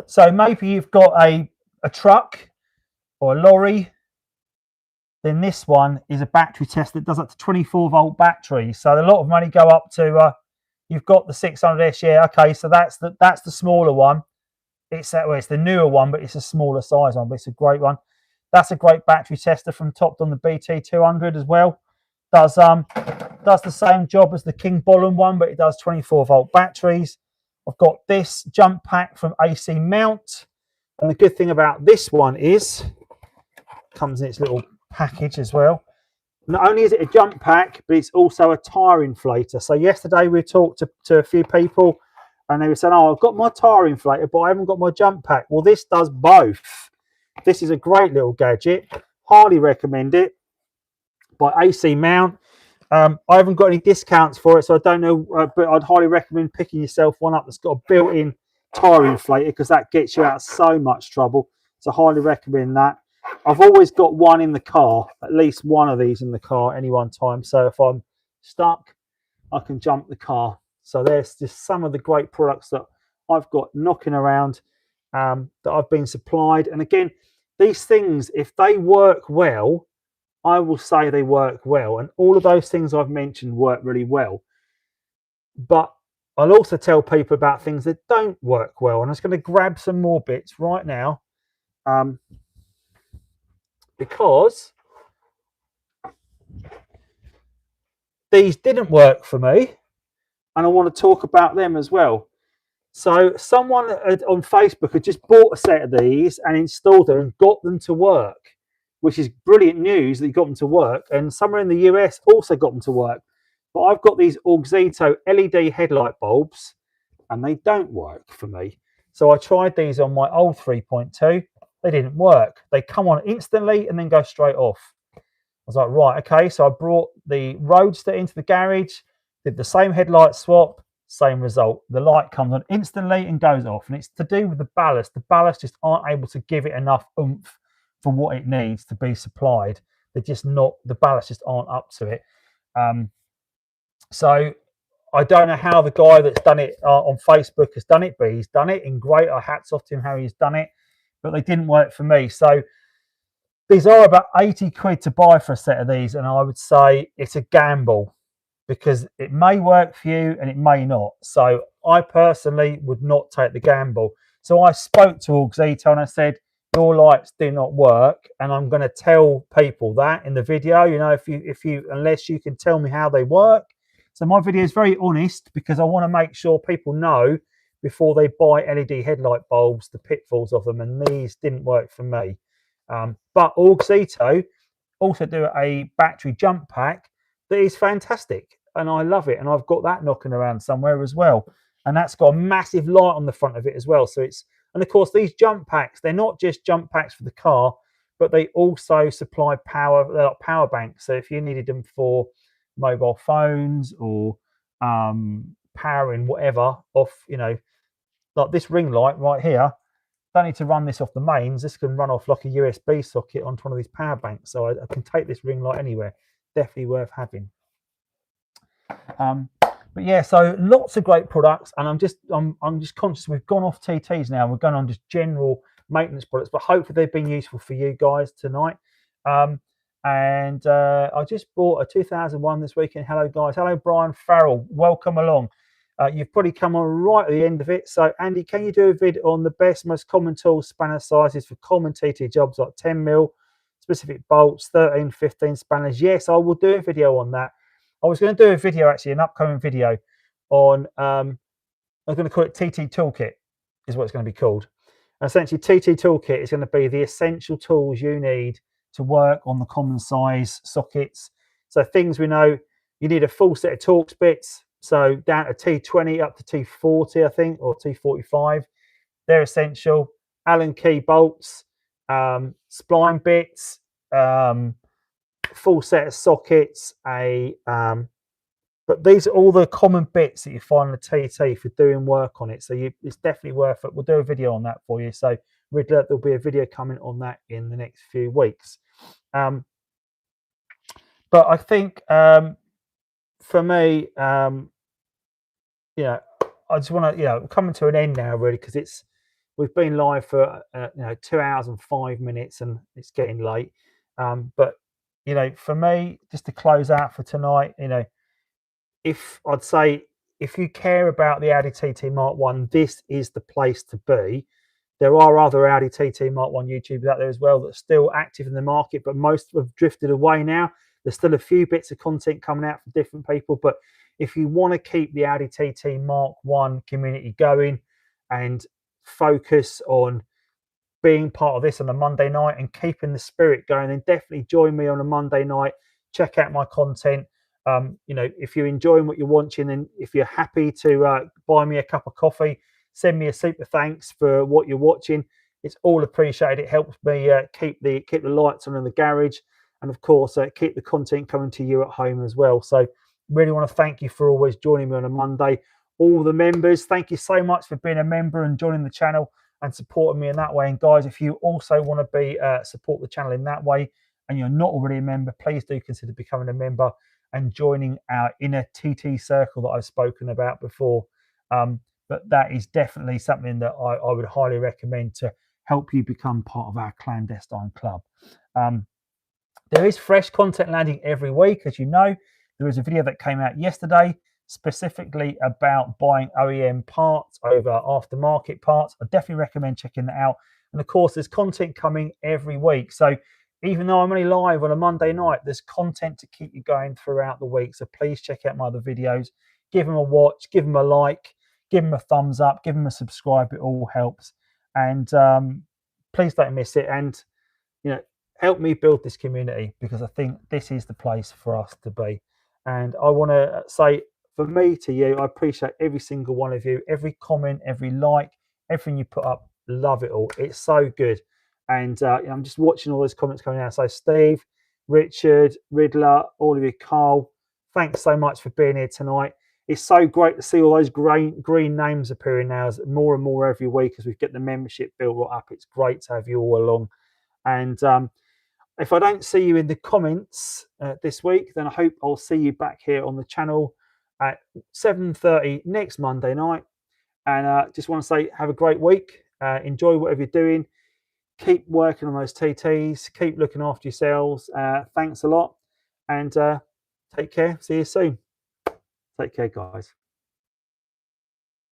So maybe you've got a truck or a lorry. Then this one is a battery test that does up to 24-volt battery. So a lot of money go up to. You've got the 600S, yeah. Okay, so that's the smaller one. It's the newer one, but it's a smaller size one. But it's a great one. That's a great battery tester from Topped on the BT200 as well. Does the same job as the King Bollen one, but it does 24-volt batteries. I've got this jump pack from AC Mount, and the good thing about this one is it comes in its little package as well. Not only is it a jump pack, but it's also a tyre inflator. So yesterday we talked to a few people, and they were saying, "Oh, I've got my tyre inflator, but I haven't got my jump pack." Well, this does both. This is a great little gadget. Highly recommend it. By AC Mount. I haven't got any discounts for it, so I don't know, but I'd highly recommend picking yourself one up that's got a built-in tyre inflator, because that gets you out of so much trouble. So highly recommend that. I've always got one in the car, at least one of these in the car any one time. So if I'm stuck, I can jump the car. So there's just some of the great products that I've got knocking around that I've been supplied. And again, these things, if they work well, I will say they work well, and all of those things I've mentioned work really well. But I'll also tell people about things that don't work well, and I'm just going to grab some more bits right now, because these didn't work for me, and I want to talk about them as well. So someone on Facebook had just bought a set of these and installed them and got them to work, which is brilliant news that you got them to work. And somewhere in the US also got them to work. But I've got these Auxito LED headlight bulbs, and they don't work for me. So I tried these on my old 3.2. They didn't work. They come on instantly and then go straight off. I was like, right, okay. So I brought the Roadster into the garage, did the same headlight swap, same result. The light comes on instantly and goes off. And it's to do with the ballast. The ballast just aren't able to give it enough oomph for what it needs to be supplied. They're just not, the ballast just aren't up to it. So I don't know how the guy that's done it on Facebook has done it, but he's done it in great. Hats off to him how he's done it, but they didn't work for me. So these are about 80 quid to buy for a set of these, and I would say it's a gamble, because it may work for you and it may not. So I personally would not take the gamble. So I spoke to Auxito and I said, your lights do not work, and I'm going to tell people that in the video. You know, if you unless you can tell me how they work. So my video is very honest, because I want to make sure people know before they buy LED headlight bulbs the pitfalls of them, and these didn't work for me. But Auxito also do a battery jump pack that is fantastic, and I love it, and I've got that knocking around somewhere as well, and that's got a massive light on the front of it as well. So it's, and of course these jump packs, they're not just jump packs for the car, but they also supply power. They're like power banks, so if you needed them for mobile phones or powering whatever off, you know, like this ring light right here, don't need to run this off the mains. This can run off like a USB socket onto one of these power banks, so I can take this ring light anywhere. Definitely worth having. But yeah, so lots of great products, and I'm just conscious we've gone off TTs now. We're going on just general maintenance products, but hopefully they've been useful for you guys tonight. And I just bought a 2001 this weekend. Hello guys. Hello Brian Farrell. Welcome along. You've probably come on right at the end of it. So Andy, can you do a vid on the best, most common tools, spanner sizes for common TT jobs like 10mm, specific bolts, 13, 15 spanners. Yes, I will do a video on that. I was going to do a video, actually, an upcoming video on, I'm going to call it TT Toolkit, is what it's going to be called. And essentially, TT Toolkit is going to be the essential tools you need to work on the common size sockets. So things we know, you need a full set of Torx bits. So down to T20 up to T40, I think, or T45. They're essential. Allen key bolts, spline bits, full set of sockets, but these are all the common bits that you find on the TT for doing work on it. So it's definitely worth it. We'll do a video on that for you. So Riddler, there'll be a video coming on that in the next few weeks. But I think for me, I just want to, we're coming to an end now, really, because we've been live for 2 hours and 5 minutes, and it's getting late. But for me, just to close out for tonight, if you care about the Audi TT Mark 1, this is the place to be. There are other Audi TT Mark 1 YouTubers out there as well that are still active in the market, but most have drifted away now. There's still a few bits of content coming out from different people, but if you want to keep the Audi TT Mark 1 community going and focus on being part of this on a Monday night and keeping the spirit going, then definitely join me on a Monday night. Check out my content. If you're enjoying what you're watching, and if you're happy to buy me a cup of coffee, send me a super thanks for what you're watching. It's all appreciated. It helps me keep the lights on in the garage, and of course keep the content coming to you at home as well. So really want to thank you for always joining me on a Monday. All the members, thank you so much for being a member and joining the channel and supporting me in that way. And guys, if you also want to be support the channel in that way and you're not already a member, please do consider becoming a member and joining our inner TT circle that I've spoken about before. But that is definitely something that I would highly recommend to help you become part of our clandestine club. There is fresh content landing every week. As you know, there is a video that came out yesterday specifically about buying OEM parts over aftermarket parts. I definitely recommend checking that out. And of course, there's content coming every week. So even though I'm only live on a Monday night, there's content to keep you going throughout the week. So please check out my other videos. Give them a watch, give them a like, give them a thumbs up, give them a subscribe. It all helps. And please don't miss it. And, help me build this community, because I think this is the place for us to be. And I want to say, for me to you, I appreciate every single one of you, every comment, every like, everything you put up. Love it all. It's so good. And I'm just watching all those comments coming out. So Steve, Richard, Riddler, all of you, Carl, thanks so much for being here tonight. It's so great to see all those green names appearing now, as more and more every week as we get the membership built right up. It's great to have you all along. And if I don't see you in the comments this week, then I hope I'll see you back here on the channel at 7:30 next Monday night. And just want to say, have a great week. Enjoy whatever you're doing. Keep working on those TTs. Keep looking after yourselves. Thanks a lot. And take care. See you soon. Take care, guys.